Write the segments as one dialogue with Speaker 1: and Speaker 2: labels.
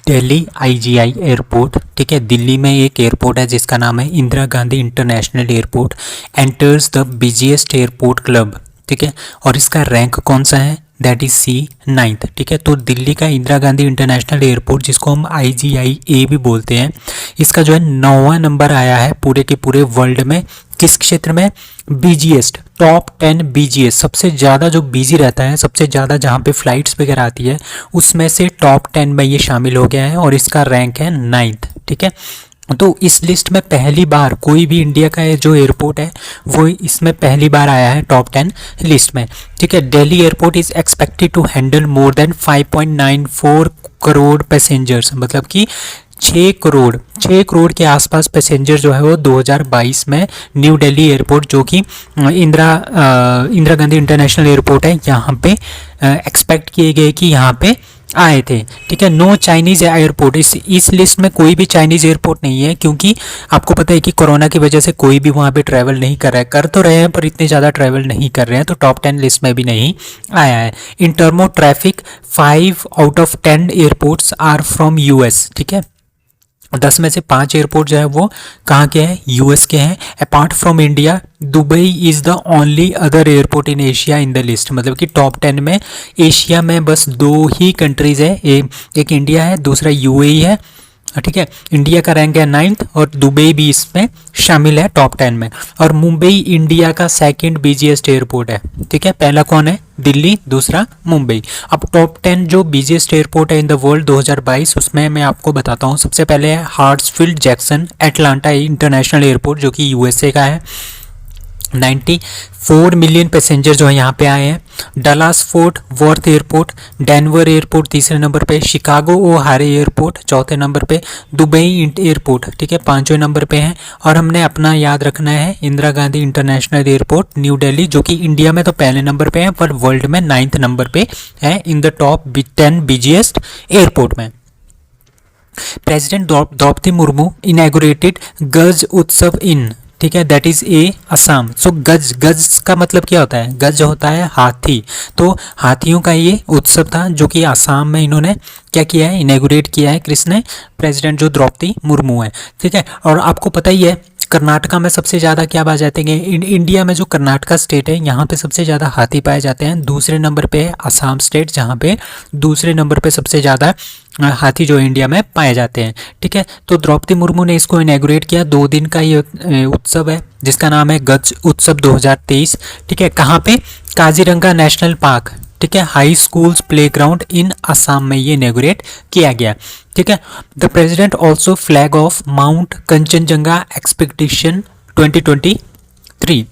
Speaker 1: Delhi IGI airport, ठीक है, दिल्ली में एक एयरपोर्ट है जिसका नाम है Indira Gandhi international airport, enters the busiest airport club, ठीक है, और इसका रैंक कौन सा है, दैट इज C9, ठीक है। तो दिल्ली का इंदिरा गांधी इंटरनेशनल एयरपोर्ट, जिसको हम IGIA भी बोलते हैं, इसका जो है 9वां नंबर आया है पूरे के पूरे वर्ल्ड में। किस क्षेत्र में, बिजीएस्ट, टॉप 10 बिजीएस्ट, सबसे ज़्यादा जो बिजी रहता है, सबसे ज़्यादा जहाँ पे फ्लाइट्स वगैरह आती है, उसमें से टॉप 10 में ये शामिल हो गया है और इसका रैंक है 9th, ठीक है। तो इस लिस्ट में पहली बार कोई भी इंडिया का जो एयरपोर्ट है वो इसमें पहली बार आया है टॉप 10 लिस्ट में, ठीक है। Delhi airport is expected to handle more than 5.94 crore passengers, मतलब कि 6 करोड़ के आसपास पैसेंजर जो है वो 2022 में न्यू दिल्ली एयरपोर्ट, जो कि इंदिरा गांधी इंटरनेशनल एयरपोर्ट है, यहाँ पे एक्सपेक्ट किए गए कि यहाँ पे आए थे, ठीक है। नो चाइनीज़ एयरपोर्ट, इस लिस्ट में कोई भी चाइनीज़ एयरपोर्ट नहीं है, क्योंकि आपको पता है कि कोरोना की वजह से कोई भी वहाँ पे ट्रैवल नहीं कर रहा है, कर तो रहे हैं पर इतने ज़्यादा ट्रैवल नहीं कर रहे हैं, तो टॉप 10 लिस्ट में भी नहीं आया है। In term of traffic 5 out of 10 airports are from US, ठीक है। 10 में से 5 एयरपोर्ट जो है वो कहाँ के हैं, US के हैं। Apart from India, Dubai is the only other airport in Asia in the list, मतलब कि टॉप 10 में एशिया में बस 2 ही कंट्रीज़ है, एक इंडिया है, दूसरा UAE है, ठीक है। इंडिया का रैंक है 9th और दुबई भी इसमें शामिल है टॉप 10 में। और मुंबई इंडिया का सेकंड बिजीएस्ट एयरपोर्ट है, ठीक है। पहला कौन है, दिल्ली, दूसरा मुंबई। अब टॉप 10 जो बिजीएस्ट एयरपोर्ट है इन द वर्ल्ड 2022, उसमें मैं आपको बताता हूँ। सबसे पहले है हार्ट्सफील्ड जैक्सन एटलांटा इंटरनेशनल एयरपोर्ट, जो कि USA का है। 94 मिलियन पैसेंजर जो है यहाँ पे आए हैं। Dallas fort worth airport, Denver airport तीसरे नंबर पे, शिकागो ओहारे एयरपोर्ट चौथे नंबर पे, दुबई एयरपोर्ट, ठीक है, 5वें नंबर पे है। और हमने अपना याद रखना है Indira Gandhi international airport new Delhi, जो कि इंडिया में तो पहले नंबर पे है पर वर्ल्ड में 9th नंबर पे है in the top 10 busiest airport में। प्रेसिडेंट द्रौपदी मुर्मू इनैगोरेटेड गज उत्सव इन, ठीक है, दैट इज असम। सो गज का मतलब क्या होता है, गज होता है हाथी, तो हाथियों का ये उत्सव था जो कि असम में इन्होंने क्या किया है, इनैगोरेट किया है। किसने, प्रेसिडेंट जो द्रौपदी मुर्मू है, ठीक है। और आपको पता ही है कर्नाटका में सबसे ज़्यादा क्या पाए जाते हैं, इंडिया में जो कर्नाटका स्टेट है यहाँ पे सबसे ज़्यादा हाथी पाए जाते हैं। दूसरे नंबर पे है असम स्टेट, जहाँ पे दूसरे नंबर पे सबसे ज़्यादा हाथी जो इंडिया में पाए जाते हैं, ठीक है। तो द्रौपदी मुर्मू ने इसको इनैगोरेट किया। 2 दिन का ये उत्सव है जिसका नाम है गज उत्सव 2023, ठीक है। कहाँ पे, काजीरंगा नेशनल पार्क, ठीक है, हाई स्कूल्स प्लेग्राउंड इन असम में ये इनैगोरेट किया गया, ठीक है। The president also flag of mount Kanchenjunga expectation 2023।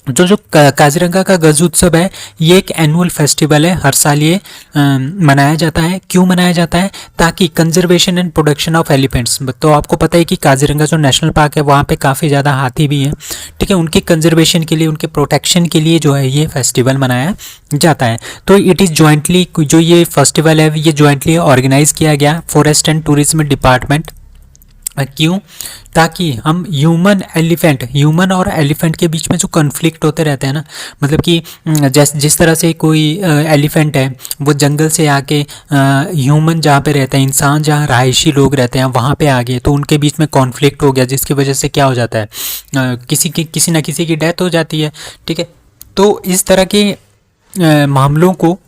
Speaker 1: जो काजीरंगा का गज उत्सव है ये एक एनुअल फेस्टिवल है, हर साल ये मनाया जाता है। क्यों मनाया जाता है, ताकि conservation and production of elephants, तो आपको पता है कि काजीरंगा जो नेशनल पार्क है वहाँ पे काफ़ी ज़्यादा हाथी भी हैं, ठीक है, उनके कंजर्वेशन के लिए, उनके प्रोटेक्शन के लिए जो है ये फेस्टिवल मनाया जाता है। तो इट इज़ जॉइंटली, जो ये फेस्टिवल है ये जॉइंटली ऑर्गेनाइज किया गया फॉरेस्ट एंड टूरिज्म डिपार्टमेंट। क्यों, ताकि हम ह्यूमन और एलिफेंट के बीच में जो कन्फ्लिक्ट होते रहते हैं ना, मतलब कि जिस तरह से कोई एलिफेंट है वो जंगल से आके ह्यूमन जहाँ पे रहते हैं, इंसान जहाँ रहायशी लोग रहते हैं वहाँ पे आ गए, तो उनके बीच में कॉन्फ्लिक्ट हो गया, जिसकी वजह से क्या हो जाता है, किसी न किसी की डेथ हो जाती है, ठीक है। तो इस तरह के मामलों को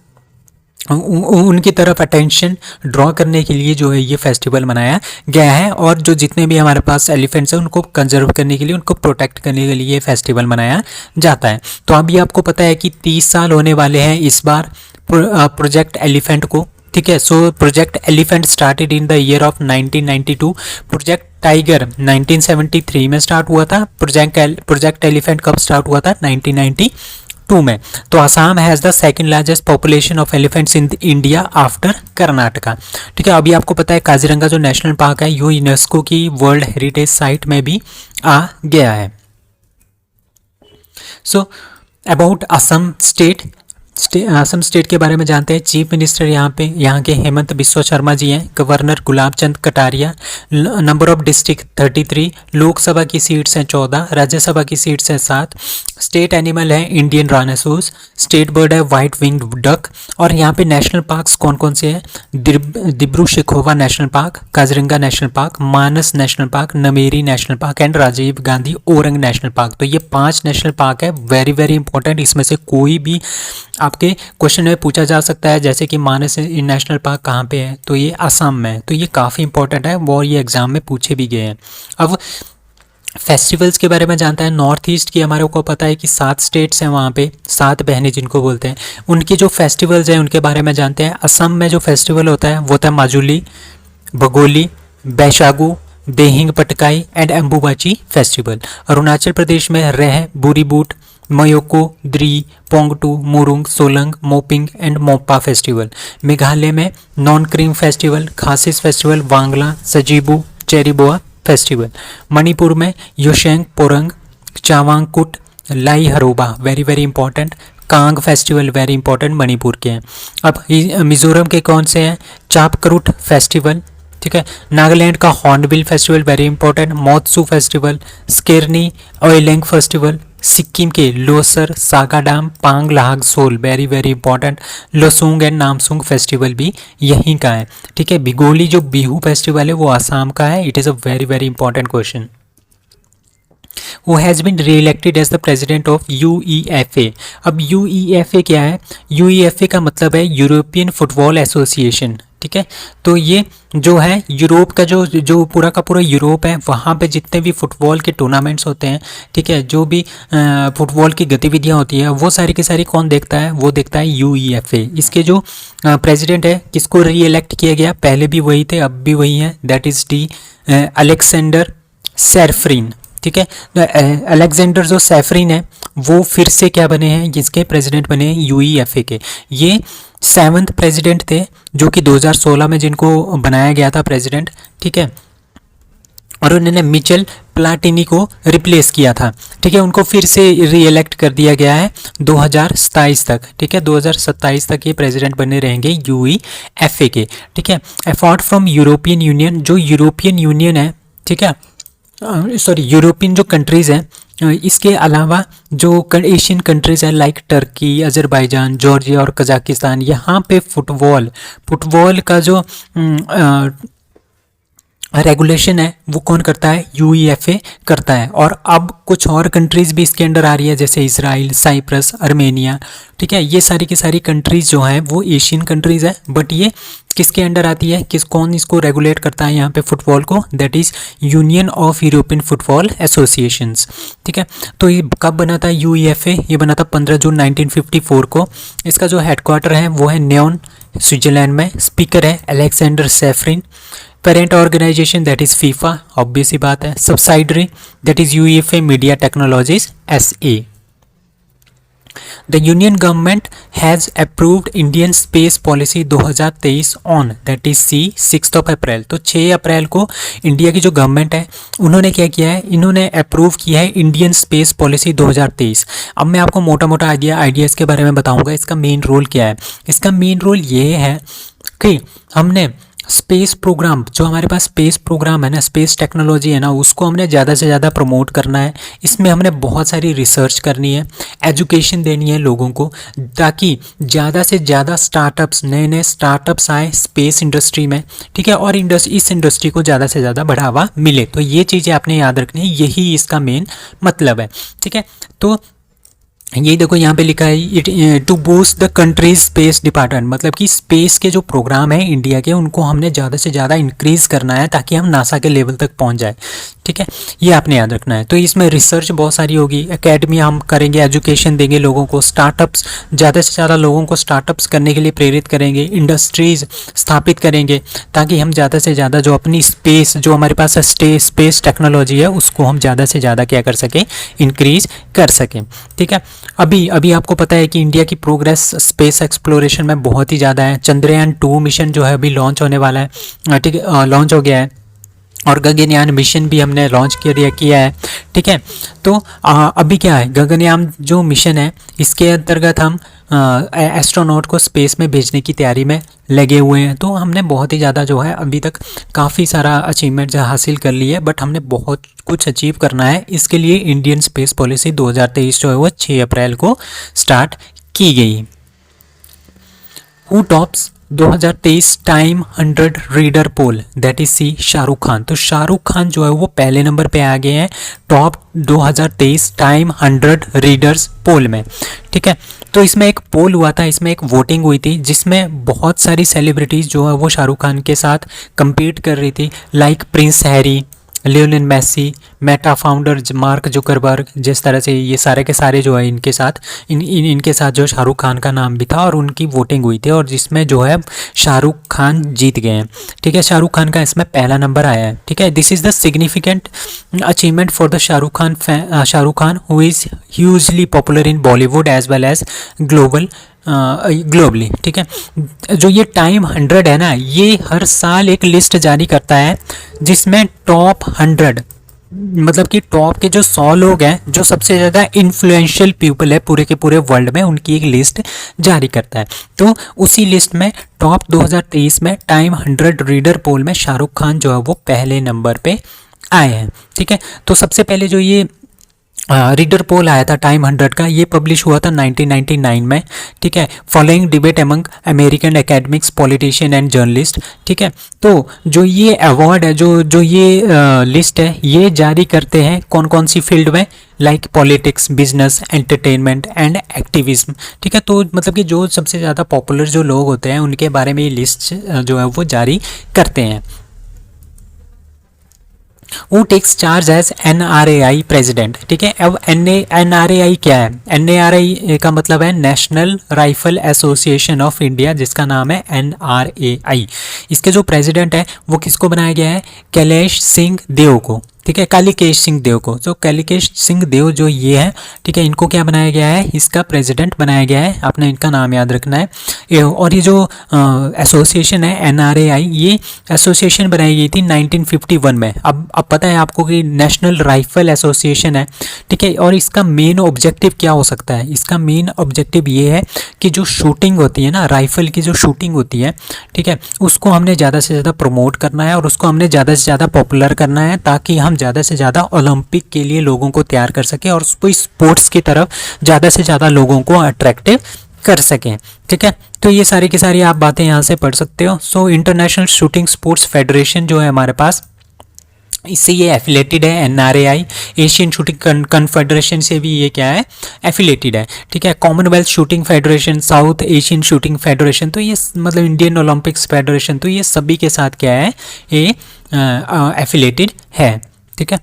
Speaker 1: उनकी तरफ अटेंशन ड्रॉ करने के लिए जो है ये फेस्टिवल मनाया गया है। और जो जितने भी हमारे पास एलिफेंट्स हैं उनको कंजर्व करने के लिए, उनको प्रोटेक्ट करने के लिए ये फेस्टिवल मनाया जाता है। तो अभी आपको पता है कि 30 साल होने वाले हैं इस बार प्रोजेक्ट एलिफेंट को, ठीक है। So project elephant started in the year of 1992। Project tiger 1973 में स्टार्ट हुआ था। प्रोजेक्ट एलिफेंट कब स्टार्ट हुआ था, 1992 में। तो Assam has the second largest population of elephants in India after Karnataka, ठीक है। अभी आपको पता है काजीरंगा जो नेशनल पार्क है ये यूनेस्को की वर्ल्ड हेरिटेज साइट में भी आ गया है। So about Assam state, Assam state के बारे में जानते हैं। चीफ मिनिस्टर यहाँ के हेमंत बिस्वा शर्मा जी हैं। Governor Gulab Chand Kataria. Number of district 33। Lok Sabha की सीट्स हैं 14। राज्यसभा की सीट्स हैं 7। स्टेट एनिमल है इंडियन रानासूस। स्टेट बर्ड है वाइट विंग्ड डक। और यहाँ पे नेशनल पार्क्स कौन कौन से हैं? Dibru Saikhowa national park, Kaziranga national park, Manas national park, Nameri national park and Rajiv Gandhi Orang national park. तो ये 5 नेशनल पार्क है, वेरी वेरी इंपॉर्टेंट। इसमें से कोई भी आपके क्वेश्चन में पूछा जा सकता है, जैसे कि मानस नेशनल पार्क कहाँ पे है, तो ये असम में है। तो ये काफ़ी इंपॉर्टेंट है और ये एग्जाम में पूछे भी गए हैं। अब फेस्टिवल्स के बारे में जानता है। नॉर्थ ईस्ट की हमारे को पता है कि 7 स्टेट्स हैं, वहाँ पे 7 बहनें जिनको बोलते हैं, उनकी जो फेस्टिवल्स हैं उनके बारे में जानते हैं। असम में जो फेस्टिवल होता है वो होता है माजुली, भगोली, बैशागु, देहिंग पटकाई एंड अम्बुबाची फेस्टिवल। अरुणाचल प्रदेश में रह, बुरीबूट, मयोको, द्री, पोंगटू, मुरुंग, सोलंग, मोपिंग एंड मोपा फेस्टिवल। मेघालय में Nongkrem festival, Khasis festival, Wangala, Sajibu, Cheiraoba festival. Manipur में योशेंग पोरंग, Chavang Kut, Lai Haraoba, very very important. Kang festival very important, Manipur के हैं। अब मिजोरम के कौन से हैं? चापकरुट फेस्टिवल, ठीक है। नागालैंड का Hornbill festival very important. Moatsu festival, Sekrenyi Aoleang festival. Sikkim के Losar, Saga Dawa, Pang Lhabsol, very very important. Losoong and Namsoong festival भी यहीं का है, ठीक है। बिगोली जो बिहू फेस्टिवल है वो आसाम का है। It is a very very important question. who has been re-elected as the president of UEFA। अब UEFA क्या है? UEFA का मतलब है यूरोपियन फुटबॉल एसोसिएशन, ठीक है। तो ये जो है यूरोप का जो पूरा का पूरा यूरोप है, वहाँ पे जितने भी फुटबॉल के टूर्नामेंट्स होते हैं, ठीक है, जो भी फुटबॉल की गतिविधियाँ होती हैं, वो सारी की सारी कौन देखता है? वो देखता है UEFA। इसके जो प्रेसिडेंट है, किसको री इलेक्ट किया गया? पहले भी वही थे, अब भी वही है, दैट इज़ अलेक्जेंडर सेफरिन, ठीक है। अलेक्जेंडर जो सेफरिन है वो फिर से क्या बने हैं? जिसके प्रेसिडेंट बने हैं UEFA के। ये 7th प्रेसिडेंट थे, जो कि 2016 में जिनको बनाया गया था प्रेसिडेंट, ठीक है। और उन्होंने मिचेल प्लाटिनी को रिप्लेस किया था, ठीक है। उनको फिर से री इलेक्ट कर दिया गया है 2027 तक, ठीक है। 2027 तक ये प्रेसिडेंट बने रहेंगे UEFA के, ठीक है। अपार्ट फ्रॉम यूरोपियन यूनियन, जो यूरोपियन यूनियन है, ठीक है, सॉरी यूरोपियन जो कंट्रीज़ हैं, इसके अलावा जो एशियन कंट्रीज़ हैं लाइक टर्की, अजरबैजान, जॉर्जिया और कजाकिस्तान, यहाँ पे फुटबॉल का जो रेगुलेशन है वो कौन करता है? UEFA करता है। और अब कुछ और कंट्रीज़ भी इसके अंडर आ रही है, जैसे इसराइल, साइप्रस, अर्मेनिया, ठीक है। ये सारी की सारी कंट्रीज़ जो हैं वो एशियन कंट्रीज़ है, बट ये किसके अंडर आती है? कौन इसको रेगुलेट करता है यहाँ पे फुटबॉल को? That is union of European football associations, ठीक है। तो ये कब बना था UEFA? ये बना था 15 जून 1954 को। इसका जो हेडक्वार्टर है वो है न्योन, स्विट्जरलैंड में। स्पीकर है Aleksander Ceferin. Parent organization that is FIFA, obvious ही बात है। Subsidiary that is UEFA media technologies SA। The Union Government has approved Indian Space Policy 2023 on that is 6 अप्रैल। तो 6 अप्रैल को इंडिया की जो गवर्नमेंट है उन्होंने क्या किया है? इन्होंने अप्रूव किया है इंडियन स्पेस पॉलिसी 2023। अब मैं आपको मोटा मोटा आइडियाज़ के बारे में बताऊंगा। इसका मेन रोल क्या है? इसका मेन रोल ये है कि हमने स्पेस प्रोग्राम, जो हमारे पास स्पेस प्रोग्राम है ना, स्पेस टेक्नोलॉजी है ना, उसको हमने ज़्यादा से ज़्यादा प्रमोट करना है। इसमें हमने बहुत सारी रिसर्च करनी है, एजुकेशन देनी है लोगों को, ताकि ज़्यादा से ज़्यादा स्टार्टअप्स, नए नए स्टार्टअप्स आए स्पेस इंडस्ट्री में, ठीक है। और इस इंडस्ट्री को ज़्यादा से ज़्यादा बढ़ावा मिले। तो ये चीज़ें आपने याद रखनी है, यही इसका मेन मतलब है, ठीक है। तो ये देखो यहाँ पे लिखा है to boost the country's space department, मतलब कि स्पेस के जो प्रोग्राम है इंडिया के, उनको हमने ज़्यादा से ज़्यादा इंक्रीज करना है ताकि हम नासा के लेवल तक पहुँच जाए, ठीक है। ये आपने याद रखना है। तो इसमें रिसर्च बहुत सारी होगी, एकेडमी हम करेंगे, एजुकेशन देंगे लोगों को, स्टार्टअप्स, ज़्यादा से ज़्यादा लोगों को स्टार्टअप्स करने के लिए प्रेरित करेंगे, इंडस्ट्रीज़ स्थापित करेंगे, ताकि हम ज़्यादा से ज़्यादा जो अपनी स्पेस, जो हमारे पास स्पेस टेक्नोलॉजी है, उसको हम ज़्यादा से ज़्यादा क्या कर सकें? इंक्रीज कर सकें, ठीक है। अभी आपको पता है कि इंडिया की प्रोग्रेस स्पेस एक्सप्लोरेशन में बहुत ही ज़्यादा है। चंद्रयान 2 मिशन जो है अभी लॉन्च होने वाला है, ठीक है, लॉन्च हो गया है। और गगनयान मिशन भी हमने लॉन्च किया है। ठीक है, तो अभी क्या है, गगनयान जो मिशन है इसके अंतर्गत हम एस्ट्रोनॉट को स्पेस में भेजने की तैयारी में लगे हुए हैं। तो हमने बहुत ही ज़्यादा जो है अभी तक काफ़ी सारा अचीवमेंट हासिल कर ली है, बट हमने बहुत कुछ अचीव करना है। इसके लिए इंडियन स्पेस पॉलिसी 2023 जो है वो 6 अप्रैल को स्टार्ट की गई। Who tops 2023 Time 100 reader poll, that is C Shahrukh Khan. तो शाहरुख खान जो है वो पहले नंबर पे आ गए हैं टॉप 2023 टाइम 100 रीडर्स पोल में। ठीक है, तो इसमें एक पोल हुआ था, इसमें एक वोटिंग हुई थी जिसमें बहुत सारी सेलिब्रिटीज़ जो है वो शाहरुख खान के साथ compete कर रही थी, like Prince Harry, Lionel Messi, Meta founder Mark Zuckerberg, जिस तरह से ये सारे के सारे जो है इनके साथ इनके साथ जो शाहरुख खान का नाम भी था और उनकी वोटिंग हुई थी और जिसमें जो है शाहरुख खान जीत गए हैं। ठीक है, शाहरुख खान का इसमें पहला नंबर आया है। ठीक है, this is the significant achievement for the Shahrukh Khan who is hugely popular in Bollywood as well as globally. ठीक है, जो ये टाइम 100 है ना, ये हर साल एक लिस्ट जारी करता है जिसमें टॉप 100 मतलब कि टॉप के जो 100 लोग हैं जो सबसे ज़्यादा इन्फ्लुएंशियल पीपल है पूरे के पूरे वर्ल्ड में, उनकी एक लिस्ट जारी करता है। तो उसी लिस्ट में टॉप 2023 में टाइम 100 रीडर पोल में शाहरुख खान जो है वो पहले नंबर पे आए हैं। ठीक है, तो सबसे पहले जो ये रीडर पोल आया था टाइम 100 का, ये पब्लिश हुआ था 1999 में। ठीक है, following debate among American academics, politician and journalist. ठीक है, तो जो ये अवार्ड है, जो ये लिस्ट है, ये जारी करते हैं कौन कौन सी फील्ड में, like politics, business, entertainment and activism. ठीक है, तो मतलब कि जो सबसे ज़्यादा पॉपुलर जो लोग होते हैं उनके बारे में ये लिस्ट जो है वो जारी करते हैं। Who takes charge as NRAI president. ठीक है, अब NRAI क्या है? NRAI का मतलब है national rifle association of India, जिसका नाम है NRAI। इसके जो प्रेसिडेंट है वो किसको बनाया गया है? कैलेश सिंह देव को। ठीक है, कालिकेश सिंह देव को। तो कालिकेश सिंह देव जो ये है, ठीक है, इनको क्या बनाया गया है? इसका प्रेसिडेंट बनाया गया है। आपने इनका नाम याद रखना है। और ये जो एसोसिएशन है NRAI, ये एसोसिएशन बनाई गई थी 1951 में। अब पता है आपको कि नेशनल राइफल एसोसिएशन है। ठीक है, और इसका मेन ऑब्जेक्टिव क्या हो सकता है? इसका मेन ऑब्जेक्टिव ये है कि जो शूटिंग होती है ना, राइफल की जो शूटिंग होती है, ठीक है, उसको हमने ज़्यादा से ज़्यादा प्रमोट करना है और उसको हमने ज़्यादा से ज़्यादा पॉपुलर करना है, ताकि हम ज़्यादा से ज़्यादा ओलंपिक के लिए लोगों को तैयार कर सकें और उसको स्पोर्ट्स की तरफ ज़्यादा से ज़्यादा लोगों को अट्रैक्टिव कर सकें। ठीक है, तो ये सारी की सारी आप बातें यहाँ से पढ़ सकते हो। So international shooting sports federation जो है हमारे पास, इससे ये एफिलेटेड है। NRAI एशियन शूटिंग कन्फेडरेशन से भी ये क्या है? एफिलेटेड है। ठीक है, Commonwealth shooting federation, south Asian shooting federation, तो ये मतलब इंडियन ओलंपिक्स फेडरेशन, तो ये सभी के साथ क्या है? ये एफिलेटेड है। ठीक है,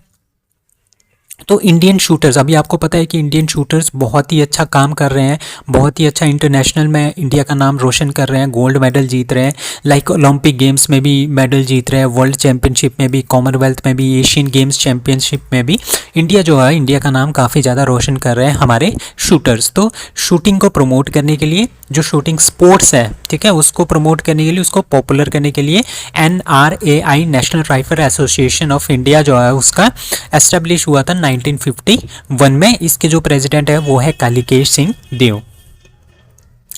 Speaker 1: तो इंडियन शूटर्स, अभी आपको पता है कि इंडियन शूटर्स बहुत ही अच्छा काम कर रहे हैं, बहुत ही अच्छा इंटरनेशनल में इंडिया का नाम रोशन कर रहे हैं, गोल्ड मेडल जीत रहे हैं, लाइक ओलंपिक गेम्स में भी मेडल जीत रहे हैं, वर्ल्ड चैंपियनशिप में भी, कॉमनवेल्थ में भी, एशियन गेम्स चैंपियनशिप में भी इंडिया जो है, इंडिया का नाम काफ़ी ज़्यादा रोशन कर रहे हैं हमारे शूटर्स। तो शूटिंग को प्रमोट करने के लिए, जो शूटिंग स्पोर्ट्स है, ठीक है, उसको प्रमोट करने के लिए, उसको पॉपुलर करने के लिए NRAI national rifle association of India जो है उसका एस्टेब्लिश हुआ था 1951 में। इसके जो प्रेसिडेंट है वो है Kalikesh Singh Deo.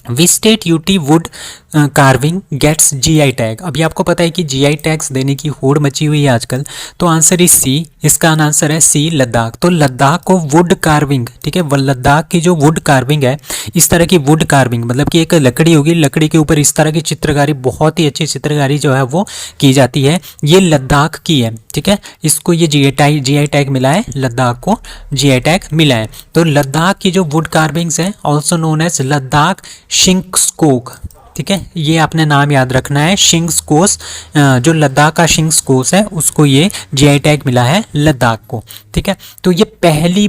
Speaker 1: Which state UT wood carving gets GI टैग। अभी आपको पता है कि GI टैग्स देने की होड़ मची हुई है आजकल, तो आंसर इज सी। इसका आंसर है सी, लद्दाख। तो लद्दाख को वुड कार्विंग, ठीक है, लद्दाख की जो वुड कार्विंग है, इस तरह की वुड कार्विंग मतलब कि एक लकड़ी होगी, लकड़ी के ऊपर इस तरह की चित्रकारी, बहुत ही अच्छी चित्रकारी जो है वो की जाती है, ये लद्दाख की है। ठीक है, इसको ये GI टैग मिला है, लद्दाख को GI टैग मिला है। तो लद्दाख की जो वुड कार्विंग्स हैं, ऑल्सो नोन एज लद्दाख शिंक्सकोक। ठीक है, ये आपने नाम याद रखना है, शिंक्सकोस। जो लद्दाख का शिंक्सकोस है उसको ये GI टैग मिला है लद्दाख को। ठीक है, तो ये पहली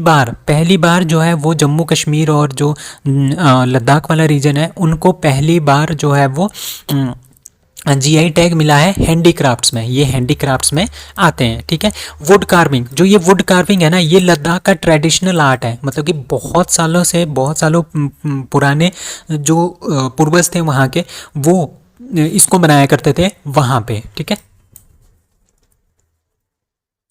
Speaker 1: बार जो है वो जम्मू कश्मीर और जो लद्दाख वाला रीजन है, उनको पहली बार जो है वो GI टैग मिला है हैंडीक्राफ्ट्स में, ये हैंडीक्राफ्ट्स में आते हैं। ठीक है, वुड कार्विंग, जो ये वुड कार्विंग है ना, ये लद्दाख का ट्रेडिशनल आर्ट है, मतलब कि बहुत सालों पुराने जो पूर्वज थे वहाँ के, वो इसको बनाया करते थे वहाँ पे। ठीक है,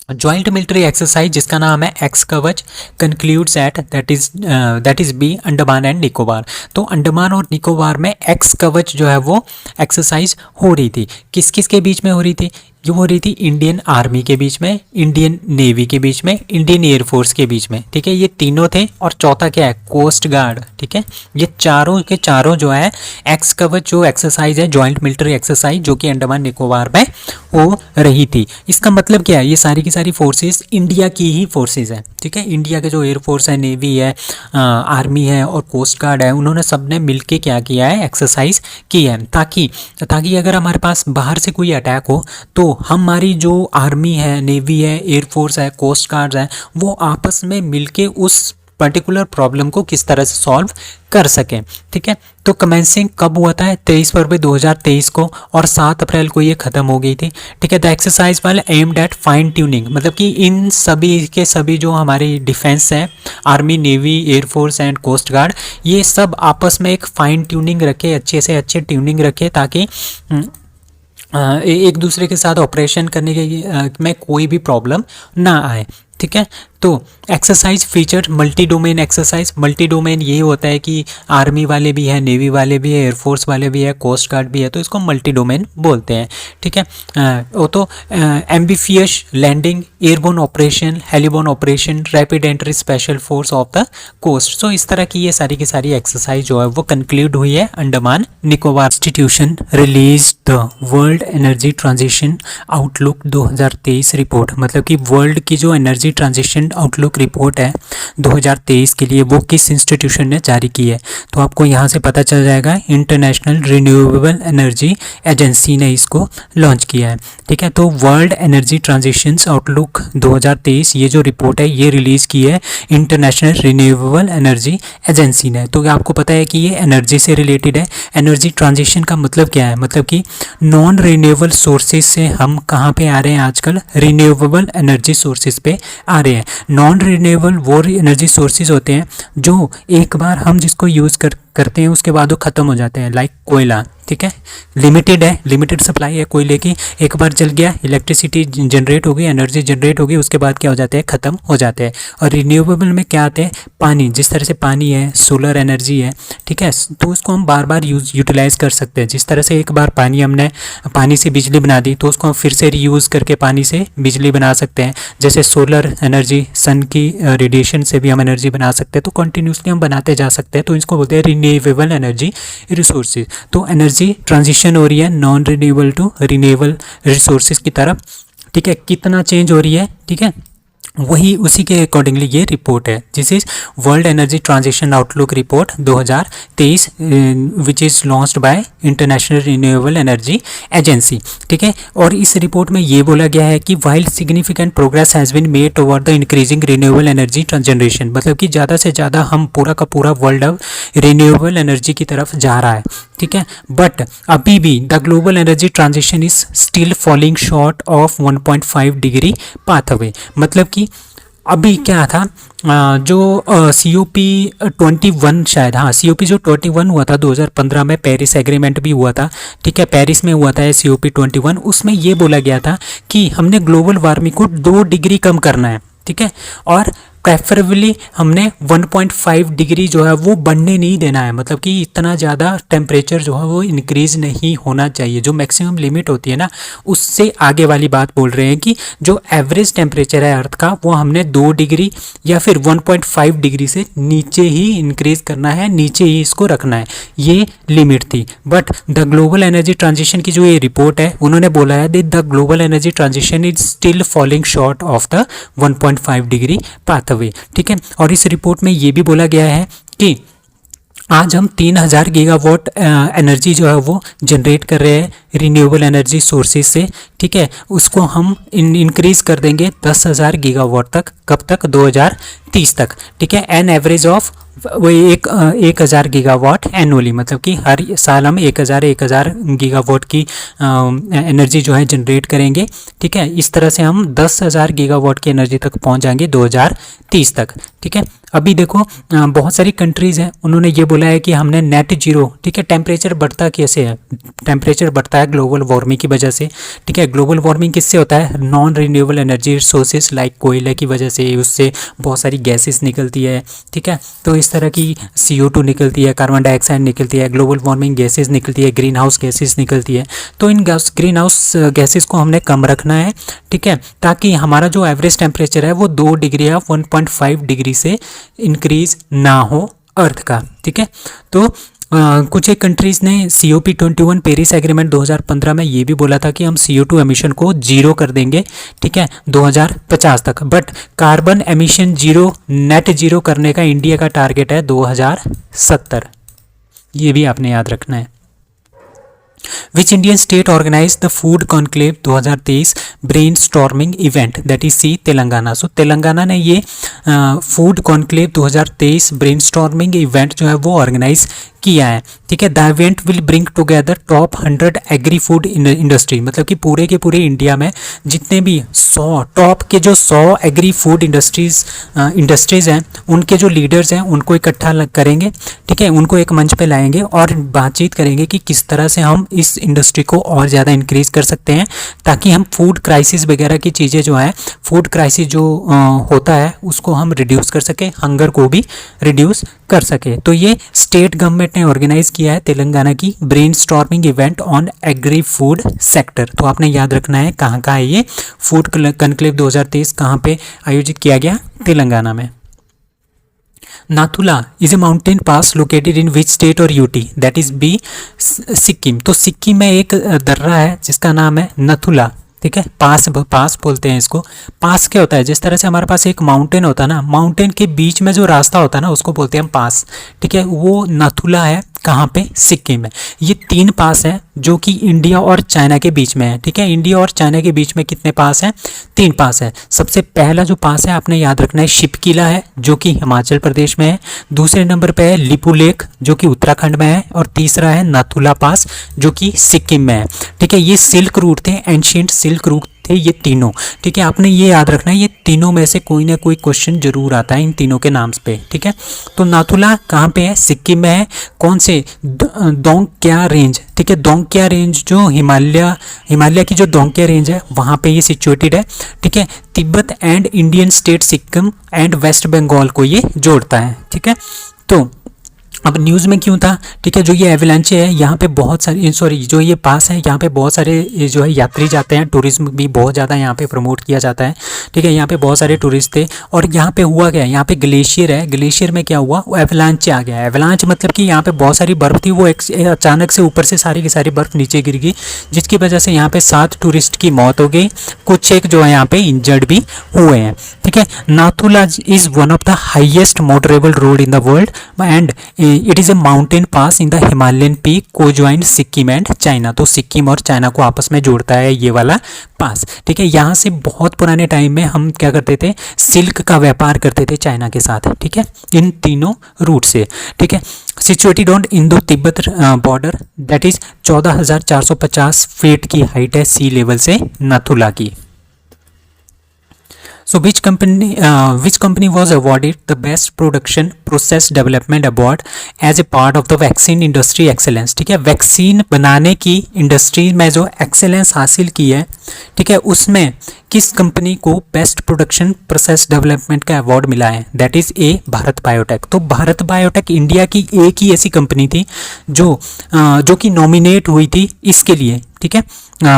Speaker 1: जॉइंट मिलिट्री एक्सरसाइज जिसका नाम है ex Kavach concludes at that is B Andaman and Nicobar. तो अंडमान और निकोबार में एक्स कवच जो है वो एक्सरसाइज हो रही थी। किस किस के बीच में हो रही थी? ये हो रही थी इंडियन आर्मी के बीच में, इंडियन नेवी के बीच में, इंडियन एयरफोर्स के बीच में। ठीक है, ये तीनों थे। और चौथा क्या है? Coast guard. ठीक है, ये चारों के चारों जो है एक्स कवच जो एक्सरसाइज है, जॉइंट मिलिट्री एक्सरसाइज, जो कि अंडमान निकोबार में हो रही थी। इसका मतलब क्या है? ये सारी की सारी फोर्सेस इंडिया की ही फोर्सेस हैं। ठीक है, इंडिया के जो एयरफोर्स है, नेवी है, आर्मी है और कोस्ट गार्ड है, उन्होंने सबने मिलके क्या किया है? एक्सरसाइज की है, ताकि अगर हमारे पास बाहर से कोई अटैक हो तो हमारी जो आर्मी है, नेवी है, एयरफोर्स है, कोस्ट गार्ड है, वो आपस में मिलके उस पर्टिकुलर प्रॉब्लम को किस तरह से सॉल्व कर सकें। ठीक है, तो कमेंसिंग कब हुआ था? 23 फरवरी 2023 को, और 7 अप्रैल को ये ख़त्म हो गई थी। ठीक है, द एक्सरसाइज वाले एम्ड एट फाइन ट्यूनिंग, मतलब कि इन सभी के सभी जो हमारी डिफेंस है, army, navy, air force and coast guard, ये सब आपस में एक फाइन ट्यूनिंग रखे, अच्छे से अच्छे ट्यूनिंग रखे, ताकि एक दूसरे के साथ ऑपरेशन करने के में कोई भी प्रॉब्लम ना आए। ठीक है, तो exercise feature multi domain exercise. Multi domain ये होता है कि आर्मी वाले भी है, नेवी वाले भी है, एयरफोर्स वाले भी है, कोस्ट गार्ड भी है, तो इसको मल्टी डोमेन बोलते हैं। ठीक है, वो तो amphibious landing, airborne operation, heliborne operation, rapid entry special force of the coast. So इस तरह की ये सारी की सारी एक्सरसाइज जो है वो कंक्लूड हुई है Andaman Nicobar. Institution release the world energy transition outlook 2023 report, मतलब कि वर्ल्ड की जो एनर्जी ट्रांजिशन आउटलुक रिपोर्ट है 2023 के लिए, वो किस इंस्टीट्यूशन ने जारी की है? तो आपको यहाँ से पता चल जाएगा, इंटरनेशनल रिन्यूएबल एनर्जी एजेंसी ने इसको लॉन्च किया है। ठीक है, तो वर्ल्ड एनर्जी ट्रांजिशन आउटलुक 2023 ये जो रिपोर्ट है ये रिलीज़ की है इंटरनेशनल रिन्यूएबल एनर्जी एजेंसी ने। तो आपको पता है कि ये एनर्जी से रिलेटेड है। एनर्जी ट्रांजिशन का मतलब क्या है? मतलब कि नॉन रिन्यूएबल सोर्सेज से हम कहाँ पे आ रहे हैं आजकल? रिन्यूएबल एनर्जी सोर्सेज पे आ रहे हैं। नॉन रिन्यूएबल वो एनर्जी सोर्सेज होते हैं जो एक बार हम जिसको यूज़ करते हैं उसके बाद वो ख़त्म हो जाते हैं, लाइक कोयला। ठीक है, लिमिटेड है, लिमिटेड सप्लाई है कोयले की, एक बार जल गया, इलेक्ट्रिसिटी जनरेट हो गई, एनर्जी जनरेट हो गई, उसके बाद क्या हो जाते हैं? ख़त्म हो जाते हैं। और रिन्यूएबल में क्या आते हैं? पानी, जिस तरह से पानी है, सोलर एनर्जी है। ठीक है, तो उसको हम बार बार यूटिलाइज़ कर सकते हैं। जिस तरह से एक बार हमने पानी से बिजली बना दी, तो उसको हम फिर से रीयूज़ करके पानी से बिजली बना सकते हैं। जैसे सोलर एनर्जी, सन की रेडिएशन से भी हम एनर्जी बना सकते हैं, तो कंटिन्यूसली हम बनाते जा सकते हैं। तो इसको बोलते हैं रिन्यूएबल एनर्जी रिसोर्सेज। तो एनर्जी ट्रांजिशन हो रही है non renewable to renewable resources की तरफ। ठीक है, कितना चेंज हो रही है? ठीक है, वही उसी के अकॉर्डिंगली ये रिपोर्ट है, this is world energy transition outlook report 2023 which is launched bye international renewable energy agency. ठीक है, और इस रिपोर्ट में ये बोला गया है कि while significant progress has been made toward the increasing renewable energy generation, मतलब कि ज़्यादा से ज़्यादा हम पूरा का पूरा वर्ल्ड अब रिन्यूएबल एनर्जी की तरफ जा रहा है। ठीक है, बट अभी भी the global energy transition is still falling short of 1.5 degree pathway, मतलब कि अभी क्या था, जो COP21 शायद, हाँ COP जो 21 हुआ था 2015 में, पेरिस एग्रीमेंट भी हुआ था। ठीक है, पेरिस में हुआ था COP21, उसमें ये बोला गया था कि हमने ग्लोबल वार्मिंग को 2 डिग्री कम करना है। ठीक है, और प्रेफरेबली हमने 1.5 डिग्री जो है वो बढ़ने नहीं देना है, मतलब कि इतना ज़्यादा टेम्परेचर जो है वो इंक्रीज़ नहीं होना चाहिए। जो मैक्सिमम लिमिट होती है ना, उससे आगे वाली बात बोल रहे हैं कि जो एवरेज टेम्परेचर है अर्थ का, वो हमने 2 डिग्री या फिर 1.5 डिग्री से नीचे ही इंक्रीज़ करना है, नीचे ही इसको रखना है, ये लिमिट थी। But the global energy transition की जो ये रिपोर्ट है, उन्होंने बोला है that the global energy transition is still falling short of the 1.5 degree pathway. ठीक है, और इस रिपोर्ट में ये भी बोला गया है कि आज हम 3000 गीगावाट एनर्जी जो है वो जनरेट कर रहे हैं रिन्यूएबल एनर्जी सोर्सेज से। ठीक है, उसको हम इंक्रीज कर देंगे 10,000 गीगावाट तक। कब तक? 2030 तक। ठीक है, एन एवरेज ऑफ वो 1000 गीगावाट एनुअली, मतलब कि हर साल हम 1000 गीगावाट की एनर्जी जो है जनरेट करेंगे। ठीक है, इस तरह से हम 10,000 गीगावाट की एनर्जी तक पहुंच जाएंगे 2030 तक। ठीक है, अभी देखो बहुत सारी कंट्रीज़ हैं, उन्होंने ये बोला है कि हमने नेट जीरो। ठीक है, टेम्परेचर बढ़ता कैसे है? टेम्परेचर बढ़ता है ग्लोबल वार्मिंग की वजह से। ठीक है, ग्लोबल वार्मिंग किससे होता है? Non renewable energy resources like कोयले की वजह से, उससे बहुत सारी गैसेस निकलती है। ठीक है, तो इस तरह की CO2 निकलती है, कार्बन डाइऑक्साइड निकलती है, ग्लोबल वार्मिंग गैसेस निकलती है, ग्रीन हाउस गैसेस निकलती है। तो इन ग्रीन हाउस गैसेस को हमने कम रखना है। ठीक है, ताकि हमारा जो एवरेज टेम्परेचर है वो 2 डिग्री या 1.5 डिग्री से इंक्रीज ना हो अर्थ का। ठीक है, तो कुछ एक कंट्रीज़ ने COP21 पेरिस एग्रीमेंट 2015 में ये भी बोला था कि हम CO2 एमिशन को जीरो कर देंगे। ठीक है, 2050 तक। But carbon emission zero, net zero करने का इंडिया का टारगेट है 2070। ये भी आपने याद रखना है। Which Indian state organized the Food Conclave 2023 brainstorming event? That is C, Telangana. सो तेलंगाना ने ये फूड कॉन्क्लेव 2023 ब्रेनस्टॉर्मिंग इवेंट जो है वो ऑर्गेनाइज किया है। ठीक है, the event will bring together top 100 agri food industry, मतलब कि पूरे के पूरे इंडिया में जितने भी 100 टॉप के जो 100 एग्री फूड इंडस्ट्रीज़ हैं, उनके जो लीडर्स हैं उनको इकट्ठा करेंगे। ठीक है, उनको एक मंच पे लाएंगे और बातचीत करेंगे कि किस तरह से हम इस इंडस्ट्री को और ज़्यादा इंक्रीज़ कर सकते हैं, ताकि हम फूड क्राइसिस वगैरह की चीज़ें जो है, फूड क्राइसिस जो होता है उसको हम रिड्यूस कर सकें, हंगर को भी रिड्यूस कर सके। तो ये स्टेट गवर्नमेंट ने ऑर्गेनाइज किया है तेलंगाना की brainstorming event on agri food sector. तो आपने याद रखना है कहाँ है ये फूड कॉन्क्लेव 2023 कहाँ पे आयोजित किया गया? तेलंगाना में। Nathula is a mountain pass located in which state और UT? That is B, Sikkim. तो सिक्किम में एक दर्रा है जिसका नाम है नथुला। ठीक है, पास बोलते हैं इसको। पास क्या होता है? जिस तरह से हमारे पास एक माउंटेन होता है ना, माउंटेन के बीच में जो रास्ता होता है ना उसको बोलते हैं हम पास। ठीक है, वो नाथुला है कहाँ पे? सिक्किम में। ये 3 पास हैं जो कि इंडिया और चाइना के बीच में है। ठीक है, इंडिया और चाइना के बीच में कितने पास हैं? 3 पास है। सबसे पहला जो पास है आपने याद रखना है शिपकिला है, जो कि हिमाचल प्रदेश में है। दूसरे नंबर पे है लिपू लेक जो कि उत्तराखंड में है, और तीसरा है नाथुला पास जो कि सिक्किम में है। ठीक है, ये सिल्क रूट थे, एंशिएंट सिल्क रूट थे ये तीनों। ठीक है, आपने ये याद रखना है, ये तीनों में से कोई ना कोई क्वेश्चन जरूर आता है इन तीनों के नाम पे। ठीक है, तो नाथुला कहाँ पे है? सिक्किम में है। कौन से? दोंगक्या रेंज। ठीक है, दोंगक्या रेंज जो हिमालय की जो दोंगक्या रेंज है वहाँ पे ये सिचुएटेड है। ठीक है, Tibet and Indian state Sikkim and West Bengal को ये जोड़ता है। ठीक है, तो अब न्यूज़ में क्यों था? ठीक है, जो ये एवलांचे है यहाँ पे बहुत सारे, सॉरी जो ये पास है यहाँ पे बहुत सारे जो है यात्री जाते हैं, टूरिज्म भी बहुत ज़्यादा यहाँ पे प्रमोट किया जाता है। ठीक है, यहाँ पे बहुत सारे टूरिस्ट थे। और यहाँ पे हुआ क्या? यहाँ पे ग्लेशियर है, ग्लेशियर में क्या हुआ? वो एवलांचे आ गया। एवलांच मतलब कि यहाँ पे बहुत सारी बर्फ़ थी, वो अचानक से ऊपर से सारी की सारी बर्फ़ नीचे गिर गई, जिसकी वजह से यहाँ पे 7 टूरिस्ट की मौत हो गई, कुछ एक जो है यहाँ पे इंजर्ड भी हुए हैं। ठीक है, Nathula is one of the highest motorable road in the world and it is a mountain pass in the Himalayan peak को ज्वाइन सिक्किम एंड चाइना। तो सिक्किम और चाइना को आपस में जोड़ता है ये वाला पास। ठीक है, यहाँ से बहुत पुराने टाइम में हम क्या करते थे? सिल्क का व्यापार करते थे चाइना के साथ। ठीक है, इन तीनों रूट से। ठीक है, situated on Indo Tibet border, that is 14,450 feet की हाइट है सी लेवल से नाथुला की। So which company was awarded the best production process development award as a part of the vaccine industry excellence? ठीक है, वैक्सीन बनाने की इंडस्ट्री में जो एक्सेलेंस हासिल की है, ठीक है, उसमें किस कंपनी को बेस्ट प्रोडक्शन प्रोसेस डेवलपमेंट का अवार्ड मिला है? That is a Bharat biotech. तो भारत बायोटेक इंडिया की एक ही ऐसी कंपनी थी जो कि नॉमिनेट हुई थी इसके लिए। ठीक है,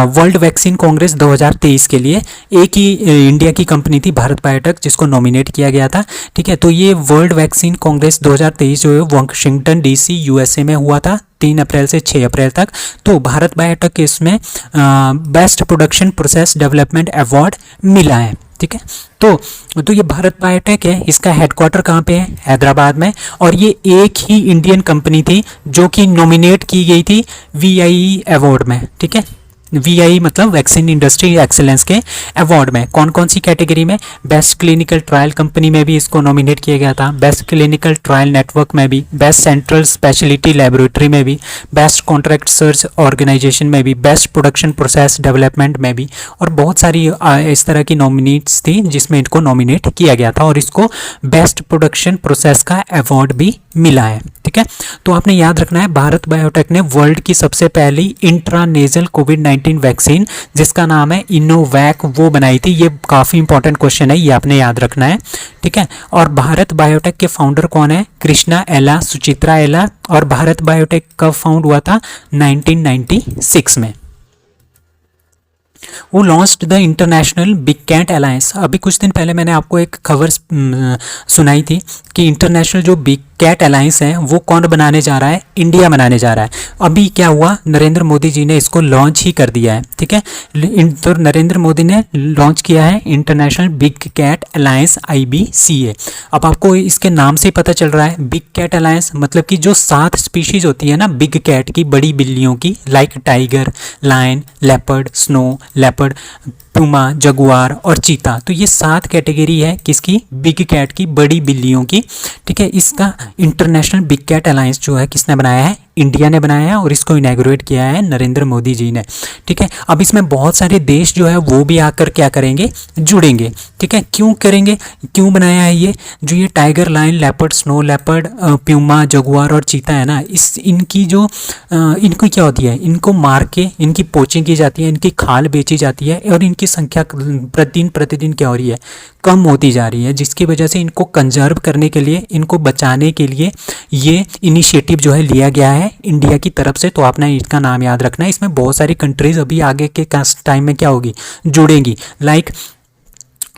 Speaker 1: वर्ल्ड वैक्सीन कांग्रेस 2023 के लिए एक ही इंडिया की कंपनी थी भारत बायोटेक जिसको नॉमिनेट किया गया था। ठीक है, तो ये वर्ल्ड वैक्सीन कांग्रेस 2023 जो है वाशिंगटन DC USA में हुआ था 3 अप्रैल से 6 अप्रैल तक। तो भारत बायोटेक के इसमें best production process development award मिला है। ठीक है, तो ये भारत बायोटेक है, इसका हेडक्वार्टर कहाँ पे है? हैदराबाद में। और ये एक ही इंडियन कंपनी थी जो कि नॉमिनेट की गई थी VIE अवार्ड में। ठीक है, VI मतलब वैक्सीन इंडस्ट्री एक्सेलेंस के अवार्ड में। कौन कौन सी कैटेगरी में? बेस्ट क्लिनिकल ट्रायल कंपनी में भी इसको नॉमिनेट किया गया था, बेस्ट क्लिनिकल ट्रायल नेटवर्क में भी, बेस्ट सेंट्रल स्पेशलिटी लेबोरेटरी में भी, बेस्ट कॉन्ट्रैक्ट सर्च ऑर्गेनाइजेशन में भी, बेस्ट प्रोडक्शन प्रोसेस डेवलपमेंट में भी, और बहुत सारी इस तरह की नॉमिनेट्स थी जिसमें इनको नॉमिनेट किया गया था और इसको बेस्ट प्रोडक्शन प्रोसेस का अवार्ड भी मिला है। ठीक है, तो आपने याद रखना है भारत बायोटेक ने वर्ल्ड की सबसे पहली इंट्रानेजल कोविड-19 वैक्सीन जिसका नाम है इनोवैक वो बनाई थी। ये काफ़ी इंपॉर्टेंट क्वेश्चन है, ये आपने याद रखना है। ठीक है, और भारत बायोटेक के फाउंडर कौन है? कृष्णा एला, सुचित्रा एला, और भारत बायोटेक कब फाउंड हुआ था? 1996 में। वो launched the international big cat alliance. अभी कुछ दिन पहले मैंने आपको एक खबर सुनाई थी कि इंटरनेशनल जो बिग कैट अलायंस है वो कौन बनाने जा रहा है? इंडिया बनाने जा रहा है। अभी क्या हुआ? नरेंद्र मोदी जी ने इसको लॉन्च ही कर दिया है। ठीक है, तो नरेंद्र मोदी ने लॉन्च किया है international big cat alliance IBCA। अब आपको इसके नाम से ही पता चल रहा है बिग कैट अलायंस मतलब कि जो 7 स्पीशीज होती है ना बिग कैट की, बड़ी बिल्लियों की, like tiger, lion, leopard, snow leopard, puma, jaguar और चीता, तो ये 7 कैटेगरी है किसकी? बिग कैट की, बड़ी बिल्लियों की। ठीक है, इसका इंटरनेशनल बिग कैट अलायंस जो है किसने बनाया है? इंडिया ने बनाया है और इसको इनैगोरेट किया है नरेंद्र मोदी जी ने। ठीक है, अब इसमें बहुत सारे देश जो है वो भी आकर क्या करेंगे? जुड़ेंगे। ठीक है, क्यों करेंगे? क्यों बनाया है ये? जो ये tiger, lion, leopard, snow leopard, puma, jaguar और चीता है ना, इनकी जो इनको क्या होती है? इनको मार के इनकी पोचिंग की जाती है, इनकी खाल बेची जाती है और इनकी संख्या प्रतिदिन क्या हो रही है? कम होती जा रही है, जिसकी वजह से इनको कंजर्व करने के लिए, इनको बचाने के लिए ये इनिशिएटिव जो है लिया गया है इंडिया की तरफ से। तो आपने इसका नाम याद रखना है। इसमें बहुत सारी कंट्रीज अभी आगे के टाइम में क्या होगी? जुड़ेंगी, like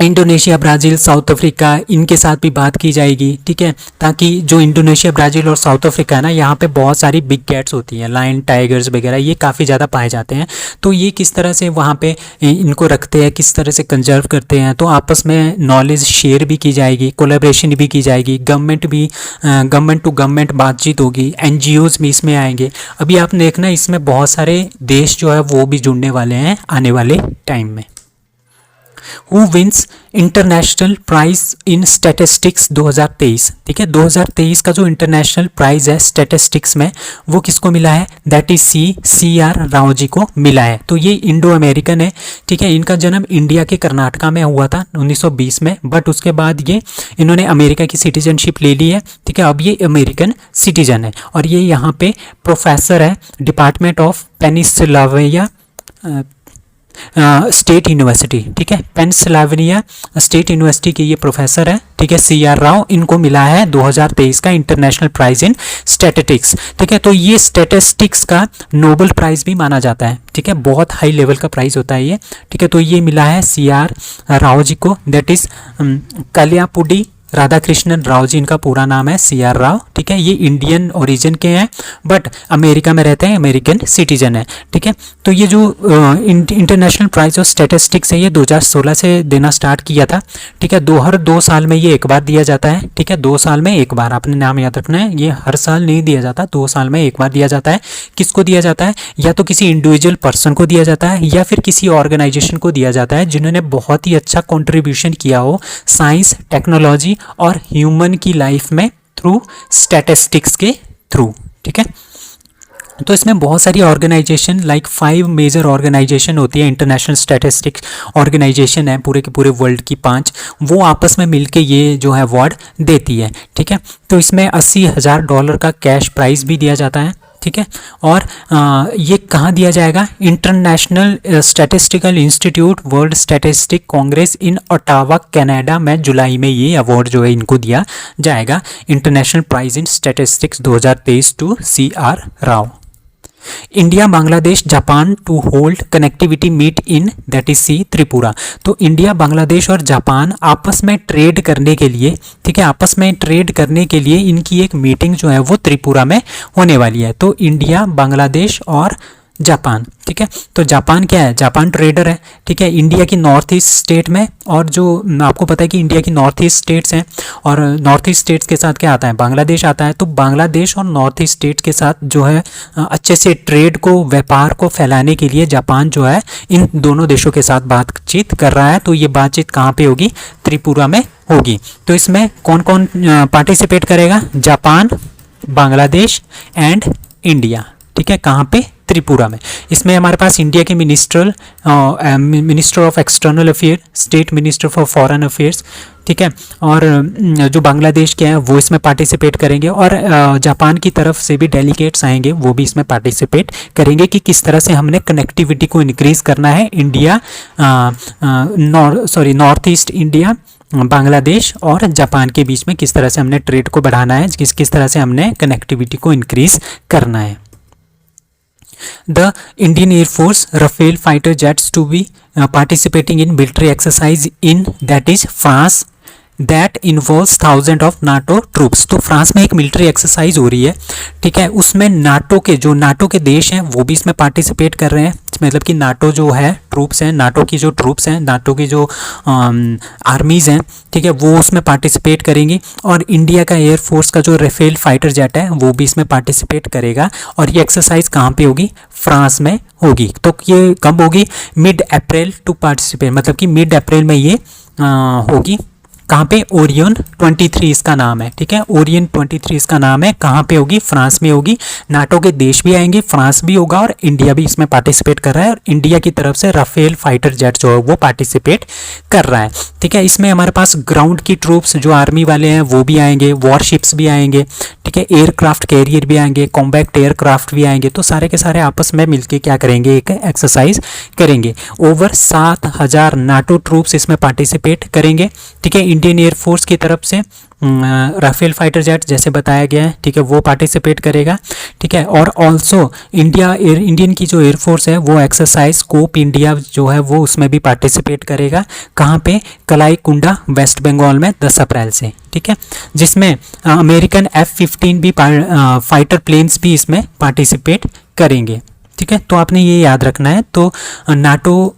Speaker 1: Indonesia, Brazil, South Africa, इनके साथ भी बात की जाएगी। ठीक है, ताकि जो इंडोनेशिया, ब्राज़ील और साउथ अफ्रीका है ना, यहाँ पे बहुत सारी बिग कैट्स होती हैं, लायन, टाइगर्स वगैरह, ये काफ़ी ज़्यादा पाए जाते हैं। तो ये किस तरह से वहाँ पे इनको रखते हैं, किस तरह से कंजर्व करते हैं, तो आपस में नॉलेज शेयर भी की जाएगी, कोलेब्रेशन भी की जाएगी, गवर्नमेंट टू गवर्नमेंट बातचीत होगी, NGOs भी इसमें आएंगे। अभी आप देखना इसमें बहुत सारे देश जो है वो भी जुड़ने वाले हैं आने वाले टाइम में। Who wins international prize in statistics 2023? ठीक है, 2023 का जो इंटरनेशनल प्राइज है स्टैटिस्टिक्स में वो किसको मिला है? That is CR Rao ji को मिला है। तो ये इंडो अमेरिकन है। ठीक है, इनका जन्म इंडिया के कर्नाटका में हुआ था 1920 में, बट उसके बाद ये इन्होंने अमेरिका की सिटीजनशिप ले ली है। ठीक है, अब ये अमेरिकन सिटीजन है और ये यहाँ पे प्रोफेसर है department of Pennsylvania state university. ठीक है, पेंसिल्वेनिया स्टेट यूनिवर्सिटी के ये प्रोफेसर है। ठीक है, CR राव, इनको मिला है 2023 का इंटरनेशनल प्राइज इन स्टैटिस्टिक्स। ठीक है, तो ये स्टैटिस्टिक्स का नोबेल प्राइज भी माना जाता है। ठीक है, बहुत हाई लेवल का प्राइज होता है ये। ठीक है, तो ये मिला है CR राव जी को, दैट इज कल्यापुडी राधाकृष्णन राव जी, इनका पूरा नाम है CR राव। ठीक है, ये इंडियन ओरिजिन के हैं बट अमेरिका में रहते हैं, अमेरिकन सिटीजन है। ठीक है, तो ये जो इंटरनेशनल प्राइज ऑफ स्टैटिस्टिक्स है ये 2016 से देना स्टार्ट किया था। ठीक है, हर 2 साल में ये एक बार दिया जाता है। ठीक है, 2 साल में एक बार, आपने नाम याद रखना है, ये हर साल नहीं दिया जाता, 2 साल में एक बार दिया जाता है। किसको दिया जाता है? या तो किसी इंडिविजुअल पर्सन को दिया जाता है या फिर किसी ऑर्गेनाइजेशन को दिया जाता है जिन्होंने बहुत ही अच्छा कॉन्ट्रीब्यूशन किया हो साइंस, टेक्नोलॉजी और ह्यूमन की लाइफ में थ्रू स्टैटिस्टिक्स के थ्रू। ठीक है, तो इसमें बहुत सारी ऑर्गेनाइजेशन, लाइक 5 मेजर ऑर्गेनाइजेशन होती है, इंटरनेशनल स्टैटिस्टिक्स ऑर्गेनाइजेशन है पूरे के पूरे वर्ल्ड की 5, वो आपस में मिलके ये जो है अवार्ड देती है। ठीक है, तो इसमें $80,000 का कैश प्राइज भी दिया जाता है। ठीक है, और ये कहाँ दिया जाएगा? International Statistical Institute World Statistic Congress in Ottawa Canada में जुलाई में ये अवार्ड जो है इनको दिया जाएगा, international prize in statistics 2023 to CR Rao. India, Bangladesh, Japan to hold connectivity meet in that is Tripura. तो इंडिया, बांग्लादेश और जापान आपस में ट्रेड करने के लिए, ठीक है, आपस में ट्रेड करने के लिए इनकी एक मीटिंग जो है वो त्रिपुरा में होने वाली है। तो इंडिया, बांग्लादेश और जापान। ठीक है, तो जापान क्या है, जापान ट्रेडर है। ठीक है, इंडिया की नॉर्थ ईस्ट स्टेट में, और जो आपको पता है कि इंडिया की नॉर्थ ईस्ट स्टेट्स हैं, और नॉर्थ ईस्ट स्टेट्स के साथ क्या आता है, बांग्लादेश आता है। तो बांग्लादेश और नॉर्थ ईस्ट स्टेट के साथ जो है अच्छे से ट्रेड को, व्यापार को फैलाने के लिए जापान जो है इन दोनों देशों के साथ बातचीत कर रहा है। तो ये बातचीत कहाँ पे होगी, त्रिपुरा में होगी। तो इसमें कौन कौन पार्टिसिपेट करेगा, जापान, बांग्लादेश एंड इंडिया। ठीक है, कहाँ पे, त्रिपुरा में। इसमें हमारे पास इंडिया के minister of external affair, state minister for foreign affairs, ठीक है, और जो बांग्लादेश के हैं वो इसमें पार्टिसिपेट करेंगे, और जापान की तरफ से भी डेलीगेट्स आएंगे, वो भी इसमें पार्टिसिपेट करेंगे कि किस तरह से हमने कनेक्टिविटी को इंक्रीज़ करना है India, north east India, Bangladesh और जापान के बीच में किस तरह से हमने ट्रेड को बढ़ाना है, किस तरह से हमने कनेक्टिविटी को इंक्रीज़ करना है। The Indian Air Force Rafale fighter jets to be participating in military exercise in that is France that involves thousands of NATO troops। तो फ्रांस में एक मिलिट्री एक्सरसाइज हो रही है। ठीक है, उसमें नाटो के देश हैं वो भी इसमें पार्टिसिपेट कर रहे हैं। मतलब कि नाटो जो है ट्रूप्स हैं, नाटो की जो ट्रूप्स हैं, नाटो की जो आर्मीज़ हैं, ठीक है, वो उसमें पार्टिसिपेट करेंगी। और इंडिया का एयरफोर्स का जो राफेल फाइटर जेट है वो भी इसमें पार्टिसिपेट करेगा। और ये एक्सरसाइज कहाँ पे होगी, फ्रांस में होगी। तो ये कब होगी, मिड अप्रैल टू पार्टिसिपेट, मतलब कि मिड अप्रैल में ये होगी। कहाँ पे, ओरियन 23 इसका नाम है। ठीक है, ओरियन 23 इसका नाम है। कहाँ पे होगी, फ्रांस में होगी। नाटो के देश भी आएंगे, फ्रांस भी होगा, और इंडिया भी इसमें पार्टिसिपेट कर रहा है। और इंडिया की तरफ से राफेल फाइटर जेट जो है वो पार्टिसिपेट कर रहा है। ठीक है, इसमें हमारे पास ग्राउंड की ट्रूप्स जो आर्मी वाले हैं वो भी आएंगे, वॉरशिप्स भी आएंगे, ठीक है, एयरक्राफ्ट कैरियर भी आएंगे, कॉम्बैक्ट एयरक्राफ्ट भी आएंगे। तो सारे के सारे आपस में मिलकर क्या करेंगे, एक एक्सरसाइज करेंगे। ओवर 7,000 नाटो ट्रूप्स इसमें पार्टिसिपेट करेंगे। ठीक है, इंडियन एयरफोर्स की तरफ से राफेल फाइटर जेट जैसे बताया गया है, ठीक है, वो पार्टिसिपेट करेगा। ठीक है, और ऑल्सो इंडियन की जो एयरफोर्स है वो एक्सरसाइज स्कोप इंडिया जो है वो उसमें भी पार्टिसिपेट करेगा। कहाँ पे, कलाईकुंडा, वेस्ट बंगाल में 10 अप्रैल से। ठीक है, जिसमें अमेरिकन F-15 भी फाइटर प्लेन्स भी इसमें पार्टिसिपेट करेंगे। ठीक है, तो आपने ये याद रखना है। तो नाटो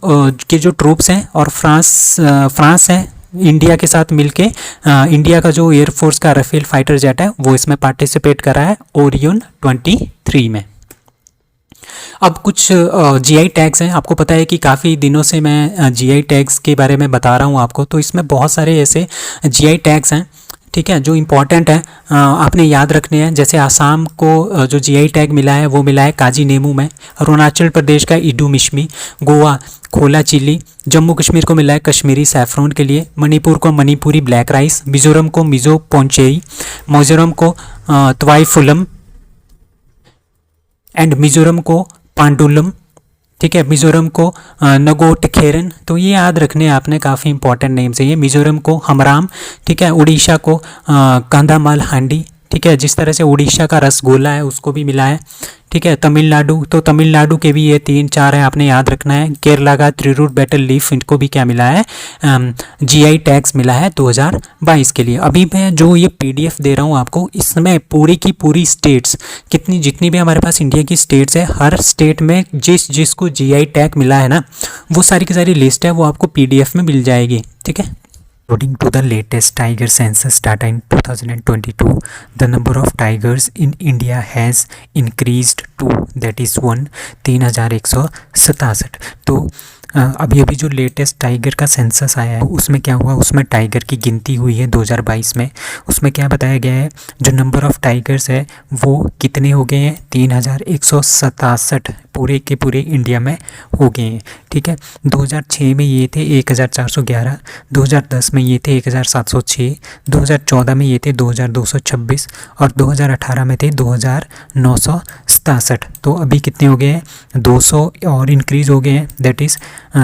Speaker 1: के जो ट्रूप्स हैं और फ्रांस है इंडिया के साथ मिलके, इंडिया का जो एयरफोर्स का राफेल फाइटर जेट है वो इसमें पार्टिसिपेट कर रहा है ओरियन 23 में। अब कुछ जीआई टैग्स हैं। आपको पता है कि काफ़ी दिनों से मैं जीआई टैग्स के बारे में बता रहा हूँ आपको। तो इसमें बहुत सारे ऐसे जीआई टैग्स हैं, ठीक है, जो इम्पॉर्टेंट है, आपने याद रखने हैं। जैसे आसाम को जो जीआई टैग मिला है वो मिला है काजी नेमू में, अरुणाचल प्रदेश का इडू मिश्मी, गोवा खोला चिली, जम्मू कश्मीर को मिला है कश्मीरी सैफरन के लिए, मणिपुर को मणिपुरी ब्लैक राइस, मिजोरम को मिजो पोंचेई, मिजोरम को तवाई फुलम एंड मिजोरम को पांडुलम। ठीक है, मिजोरम को नगोटखेरन। तो ये याद रखने आपने, काफ़ी इंपॉर्टेंट नेम्स है ये। मिजोरम को हमराम, ठीक है, उड़ीसा को कांधामाल हांडी, ठीक है, जिस तरह से उड़ीसा का रसगुल्ला है उसको भी मिला है। ठीक है, तमिलनाडु, तो तमिलनाडु के भी ये 3-4 है, आपने याद रखना है। केरला का त्रिरूट बैटल लीफ, इनको भी क्या मिला है, जीआई टैग्स मिला है 2022 के लिए। अभी मैं जो ये पीडीएफ दे रहा हूँ आपको, इसमें पूरी की पूरी स्टेट्स, जितनी भी हमारे पास इंडिया की स्टेट्स है, हर स्टेट में जिसको जीआई टैग मिला है ना, वो सारी की सारी लिस्ट है, वो आपको पीडीएफ में मिल जाएगी। ठीक है, According to the latest tiger census data in 2022, the number of tigers in India has increased to, that is 3,167। तो अभी जो लेटेस्ट टाइगर का सेंसस आया है उसमें क्या हुआ, उसमें टाइगर की गिनती हुई है 2022 में। उसमें क्या बताया गया है, जो नंबर ऑफ़ टाइगर्स है वो कितने हो गए हैं, 3,167 पूरे के पूरे इंडिया में हो गए हैं। ठीक है, 2006 में ये थे 1,411, 2010 में ये थे 1,706, 2014 में ये थे 2,226 और 2018 में थे 2,967। तो अभी कितने हो गए हैं, 200 और इंक्रीज़ हो गए हैं, दैट इज़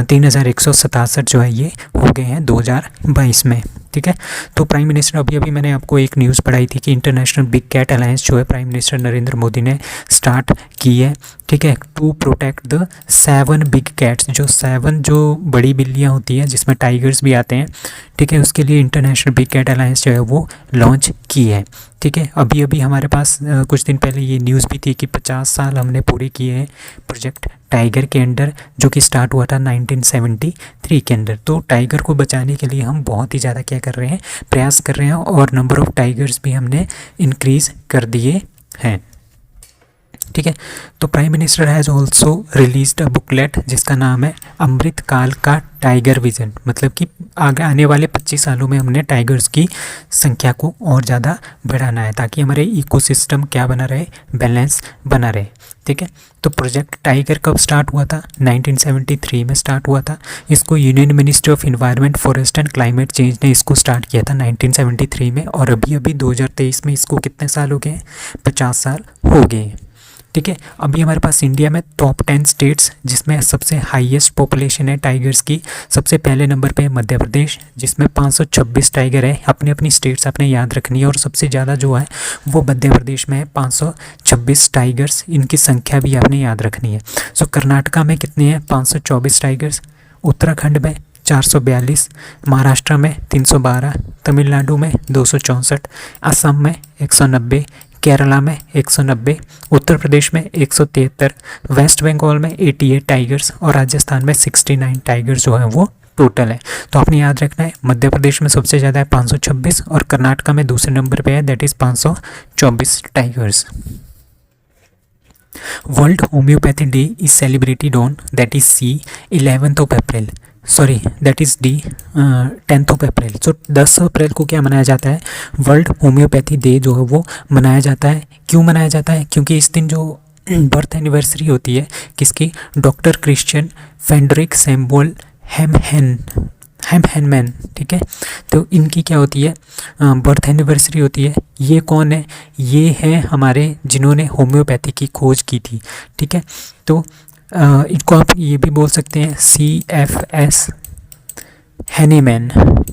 Speaker 1: 3,167 जो है ये हो गए हैं 2022 में। ठीक है। तो प्राइम मिनिस्टर अभी अभी मैंने आपको एक न्यूज़ पढ़ाई थी कि इंटरनेशनल बिग कैट अलायंस जो है प्राइम मिनिस्टर नरेंद्र मोदी ने स्टार्ट की है, ठीक है, to protect the 7 big cats, जो 7 जो बड़ी बिल्लियाँ होती हैं जिसमें टाइगर्स भी आते हैं, ठीक है, उसके लिए इंटरनेशनल बिग कैट अलायंस जो है वो लॉन्च की है, ठीक है। अभी अभी हमारे पास कुछ दिन पहले ये न्यूज़ भी थी कि 50 साल हमने पूरे किए हैं प्रोजेक्ट टाइगर के अंडर, जो कि स्टार्ट हुआ था 1973 के अंदर। तो टाइगर को बचाने के लिए हम बहुत ही ज़्यादा क्या कर रहे हैं, प्रयास कर रहे हैं, और नंबर ऑफ़ टाइगर्स भी हमने इंक्रीज़ कर दिए हैं, ठीक है। तो prime minister has also released a booklet जिसका नाम है अमृत काल का टाइगर विजन, मतलब कि आगे आने वाले 25 सालों में हमने टाइगर्स की संख्या को और ज़्यादा बढ़ाना है ताकि हमारे इकोसिस्टम क्या बना रहे, बैलेंस बना रहे, ठीक है। तो प्रोजेक्ट टाइगर कब स्टार्ट हुआ था? 1973 में स्टार्ट हुआ था। इसको union ministry of environment, forest and climate change ने इसको स्टार्ट किया था 1973 में, और अभी अभी 2023 में इसको कितने साल हो गए हैं? 50 साल हो गए हैं, ठीक है। अभी हमारे पास इंडिया में टॉप 10 स्टेट्स जिसमें सबसे हाईएस्ट पॉपुलेशन है टाइगर्स की, सबसे पहले नंबर पे है मध्य प्रदेश जिसमें 526 टाइगर है। अपनी अपनी स्टेट्स आपने याद रखनी है, और सबसे ज़्यादा जो है वो मध्य प्रदेश में है, 526 टाइगर्स, इनकी संख्या भी आपने याद रखनी है। सो कर्नाटका में कितने हैं? 524 टाइगर्स, उत्तराखंड में 442, महाराष्ट्र में 312, तमिलनाडु में 264, असम में 190, केरला में 190, उत्तर प्रदेश में 173, वेस्ट बंगाल में 88 टाइगर्स, और राजस्थान में 69 टाइगर्स जो है वो टोटल है। तो आपने याद रखना है, मध्य प्रदेश में सबसे ज़्यादा है 526, और कर्नाटका में दूसरे नंबर पे है, that is 524 tigers. World homeopathy Day is celebrated on, that is C, 11th of April, sorry that is D 10th of April. So 10 April को क्या मनाया जाता है? वर्ल्ड होम्योपैथी डे जो है वो मनाया जाता है। क्यों मनाया जाता है? क्योंकि इस दिन जो बर्थ एनिवर्सरी होती है किसकी? डॉक्टर क्रिश्चियन फ्रेडरिक सैमुअल हैमहैनमैन, ठीक है। तो इनकी क्या होती है? बर्थ एनिवर्सरी होती है। ये कौन है? ये है हमारे जिन्होंने होम्योपैथी की खोज की थी, ठीक है। तो इनको आप ये भी बोल सकते हैं CFS हैनीमैन,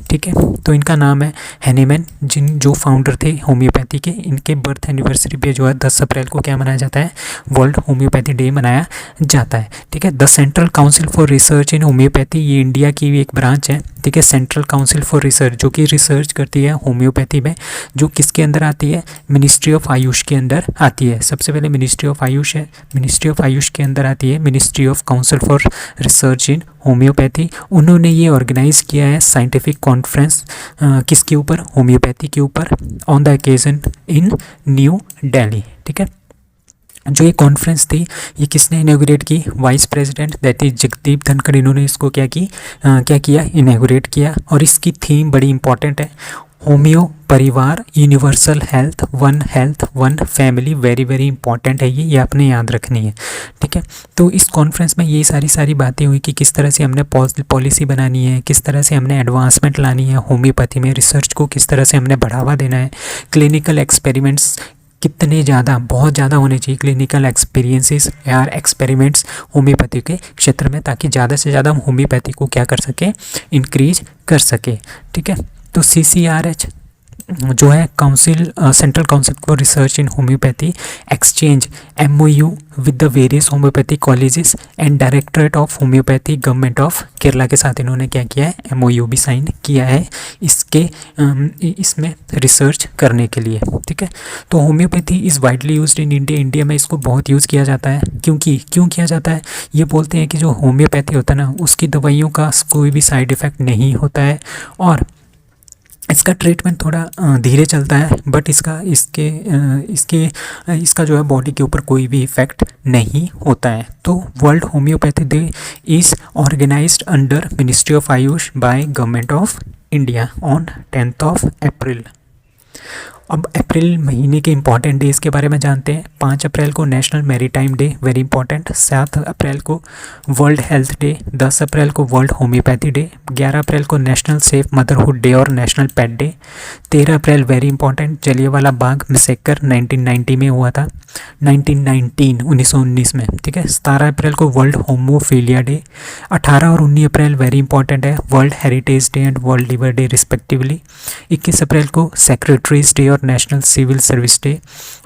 Speaker 1: ठीक है। तो इनका नाम है हैनीमैन, जो फाउंडर थे होम्योपैथी के। इनके बर्थ एनिवर्सरी पे जो है 10 अप्रैल को क्या मनाया जाता है? वर्ल्ड होम्योपैथी डे मनाया जाता है, ठीक है। The central council for research in homeopathy, ये इंडिया की भी एक ब्रांच है, ठीक है। सेंट्रल काउंसिल फॉर रिसर्च जो कि रिसर्च करती है होम्योपैथी में, जो किसके अंदर आती है? मिनिस्ट्री ऑफ आयुष के अंदर आती है। सबसे पहले मिनिस्ट्री ऑफ आयुष है, मिनिस्ट्री ऑफ आयुष के अंदर आती है ministry of council for research in homeopathy. उन्होंने ये ऑर्गेनाइज किया है साइंटिफिक कॉन्फ्रेंस किसके ऊपर? होम्योपैथी के ऊपर, on the occasion in new Delhi, ठीक है। जो ये कॉन्फ्रेंस थी ये किसने इनॉग्रेट की? Vice president that is Jagdeep Dhankhar, इन्होंने इसको क्या किया? इनॉग्रेट किया। और इसकी थीम बड़ी इंपॉर्टेंट है, होम्यो परिवार, universal health, one family, very very important है ये आपने याद रखनी है, ठीक है। तो इस कॉन्फ्रेंस में ये सारी बातें हुई कि किस तरह से हमने पॉलिसी बनानी है, किस तरह से हमने एडवांसमेंट लानी है होम्योपैथी में, रिसर्च को किस तरह से हमने बढ़ावा देना है, क्लिनिकल एक्सपेरिमेंट्स कितने ज़्यादा, बहुत ज़्यादा होने चाहिए क्लिनिकल एक्सपीरियंसेस या एक्सपेरिमेंट्स होम्योपैथी के क्षेत्र में, ताकि ज़्यादा से ज़्यादा हम होम्योपैथी को क्या कर सके? इंक्रीज कर सके, ठीक है। तो CCRH जो है council, central council for research in homeopathy exchange MOU with the various homeopathy colleges and directorate of homeopathy government of Kerala के साथ इन्होंने क्या किया है? MOU भी साइन किया है इसमें रिसर्च करने के लिए, ठीक है। तो homeopathy is widely used in India, India में इसको बहुत यूज़ किया जाता है। क्यों किया जाता है? ये बोलते हैं कि जो होम्योपैथी होता है ना, उसकी दवाइयों का कोई भी साइड इफ़ेक्ट नहीं होता है, और इसका ट्रीटमेंट थोड़ा धीरे चलता है, बट इसका जो है बॉडी के ऊपर कोई भी इफ़ेक्ट नहीं होता है। तो world homeopathy day is organised under ministry of AYUSH by government of India on 10th of April. अब अप्रैल महीने के इंपॉर्टेंट डेज़ के बारे में जानते हैं। 5 अप्रैल को national maritime day, very important. 7 अप्रैल को वर्ल्ड हेल्थ डे। 10 अप्रैल को वर्ल्ड होम्योपैथी डे। 11 अप्रैल को नेशनल सेफ मदरहुड डे और नेशनल पेट डे। 13 अप्रैल very important, Jallianwala Bagh massacre 1990 में हुआ था, 1919 में, ठीक है। 17 अप्रैल को वर्ल्ड होमोफीलिया डे। 18 और 19 अप्रैल वेरी इंपॉर्टेंट है, world heritage day and world liver day respectively. 21 अप्रैल को सेक्रेटरीज डे और नेशनल सिविल सर्विस डे।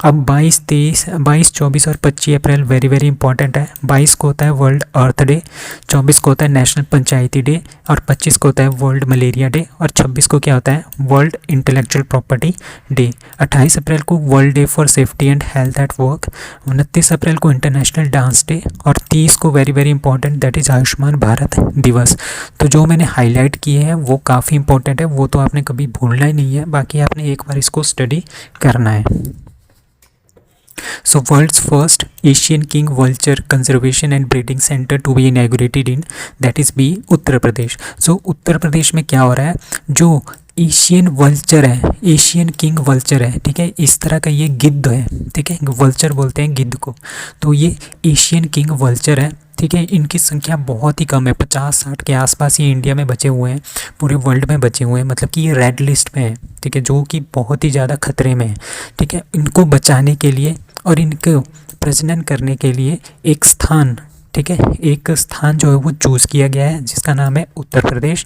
Speaker 1: अब 22, 23, 22, 24 और 25 अप्रैल वेरी वेरी इंपॉर्टेंट है। 22 को होता है वर्ल्ड अर्थ डे, 24 को होता है नेशनल पंचायती डे और 25 को होता है वर्ल्ड मलेरिया डे और 26 को क्या होता है वर्ल्ड इंटेलेक्चुअल प्रॉपर्टी डे। 28 अप्रैल को world day for safety and health at work. 29 अप्रैल को इंटरनेशनल डांस डे और 30 को very very important, that is Ayushman Bharat दिवस। तो जो मैंने हाईलाइट किए हैं वो काफ़ी इंपॉर्टेंट है, वो तो आपने कभी भूलना ही नहीं है, बाकी आपने एक बार इसको स्टडी करना है। So world's first Asian king vulture conservation and breeding center to be inaugurated in that is B Uttar Pradesh. So Uttar Pradesh में क्या हो रहा है, जो एशियन वल्चर है, एशियन किंग वल्चर है, ठीक है, इस तरह का ये गिद्ध है, ठीक है, वल्चर बोलते हैं गिद्ध को, तो ये एशियन किंग वल्चर है, ठीक है। इनकी संख्या बहुत ही कम है, 50-60 के आसपास ये इंडिया में बचे हुए हैं, पूरे वर्ल्ड में बचे हुए हैं, मतलब कि ये रेड लिस्ट में है, ठीक है, जो कि बहुत ही ज़्यादा खतरे में है, ठीक है। इनको बचाने के लिए और इनको प्रजनन करने के लिए एक स्थान, ठीक है, एक स्थान जो है वो चूज़ किया गया है जिसका नाम है उत्तर प्रदेश।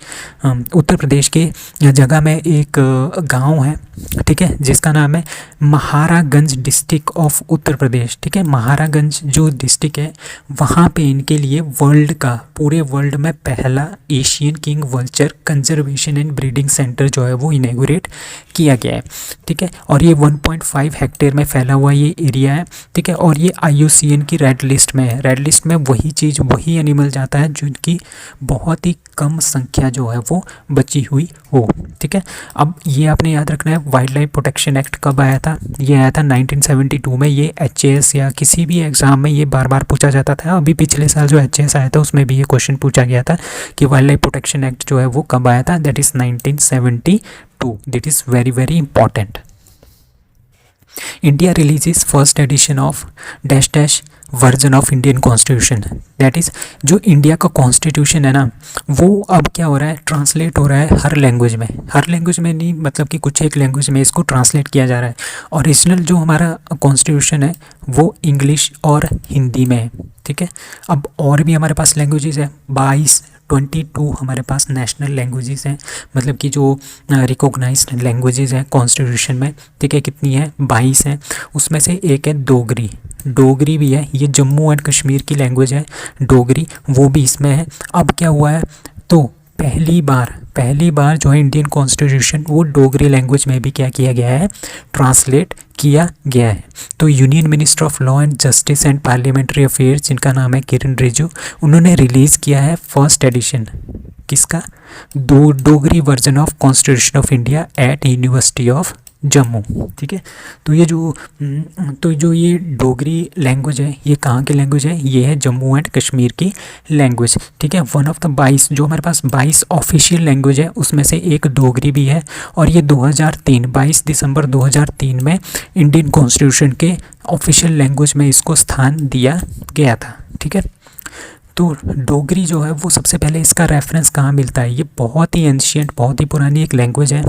Speaker 1: उत्तर प्रदेश के जगह में एक गांव है, ठीक है, जिसका नाम है महाराजगंज डिस्ट्रिक्ट ऑफ उत्तर प्रदेश, ठीक है। महाराजगंज जो डिस्ट्रिक्ट है वहाँ पे इनके लिए वर्ल्ड का, पूरे वर्ल्ड में पहला Asian king vulture conservation and breeding centre जो है वो इनॉग्रेट किया गया है, ठीक है। और ये 1.5 हेक्टेयर में फैला हुआ ये एरिया है, ठीक है। और ये IUCN की रेड लिस्ट में है। रेड लिस्ट में वही चीज़, वही एनिमल जाता है जिनकी बहुत ही कम संख्या जो है वो बची हुई हो, ठीक है। अब ये आपने याद रखना है, वाइल्ड लाइफ प्रोटेक्शन एक्ट कब आया था, ये आया था 1972 में। ये HAS या किसी भी एग्ज़ाम में ये बार बार पूछा जाता था। अभी पिछले साल जो HAS आया था उसमें भी ये क्वेश्चन पूछा गया था कि वाइल्ड लाइफ प्रोटेक्शन एक्ट जो है वो कब आया था, that is 1972, that is very very important. India releases first edition of dash dash version of Indian constitution, that is जो इंडिया का कॉन्स्टिट्यूशन है ना वो अब क्या हो रहा है, ट्रांसलेट हो रहा है हर लैंग्वेज में, हर लैंग्वेज में नहीं, मतलब कि कुछ एक लैंग्वेज में इसको ट्रांसलेट किया जा रहा है। ओरिजिनल जो हमारा कॉन्स्टिट्यूशन है वो इंग्लिश और हिंदी में है, ठीक है। अब और भी हमारे पास लैंग्वेजेस है, 22 हमारे पास नेशनल लैंग्वेजेस हैं, मतलब कि जो रिकॉग्नाइज्ड लैंग्वेजेस हैं कॉन्स्टिट्यूशन में, ठीक है, कितनी है, 22 हैं। उसमें से एक है डोगरी, डोगरी भी है, ये जम्मू एंड कश्मीर की लैंग्वेज है डोगरी, वो भी इसमें है। अब क्या हुआ है, तो पहली बार जो है इंडियन कॉन्स्टिट्यूशन वो डोगरी लैंग्वेज में भी क्या किया गया है, ट्रांसलेट किया गया है। तो union minister of law and justice and parliamentary affairs, जिनका नाम है किरण रिजिजू, उन्होंने रिलीज़ किया है फर्स्ट एडिशन किसका, Dogri version of constitution of India at university of Jammu, ठीक है। तो जो ये डोगरी लैंग्वेज है ये कहाँ की लैंग्वेज है, ये है जम्मू एंड कश्मीर की लैंग्वेज, ठीक है। वन ऑफ द 22 जो हमारे पास 22 ऑफिशियल लैंग्वेज है उसमें से एक डोगरी भी है, और ये 22 दिसंबर 2003 में इंडियन कॉन्स्टिट्यूशन के ऑफिशियल लैंग्वेज में इसको स्थान दिया गया था, ठीक है। तो डोगरी जो है वो सबसे पहले इसका रेफरेंस कहाँ मिलता है, ये बहुत ही एंशियंट, बहुत ही पुरानी एक लैंग्वेज है,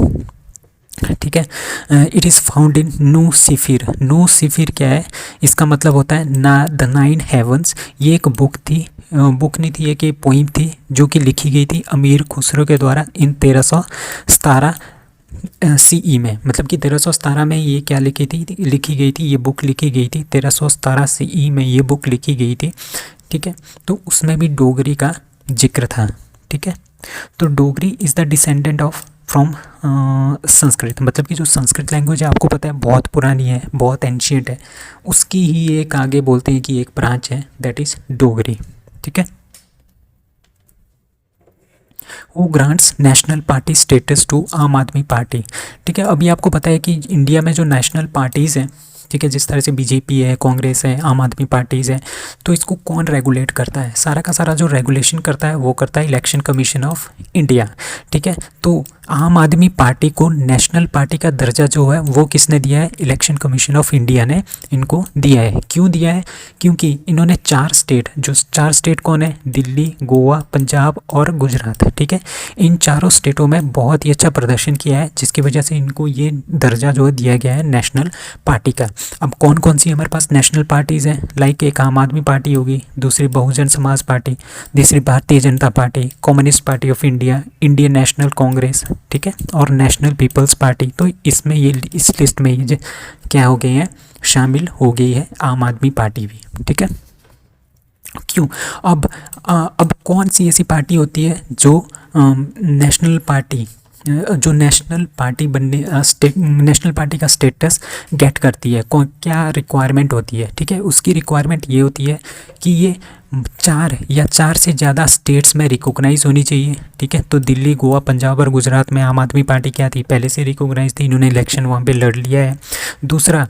Speaker 1: ठीक है। इट इज़ फाउंड इन नो सिफिर। नो सिफिर क्या है, इसका मतलब होता है ना द 9 हेवंस। ये एक बुक थी, बुक नहीं थी, एक पोइम थी जो कि लिखी गई थी अमीर खुसरो के द्वारा इन 1317 CE में, मतलब कि 1317 में ये क्या लिखी गई थी, ये बुक लिखी गई थी 1317 CE में ये बुक लिखी गई थी, ठीक है। तो उसमें भी डोगरी का जिक्र था, ठीक है। तो Dogri is the descendant of from Sanskrit, मतलब कि जो संस्कृत लैंग्वेज है आपको पता है बहुत पुरानी है, बहुत एंशियंट है, उसकी ही एक आगे बोलते हैं कि एक ब्रांच है, दैट इज़ डोगरी, ठीक है। वो grants national party status to Aam Aadmi party, ठीक है। अभी आपको पता है कि इंडिया में जो नेशनल पार्टीज़ हैं, ठीक है, जिस तरह से बीजेपी है, कांग्रेस है, आम आदमी पार्टीज़ है, तो इसको कौन रेगुलेट करता है, सारा का सारा जो रेगुलेशन करता है वो करता है इलेक्शन कमीशन ऑफ इंडिया, ठीक है। तो आम आदमी पार्टी को नेशनल पार्टी का दर्जा जो है वो किसने दिया है? इलेक्शन कमीशन ऑफ इंडिया ने इनको दिया है। क्यों दिया है? क्योंकि इन्होंने 4 स्टेट, जो 4 स्टेट कौन है? दिल्ली, गोवा, पंजाब और गुजरात, ठीक है, इन चारों स्टेटों में बहुत ही अच्छा प्रदर्शन किया है, जिसकी वजह से इनको ये दर्जा जो है दिया गया है नेशनल पार्टी का। अब कौन कौन सी हमारे पास नेशनल पार्टीज़ हैं? लाइक एक आम आदमी पार्टी होगी, दूसरी बहुजन समाज पार्टी, तीसरी Bharatiya Janata party, communist party of India, Indian national Congress, ठीक है, और नेशनल पीपल्स पार्टी। तो इसमें ये इस लिस्ट में ये क्या हो गए हैं? शामिल हो गई है आम आदमी पार्टी भी, ठीक है। क्यों? अब कौन सी ऐसी पार्टी होती है जो नेशनल पार्टी बनने नेशनल पार्टी का स्टेटस गेट करती है? क्या रिक्वायरमेंट होती है? ठीक है, उसकी रिक्वायरमेंट ये होती है कि ये 4 से ज़्यादा स्टेट्स में रिकॉग्नाइज होनी चाहिए, ठीक है। तो दिल्ली, गोवा, पंजाब और गुजरात में आम आदमी पार्टी क्या थी? पहले से रिकॉग्नाइज थी, इन्होंने इलेक्शन वहाँ पे लड़ लिया है। दूसरा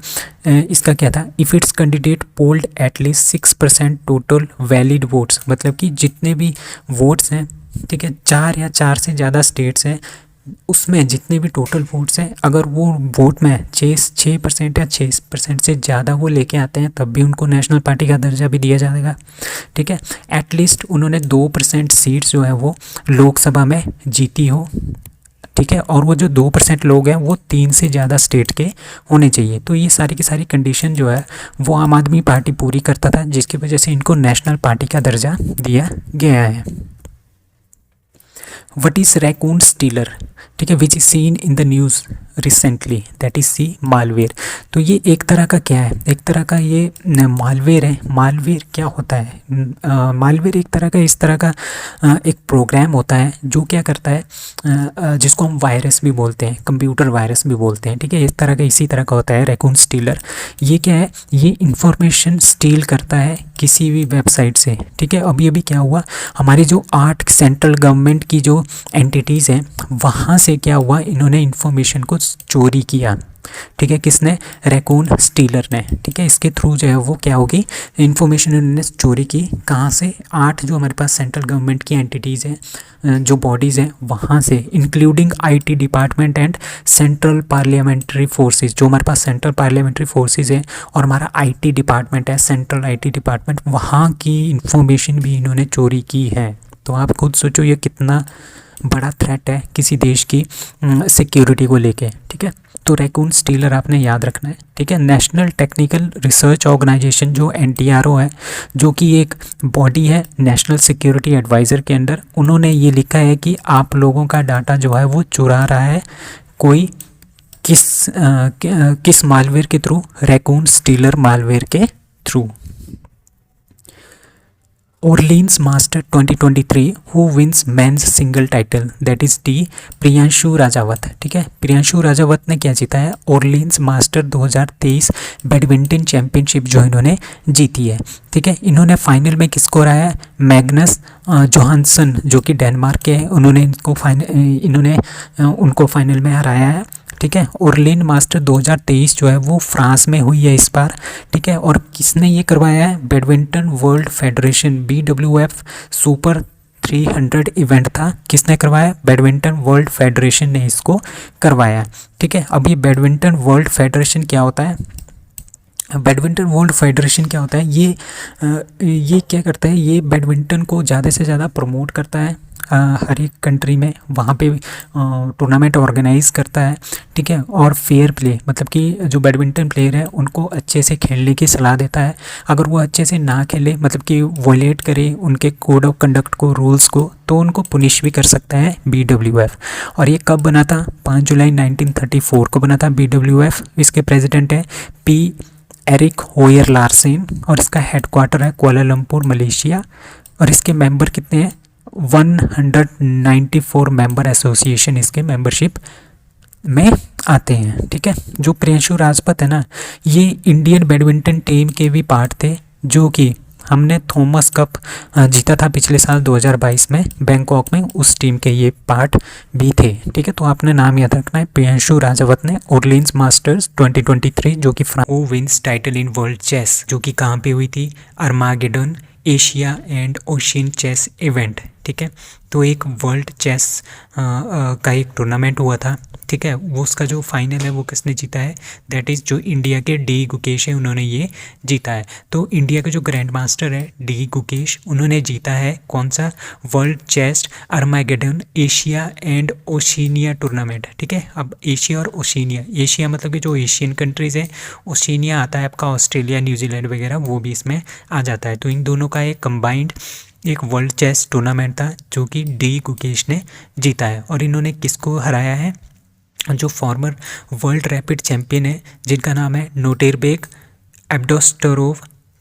Speaker 1: इसका क्या था? If it's candidate polled at least 6% total valid votes, मतलब कि जितने भी वोट्स हैं, ठीक है, 4 या 4 से ज़्यादा स्टेट्स हैं, उसमें जितने भी टोटल वोट्स हैं, अगर वो वोट में 6% या 6% से ज़्यादा वो लेके आते हैं, तब भी उनको नेशनल पार्टी का दर्जा भी दिया जाएगा, ठीक है। एटलीस्ट उन्होंने 2% सीट्स जो है वो लोकसभा में जीती हो, ठीक है, और वो जो 2% लोग हैं वो 3 से ज़्यादा स्टेट के होने चाहिए। तो ये सारी की सारी कंडीशन जो है वो आम आदमी पार्टी पूरी करता था, जिसकी वजह से इनको नेशनल पार्टी का दर्जा दिया गया है। What is raccoon stealer? ठीक है, which is seen in the news recently, that is C malware. तो ये एक तरह का क्या है? एक तरह का ये मालवेयर है। मालवेयर क्या होता है? मालवेयर एक तरह का इस तरह का एक प्रोग्राम होता है जो क्या करता है, जिसको हम वायरस भी बोलते हैं, कंप्यूटर वायरस भी बोलते हैं, ठीक है, इस तरह का इसी तरह का होता है रैकून स्टीलर। ये क्या है? ये इंफॉर्मेशन स्टील करता है किसी भी वेबसाइट से, ठीक है। अब ये भी क्या हुआ, हमारी जो 8 सेंट्रल गवर्नमेंट की जो एंटिटीज़ हैं वहाँ से क्या हुआ, इन्होंने इन्फॉर्मेशन को चोरी किया, ठीक है। किसने? रैकून स्टीलर ने, ठीक है। इसके थ्रू जो है वो क्या होगी, इन्फॉर्मेशन इन्होंने चोरी की। कहाँ से? 8 जो हमारे पास सेंट्रल गवर्नमेंट की एंटिटीज़ हैं, जो बॉडीज़ हैं, वहाँ से, including IT department and central parliamentary forces. जो हमारे पास सेंट्रल पार्लियामेंट्री फोर्सेस है और हमारा आईटी डिपार्टमेंट है, सेंट्रल आईटी डिपार्टमेंट, वहाँ की इन्फॉर्मेशन भी इन्होंने चोरी की है। तो आप खुद सोचो ये कितना बड़ा थ्रेट है किसी देश की सिक्योरिटी को लेके, ठीक है। तो रैकून स्टीलर आपने याद रखना है, ठीक है। नेशनल टेक्निकल रिसर्च ऑर्गेनाइजेशन जो NTRO है, जो कि एक बॉडी है नेशनल सिक्योरिटी एडवाइज़र के अंडर, उन्होंने ये लिखा है कि आप लोगों का डाटा जो है वो चुरा रहा है कोई किस मालवेयर के थ्रू? रैकून स्टीलर मालवेयर के through. Orleans Master 2023 who wins men's single title, that is T Priyanshu Rajawat, ठीक है। प्रियांशु राजावत ने क्या जीता है? Orleans Master 2023 बैडमिंटन चैंपियनशिप जो इन्होंने जीती है, ठीक है। इन्होंने फाइनल में किसको हराया? मैग्नस जोहानसन जो कि डेनमार्क के हैं, इन्होंने उनको फाइनल में हराया है, ठीक है। ओरलीन मास्टर 2023 जो है वो फ्रांस में हुई है इस बार, ठीक है। और किसने ये करवाया है? Badminton world federation, BWF super 300 event था, किसने करवाया? बैडमिंटन वर्ल्ड फेडरेशन ने इसको करवाया, ठीक है। अब ये बैडमिंटन वर्ल्ड फेडरेशन क्या होता है? बैडमिंटन वर्ल्ड फेडरेशन क्या होता है? ये क्या करता है? ये बैडमिंटन को ज़्यादा से ज़्यादा प्रमोट करता है हर एक कंट्री में, वहाँ पे टूर्नामेंट ऑर्गेनाइज करता है, ठीक है। और फेयर प्ले, मतलब कि जो बैडमिंटन प्लेयर है उनको अच्छे से खेलने की सलाह देता है। अगर वो अच्छे से ना खेले, मतलब कि वॉयलेट करे उनके कोड ऑफ कंडक्ट को, रूल्स को, तो उनको पुनिश भी कर सकता है BWF। और ये कब बना था? 5 जुलाई 1934 को बना था BWF। इसके प्रेसिडेंट है P एरिक होयर लार्सन और इसका हेडक्वार्टर है कुआलालंपुर, मलेशिया। और इसके मेंबर कितने हैं? 194 मेंबर एसोसिएशन इसके मेंबरशिप में आते हैं, ठीक है। जो प्रियांशु राजपत है ना, ये इंडियन बैडमिंटन टीम के भी पार्ट थे, जो कि हमने थॉमस कप जीता था पिछले साल 2022 में बैंकॉक में, उस टीम के ये पार्ट भी थे, ठीक है। तो आपने नाम याद रखना है, प्रियांशु राजावत ने ओरलीन्स मास्टर्स 2023 जो कि who wins title in world chess, जो कि कहाँ पे हुई थी? Armageddon Asia and Oceania chess event, ठीक है। तो एक वर्ल्ड चेस का एक टूर्नामेंट हुआ था, ठीक है। वो उसका जो फाइनल है वो किसने जीता है, दैट इज़ जो इंडिया के डी गुकेश है, उन्होंने ये जीता है। तो इंडिया के जो ग्रैंड मास्टर है डी गुकेश, उन्होंने जीता है कौन सा, world chess Armageddon Asia and Oceania tournament, ठीक है। अब एशिया और ओशिनिया, एशिया मतलब कि जो एशियन कंट्रीज़ हैं, ओशिनिया आता है आपका ऑस्ट्रेलिया न्यूजीलैंड वगैरह, वो भी इसमें आ जाता है। तो इन दोनों का एक कंबाइंड एक वर्ल्ड चेस टूर्नामेंट था जो कि डी गुकेश ने जीता है। और इन्होंने किसको हराया है, जो फॉर्मर वर्ल्ड रैपिड चैंपियन है जिनका नाम है नोटेरबेक एब्डोस्टरोव,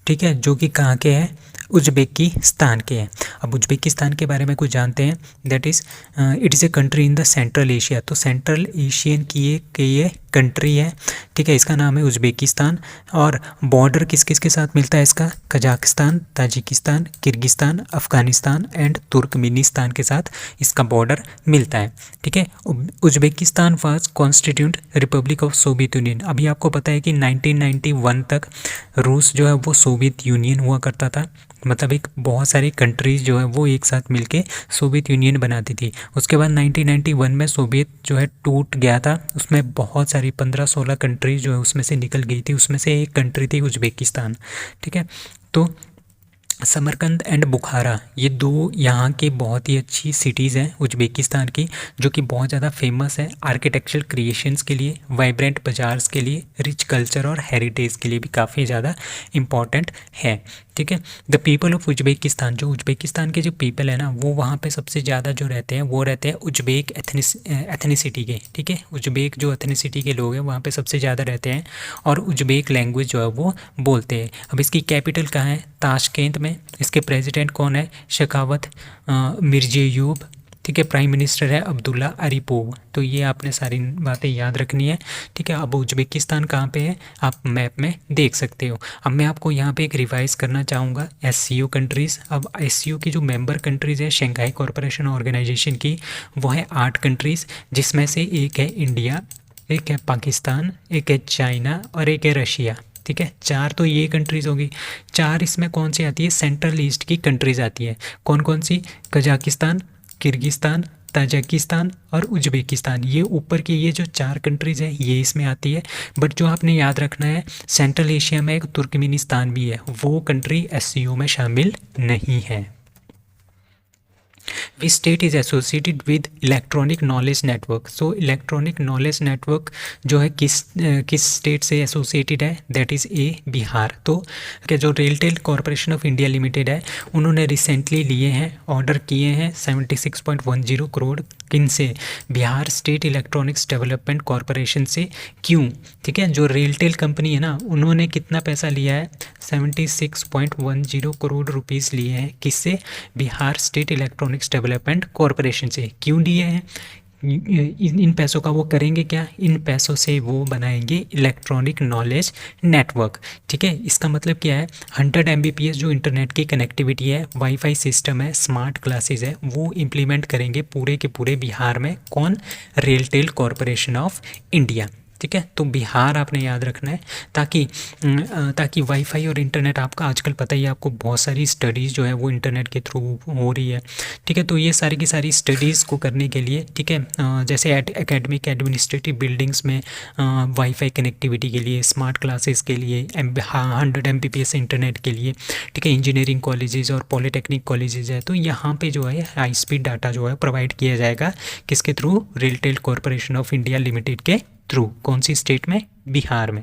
Speaker 1: ठीक है, जो कि कहाँ के हैं, उज्बेकिस्तान के हैं। अब उज्बेकिस्तान के बारे में कुछ जानते हैं, that is it is a country in the central Asia. तो सेंट्रल एशियन की ये कंट्री है, ठीक है, इसका नाम है उज्बेकिस्तान। और बॉर्डर किस किस के साथ मिलता है इसका, Kazakhstan, Tajikistan, Kyrgyzstan, Afghanistan and Turkmenistan के साथ इसका बॉर्डर मिलता है, ठीक है। Uzbekistan was constituent Republic of Soviet union. अभी आपको पता है कि 1991 तक रूस जो है वो सोवियत यूनियन हुआ करता था, मतलब एक बहुत सारी कंट्रीज़ जो है वो एक साथ मिलके सोवियत यूनियन बनाती थी। उसके बाद 1991 में सोवियत जो है टूट गया था, उसमें बहुत सारी 15-16 कंट्रीज जो है उसमें से निकल गई थी, उसमें से एक कंट्री थी उज्बेकिस्तान, ठीक है। तो समरकंद एंड बुखारा ये दो यहाँ की बहुत ही अच्छी सिटीज़ हैं उज्बेकिस्तान की, जो कि बहुत ज़्यादा फेमस है आर्किटेक्चरल क्रिएशंस के लिए, वाइब्रेंट बाजार्स के लिए, रिच कल्चर और हेरिटेज के लिए भी काफ़ी ज़्यादा इम्पॉर्टेंट है, ठीक है। द पीपल ऑफ उज्बेकिस्तान, जो उज्बेकिस्तान के जो पीपल है ना वो वहाँ पे सबसे ज़्यादा जो रहते हैं वो रहते हैं उज्बेक एथनिसिटी के, ठीक है। उज्बेक जो एथनिसिटी के लोग हैं वहाँ पे सबसे ज़्यादा रहते हैं और उज्बेक लैंग्वेज जो है वो बोलते हैं। अब इसकी कैपिटल कहाँ है, ताशकेंत में। इसके प्रेसिडेंट कौन है, शकावत मिर्ज़ियोयेव, ठीक है। प्राइम मिनिस्टर है अब्दुल्ला अरीपोव। तो ये आपने सारी बातें याद रखनी है, ठीक है। अब उज्बेकिस्तान कहाँ पे है आप मैप में देख सकते हो। अब मैं आपको यहाँ पे एक रिवाइज करना चाहूँगा SCO कंट्रीज़। अब SCO की जो मेंबर कंट्रीज़ है शंघाई कॉरपोरेशन ऑर्गेनाइजेशन की, वो है 8 कंट्रीज़, जिसमें से एक है इंडिया, एक है पाकिस्तान, एक है चाइना और एक है रशिया, ठीक है। 4 तो ये कंट्रीज़ होगी। 4 इसमें कौन सी आती है, सेंट्रल ईस्ट की कंट्रीज़ आती है। कौन कौन सी, कजाकिस्तान, किर्गिस्तान, ताजिकिस्तान और उज्बेकिस्तान। ये ऊपर की ये जो 4 कंट्रीज़ हैं ये इसमें आती है। बट जो आपने याद रखना है, सेंट्रल एशिया में एक तुर्कमेनिस्तान भी है, वो कंट्री SCO में शामिल नहीं है। Which state is associated with electronic knowledge network. So electronic knowledge network जो है किस स्टेट से एसोसिएटेड है, दैट इज़ ए बिहार। तो जो RailTel corporation of India limited है उन्होंने रिसेंटली लिए हैं, ऑर्डर किए हैं 76.10 करोड़, किन से, Bihar state electronics development corporation से। क्यों, ठीक है। जो रेलटेल कंपनी है ना उन्होंने कितना पैसा लिया है, 76.10 करोड़ रुपीज़ लिए हैं, किससे, Bihar state electronics development corporation से। क्यों लिए हैं, इन पैसों का वो करेंगे क्या, इन पैसों से वो बनाएंगे इलेक्ट्रॉनिक नॉलेज नेटवर्क, ठीक है। इसका मतलब क्या है, 100 Mbps जो इंटरनेट की कनेक्टिविटी है, वाईफाई सिस्टम है, स्मार्ट क्लासेस है, वो इम्प्लीमेंट करेंगे पूरे के पूरे बिहार में। कौन, रेलटेल कॉरपोरेशन ऑफ इंडिया, ठीक है। तो बिहार आपने याद रखना है, ताकि वाईफाई और इंटरनेट, आपका आजकल पता ही है आपको, बहुत सारी स्टडीज़ जो है वो इंटरनेट के थ्रू हो रही है, ठीक है। तो ये सारी की सारी स्टडीज़ को करने के लिए, ठीक है, जैसे एकेडमिक एडमिनिस्ट्रेटिव बिल्डिंग्स में वाईफाई कनेक्टिविटी के लिए, स्मार्ट क्लासेस के लिए, 100 Mbps इंटरनेट के लिए, ठीक है, इंजीनियरिंग कॉलेजेस और पॉलीटेक्निक कॉलेजेस है, तो यहाँ पे जो है हाई स्पीड डाटा जो है प्रोवाइड किया जाएगा, किसके through, RailTel corporation of India limited के थ्रू। कौन सी स्टेट में, बिहार में।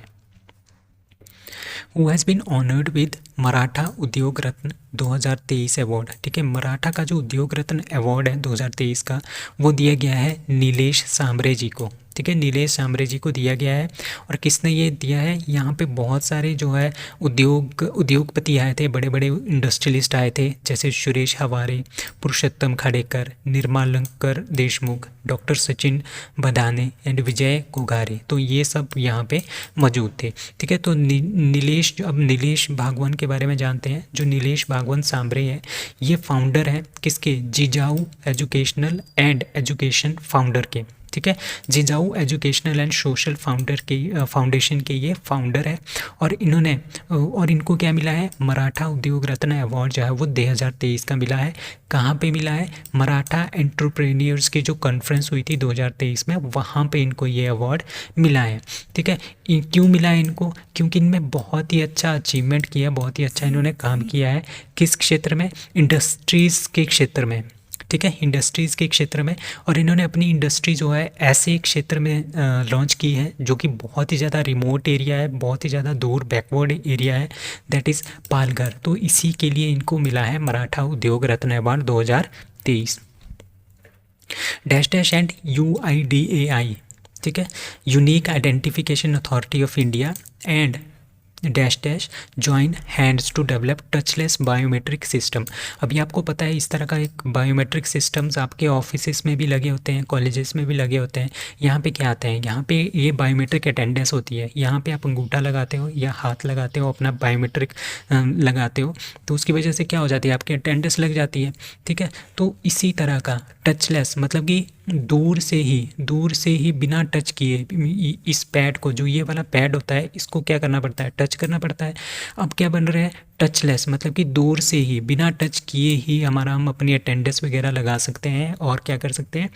Speaker 1: Who has been honoured with Maratha Udyog Ratna 2023 award, ठीक है। मराठा का जो उद्योग रत्न अवार्ड है 2023 का, वो दिया गया है नीलेश सांबरे जी को, ठीक है, नीलेश सांबरे जी को दिया गया है। और किसने ये दिया है, यहाँ पे बहुत सारे जो है उद्योगपति आए थे, बड़े बड़े इंडस्ट्रियलिस्ट आए थे, जैसे सुरेश हवारे, पुरुषोत्तम खाडेकर, निर्मलांकर देशमुख, डॉक्टर सचिन बदाने एंड विजय घोघारे। तो ये सब यहाँ पे मौजूद थे, ठीक है। तो नीलेश, अब नीलेश भागवान के बारे में जानते हैं। जो नीलेश भागवान सांबरे है, ये फाउंडर है किसके, Jijau educational and education founder के, ठीक है। जिंजाऊ एजुकेशनल एंड सोशल फाउंडेशन के ये फाउंडर है और इन्होंने और इनको क्या मिला है, मराठा उद्योग रत्न अवार्ड जो है वो 2023 का मिला है। कहाँ पे मिला है, मराठा एंटरप्रेन्योर्स की जो कॉन्फ्रेंस हुई थी 2023 में, वहाँ पे इनको ये अवार्ड मिला है। ठीक है, क्यों मिला है इनको, क्योंकि इनमें बहुत ही अच्छा अचीवमेंट किया, बहुत ही अच्छा इन्होंने काम किया है। किस क्षेत्र में, इंडस्ट्रीज़ के क्षेत्र में। ठीक है, इंडस्ट्रीज़ के क्षेत्र में। और इन्होंने अपनी इंडस्ट्री जो है ऐसे एक क्षेत्र में लॉन्च की है जो कि बहुत ही ज़्यादा रिमोट एरिया है, बहुत ही ज़्यादा दूर बैकवर्ड एरिया है, दैट इज़ पालघर। तो इसी के लिए इनको मिला है Maratha Udyog Ratna award 2023। Dash dash and UIDAI, ठीक है, Unique Identification Authority of India and dash dash join hands to develop touchless biometric system. अभी आपको पता है इस तरह का एक बायोमेट्रिक सिस्टम्स आपके ऑफिसेस में भी लगे होते हैं, कॉलेजेस में भी लगे होते हैं। यहाँ पे क्या आता है, यहाँ पे ये बायोमेट्रिक अटेंडेंस होती है। यहाँ पे आप अंगूठा लगाते हो या हाथ लगाते हो, अपना बायोमेट्रिक लगाते हो, तो उसकी वजह से क्या हो जाती है, आपकी अटेंडेंस लग जाती है। ठीक है, तो इसी तरह का टचलेस मतलब कि दूर से ही बिना टच किए इस पैड को, जो ये वाला पैड होता है, इसको क्या करना पड़ता है, टच करना पड़ता है। अब क्या बन रहा है, टचलेस मतलब कि दूर से ही बिना टच किए ही हम अपनी अटेंडेंस वगैरह लगा सकते हैं और क्या कर सकते हैं,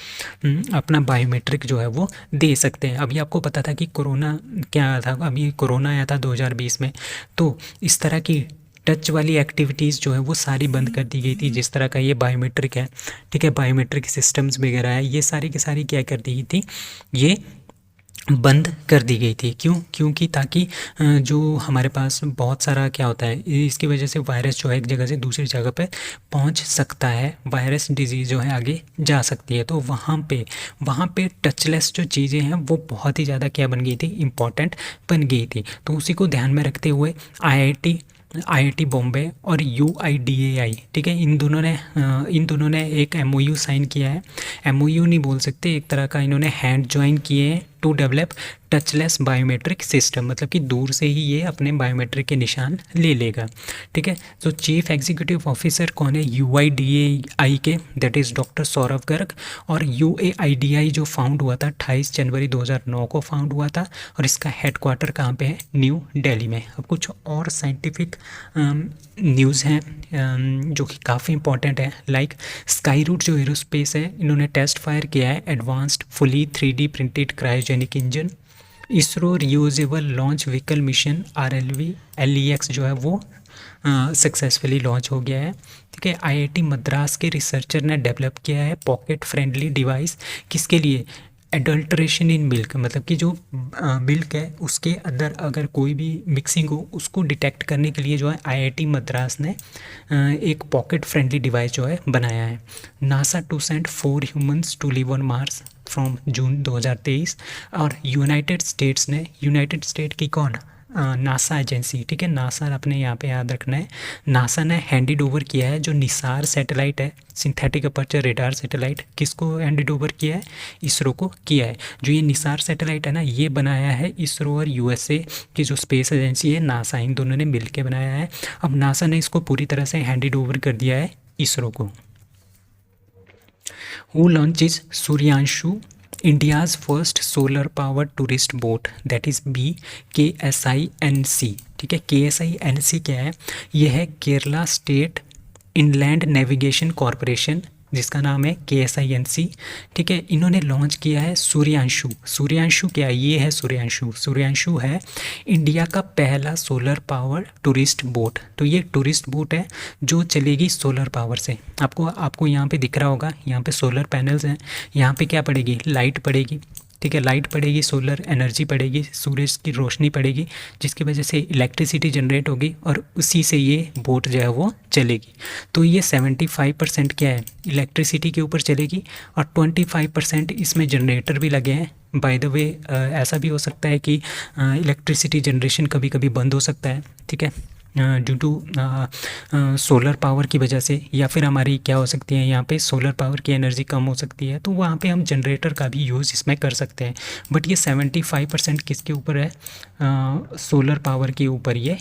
Speaker 1: अपना बायोमेट्रिक जो है वो दे सकते हैं। अभी आपको पता था कि कोरोना क्या आया था, अभी कोरोना आया था 2020 में, तो इस तरह की टच वाली एक्टिविटीज़ जो है वो सारी बंद कर दी गई थी। जिस तरह का ये बायोमेट्रिक है, ठीक है, बायोमेट्रिक सिस्टम्स वगैरह है, ये सारी की सारी क्या कर दी गई थी, ये बंद कर दी गई थी। क्यों, क्योंकि ताकि जो हमारे पास बहुत सारा क्या होता है, इसकी वजह से वायरस जो है एक जगह से दूसरी जगह पे पहुंच सकता है, वायरस डिजीज़ जो है आगे जा सकती है। तो वहाँ पे टचलेस जो चीज़ें हैं वो बहुत ही ज़्यादा क्या बन गई थी, इम्पॉर्टेंट बन गई थी। तो उसी को ध्यान में रखते हुए IIT बॉम्बे और UIDAI, ठीक है, इन दोनों ने एक MOU साइन किया है। MOU नहीं बोल सकते, एक तरह का इन्होंने हैंड ज्वाइन किए हैं to develop touchless biometric system, मतलब कि दूर से ही ये अपने बायोमेट्रिक के निशान ले लेगा। ठीक है, तो चीफ एग्जीक्यूटिव ऑफिसर कौन है UIDAI के, that is doctor Saurabh Garg. और UAIDAI जो फाउंड हुआ था 28 जनवरी 2009 को फाउंड हुआ था और इसका हेडक्वार्टर कहाँ पे है, न्यू दिल्ली में। अब कुछ और साइंटिफिक न्यूज़ हैं जो कि काफ़ी इंपॉर्टेंट है, लाइक स्काई रूट जो एरोस्पेस है, इन्होंने टेस्ट फायर किया है advanced fully 3D printed cryogenic engine. ISRO reusable launch vehicle mission RLV-LEX जो है वो सक्सेसफुली लॉन्च हो गया है। ठीक है, IIT मद्रास के रिसर्चर ने डेवलप किया है पॉकेट फ्रेंडली डिवाइस, किसके लिए, एडल्ट्रेशन इन मिल्क, मतलब कि जो मिल्क है उसके अंदर अगर कोई भी मिक्सिंग हो उसको डिटेक्ट करने के लिए जो है IIT मद्रास ने एक पॉकेट फ्रेंडली डिवाइस जो है बनाया है। NASA to send 4 humans to live on Mars from June 2023। और यूनाइटेड स्टेट की कौन, नासा एजेंसी, ठीक है, नासा अपने यहाँ पे याद रखना है, नासा ने हैंडेड ओवर किया है जो निसार सैटेलाइट है, सिंथेटिक अपर्चर रेडार सैटेलाइट, किसको हैंडेड ओवर किया है, इसरो को किया है। जो ये निसार सैटेलाइट है ना, ये बनाया है इसरो और USA की जो स्पेस एजेंसी है नासा, इन दोनों ने मिल के बनाया है। अब नासा ने इसको पूरी तरह से हैंडेड ओवर कर दिया है इसरो को। Who launches Suryanshu, India's first solar power tourist boat, that is KSINC। ठीक है, KSINC क्या है, यह है Kerala state inland navigation corporation, जिसका नाम है KSINC। ठीक है, इन्होंने लॉन्च किया है सूर्यांशु क्या है, ये है सूर्यांशु है इंडिया का पहला सोलर पावर टूरिस्ट बोट। तो ये टूरिस्ट बोट है जो चलेगी सोलर पावर से। आपको यहाँ पे दिख रहा होगा, यहाँ पे सोलर पैनल्स हैं, यहाँ पे क्या पड़ेगी, लाइट पड़ेगी। ठीक है, लाइट पड़ेगी, सोलर एनर्जी पड़ेगी, सूरज की रोशनी पड़ेगी, जिसकी वजह से इलेक्ट्रिसिटी जनरेट होगी और उसी से ये बोट जो है वो चलेगी। तो ये 75% क्या है, इलेक्ट्रिसिटी के ऊपर चलेगी और 25% इसमें जनरेटर भी लगे हैं। बाय द वे ऐसा भी हो सकता है कि इलेक्ट्रिसिटी जनरेशन कभी कभी बंद हो सकता है, ठीक है, ड्यू टू सोलर पावर की वजह से, या फिर हमारी क्या हो सकती है, यहाँ पे सोलर पावर की एनर्जी कम हो सकती है, तो वहाँ पे हम जनरेटर का भी यूज़ इसमें कर सकते हैं। बट ये 75% किसके ऊपर है, सोलर पावर के ऊपर ये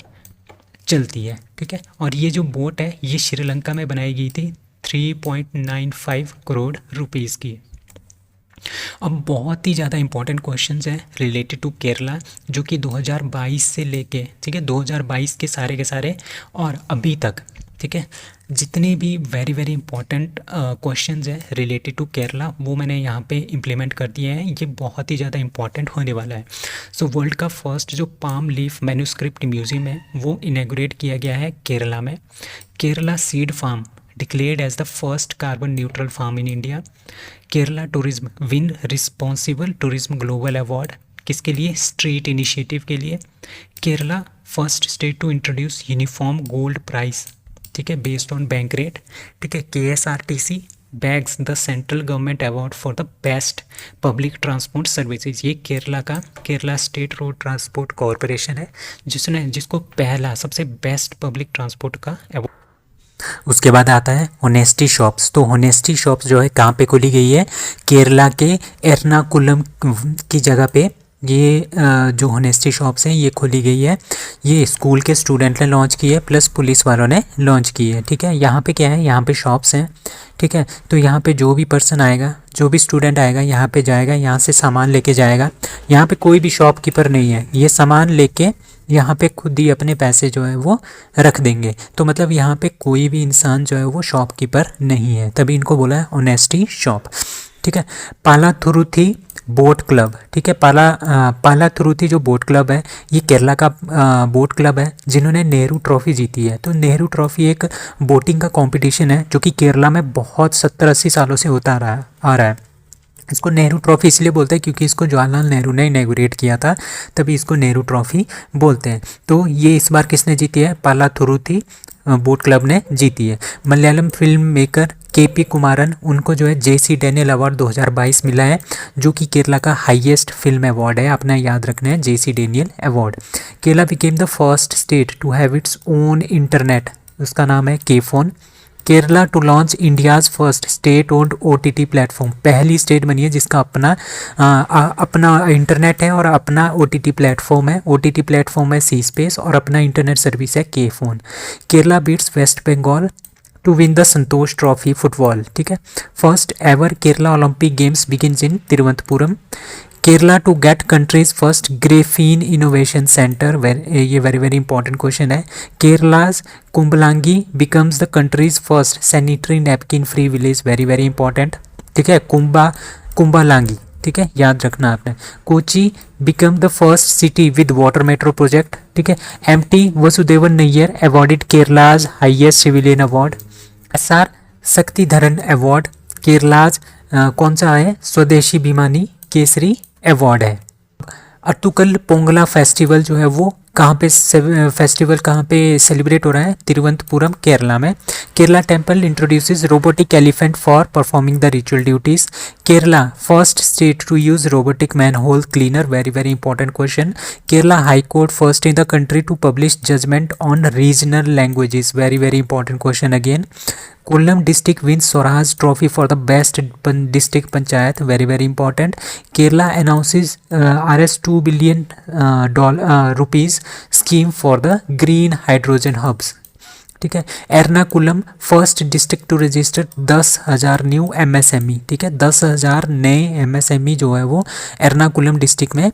Speaker 1: चलती है। ठीक है, और ये जो बोट है ये श्रीलंका में बनाई गई थी 3.95 करोड़ रुपीज़ की। अब बहुत ही ज़्यादा इंपॉर्टेंट क्वेश्चंस हैं रिलेटेड टू केरला, जो कि 2022 से लेके, ठीक है, 2022 के सारे और अभी तक, ठीक है, जितने भी वेरी वेरी इंपॉर्टेंट क्वेश्चंस हैं रिलेटेड टू केरला वो मैंने यहाँ पे इम्प्लीमेंट कर दिए हैं। ये बहुत ही ज़्यादा इंपॉर्टेंट होने वाला है। सो वर्ल्ड का फर्स्ट जो पाम लीफ मैन्युस्क्रिप्ट म्यूजियम है वो इनेगोरेट किया गया है केरला में। Kerala seed farm declared as the first carbon neutral farm in India. Kerala tourism win responsible tourism global award, किसके लिए? स्ट्रीट इनिशिएटिव के लिए। Kerala first state to introduce uniform gold price, ठीक है, बेस्ड ऑन बैंक रेट। ठीक है, KSRTC bags the central government award for the best public transport services. ये केरला का Kerala state road transport corporation है जिसको पहला सबसे बेस्ट पब्लिक ट्रांसपोर्ट का अवार्ड। उसके बाद आता है होनेस्टी शॉप्स। तो होनेस्टी शॉप्स जो है कहाँ पे खोली गई है? केरला के एर्नाकुलम की जगह पे ये जो होनेस्टी शॉप्स हैं ये खोली गई है। ये स्कूल के स्टूडेंट ने लॉन्च की है प्लस पुलिस वालों ने लॉन्च की है। ठीक है, यहाँ पे क्या है? यहाँ पे शॉप्स हैं। ठीक है, तो यहाँ पे जो भी पर्सन आएगा, जो भी स्टूडेंट आएगा यहाँ पे जाएगा, यहाँ से सामान लेके जाएगा। यहाँ पे कोई भी शॉपकीपर नहीं है, ये सामान लेके यहाँ पे खुद ही अपने पैसे जो है वो रख देंगे। तो मतलब यहाँ पे कोई भी इंसान जो है वो शॉपकीपर नहीं है, तभी इनको बोला है ऑनेस्टी शॉप। ठीक है, पालाथुरुथी बोट क्लब। ठीक है, पालाथुरुथी जो बोट क्लब है ये केरला का बोट क्लब है जिन्होंने नेहरू ट्रॉफी जीती है। तो नेहरू ट्रॉफी एक बोटिंग का कंपटीशन है जो कि केरला में बहुत 70-80 सालों से होता आ रहा है। इसको नेहरू ट्रॉफी इसलिए बोलते हैं क्योंकि इसको जवाहरलाल नेहरू ने इनॉग्रेट किया था, तभी इसको नेहरू ट्रॉफी बोलते हैं। तो ये इस बार किसने जीती है? पालाथुरुथी बोट क्लब ने जीती है। Malayalam film maker KP Kumaran, उनको जो है JC डैनियल अवार्ड 2022 मिला है, जो कि केरला का हाईएस्ट फिल्म अवार्ड है। अपना याद रखना है, JC Daniel award. Kerala became the first state to have its own internet, उसका नाम है K-Phone। Kerala to launch India's first state owned OTT platform, पहली स्टेट बनी है जिसका अपना इंटरनेट है और अपना OTT प्लेटफॉर्म है। OTT प्लेटफॉर्म है सी स्पेस और अपना इंटरनेट सर्विस है K-Phone। Kerala beats West Bengal to win the Santosh trophy football. ठीक है, first ever Kerala Olympic games begins in Thiruvananthapuram. Kerala to get country's first graphene innovation centre, ये वेरी वेरी इंपॉर्टेंट क्वेश्चन है। Kerala's Kumbalangi becomes the country's first sanitary napkin free village, very very important. ठीक है, कुंबालांगी, ठीक है, याद रखना आपने। Kochi become the first city with water metro project. ठीक है, MT Vasudevan Nair awarded Kerala's highest civilian award. SR Sakthidharan award Kerala's कौन सा है? स्वदेशी भिमानी केसरी अवार्ड है। अट्टुकल पोंगला फेस्टिवल जो है वो कहाँ पे फेस्टिवल कहाँ पे सेलिब्रेट हो रहा है? तिरुवनंतपुरम केरला में। Kerala temple introduces robotic elephant for performing the ritual duties. Kerala first state to use robotic manhole cleaner, very very important question. Kerala high court first in the country to publish judgment on regional languages, very very important question again. Kollam district win Swaraj trophy for the best district panchayat, very very important. Kerala announces Rs 2 billion rupees scheme for the green hydrogen hubs. ठीक है, Ernakulam first district to register 10,000 new MSME। ठीक है, 10,000 नए MSME जो है वो Ernakulam district में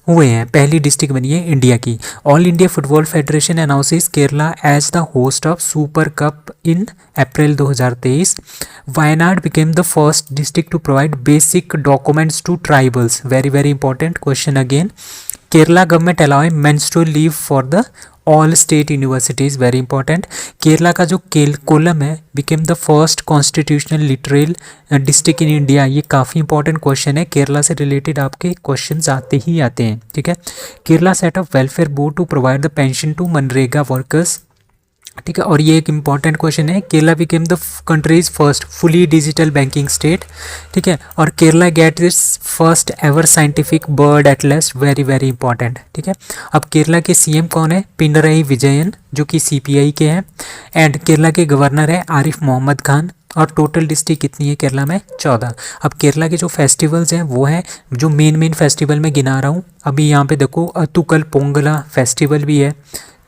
Speaker 1: हुए हैं, पहली डिस्ट्रिक्ट बनी है इंडिया की। All India football federation announces Kerala as the host of super cup in April 2023। Wayanad became the first district to provide basic documents to tribals, very very important question again. Kerala government allow menstrual leave for the all state universities, very important. Kerala का जो कोल्लम है became the first constitutional literal district in India, ये काफ़ी important question है। केरला से related आपके questions आते ही आते हैं। ठीक है, Kerala set up welfare board to provide the pension to MNREGA workers. ठीक है, और ये एक इंपॉर्टेंट क्वेश्चन है। Kerala became the country's first fully digital banking state. ठीक है, और Kerala get this first ever scientific bird atlas, very very important. ठीक है, अब केरला के CM कौन है? पिनरई विजयन, जो कि CPI के हैं। एंड केरला के गवर्नर है आरिफ मोहम्मद खान। और टोटल डिस्ट्रिक्ट कितनी है केरला में? 14। अब केरला के जो फेस्टिवल्स हैं वो है, जो मेन फेस्टिवल मैं गिना रहा हूँ अभी यहाँ पे देखो, अतुकल पोंगला फेस्टिवल भी है।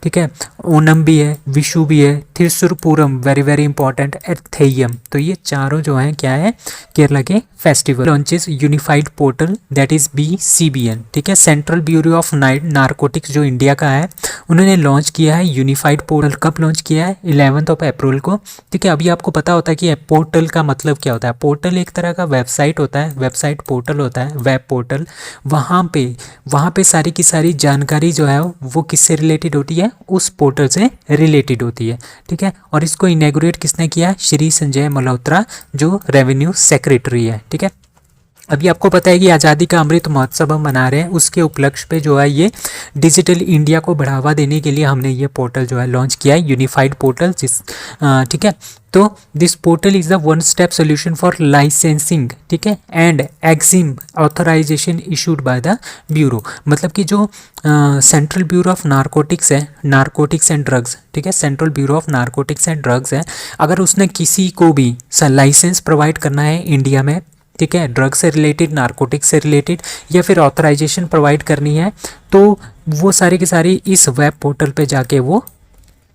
Speaker 1: ठीक है, ओनम भी है, विशु भी है, थिरुपुरम वेरी वेरी इंपॉर्टेंट, एथेयम। तो ये चारों जो हैं क्या है, केरला के festival. Launches unified portal that is BCBN, ठीक है, सेंट्रल ब्यूरो ऑफ नारकोटिक्स जो इंडिया का है, उन्होंने लॉन्च किया है यूनिफाइड पोर्टल। कब लॉन्च किया है? 11 अप्रैल को, ठीक है। अभी आपको पता होता है कि पोर्टल का मतलब क्या होता है। पोर्टल एक तरह का वेबसाइट होता है, वेबसाइट पोर्टल होता है, वेब पोर्टल। वहाँ पे सारी की सारी जानकारी जो है वो किससे रिलेटेड होती है? उस पोर्टल से रिलेटेड होती है, ठीक है। और इसको इनॉग्रेट किसने किया? श्री संजय मल्होत्रा जो रेवेन्यू सेक्रेटरी है, ठीक है। अभी आपको पता है कि आज़ादी का अमृत महोत्सव हम मना रहे हैं, उसके उपलक्ष्य पे जो है ये डिजिटल इंडिया को बढ़ावा देने के लिए हमने ये पोर्टल जो है लॉन्च किया है, यूनिफाइड पोर्टल, ठीक है। तो this portal is the one step solution for licensing, ठीक है, and EXIM authorisation issued by the bureau. मतलब कि जो सेंट्रल ब्यूरो ऑफ नारकोटिक्स है, नारकोटिक्स एंड ड्रग्स, ठीक है, central bureau of narcotics and drugs है, अगर उसने किसी को भी लाइसेंस प्रोवाइड करना है इंडिया में, ठीक है, ड्रग से रिलेटेड, नारकोटिक्स से रिलेटेड, या फिर ऑथराइजेशन प्रोवाइड करनी है, तो वो सारी की सारी इस वेब पोर्टल पे जाके वो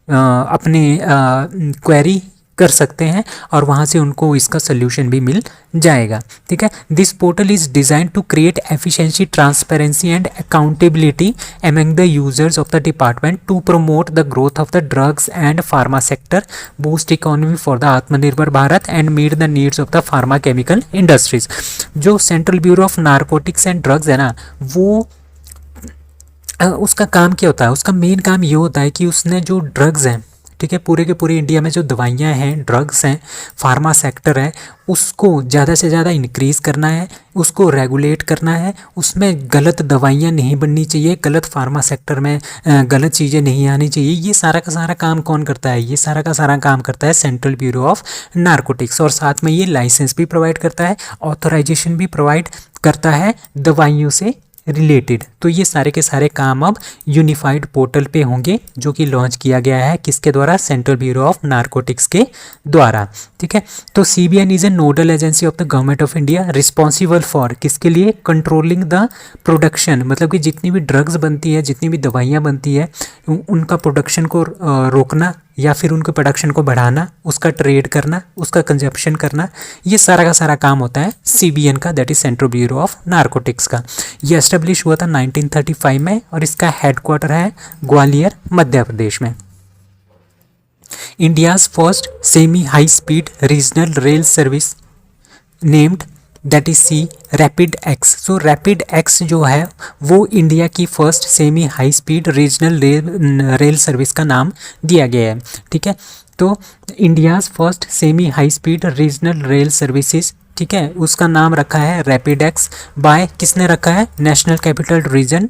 Speaker 1: अपने क्वेरी कर सकते हैं और वहाँ से उनको इसका सोल्यूशन भी मिल जाएगा, ठीक है। This portal is design to create efficiency, transparency and accountability among the users of the department to promote the growth of the drugs and pharma sector, boost economy for the Atmanirbhar Bharat and meet the needs of the pharma chemical industries. जो central bureau of narcotics and drugs है ना, वो उसका काम क्या होता है? उसका मेन काम ये होता है कि उसने जो ड्रग्स हैं, ठीक है, पूरे के पूरे इंडिया में जो दवाइयाँ हैं, ड्रग्स हैं, फार्मा सेक्टर है, उसको ज़्यादा से ज़्यादा इंक्रीज़ करना है, उसको रेगुलेट करना है। उसमें गलत दवाइयाँ नहीं बननी चाहिए, गलत फार्मा सेक्टर में गलत चीज़ें नहीं आनी चाहिए। ये सारा का सारा काम कौन करता है? ये सारा का सारा काम करता है सेंट्रल ब्यूरो ऑफ नारकोटिक्स। और साथ में ये लाइसेंस भी प्रोवाइड करता है, ऑथराइजेशन भी प्रोवाइड करता है दवाइयों से रिलेटेड। तो ये सारे के सारे काम अब यूनिफाइड पोर्टल पे होंगे, जो कि लॉन्च किया गया है किसके द्वारा? सेंट्रल ब्यूरो ऑफ नारकोटिक्स के द्वारा, ठीक है। तो CBN is a nodal agency of the government of India responsible for किसके लिए? कंट्रोलिंग द प्रोडक्शन, मतलब कि जितनी भी ड्रग्स बनती है, जितनी भी दवाइयाँ बनती है, उनका प्रोडक्शन को रोकना या फिर उनके प्रोडक्शन को बढ़ाना, उसका ट्रेड करना, उसका कंजप्शन करना, ये सारा का सारा काम होता है CBN का, that is central bureau of narcotics का। ये एस्टेब्लिश हुआ था 1935 में और इसका हेडक्वार्टर है ग्वालियर, मध्य प्रदेश में। India's first semi high speed regional rail service named that is C rapid X. So rapid X जो है वो इंडिया की first semi high speed regional rail service का नाम दिया गया है, ठीक है। तो India's first semi high speed regional rail services, ठीक है, उसका नाम रखा है रैपिड एक्स बाय, किसने रखा है? National capital region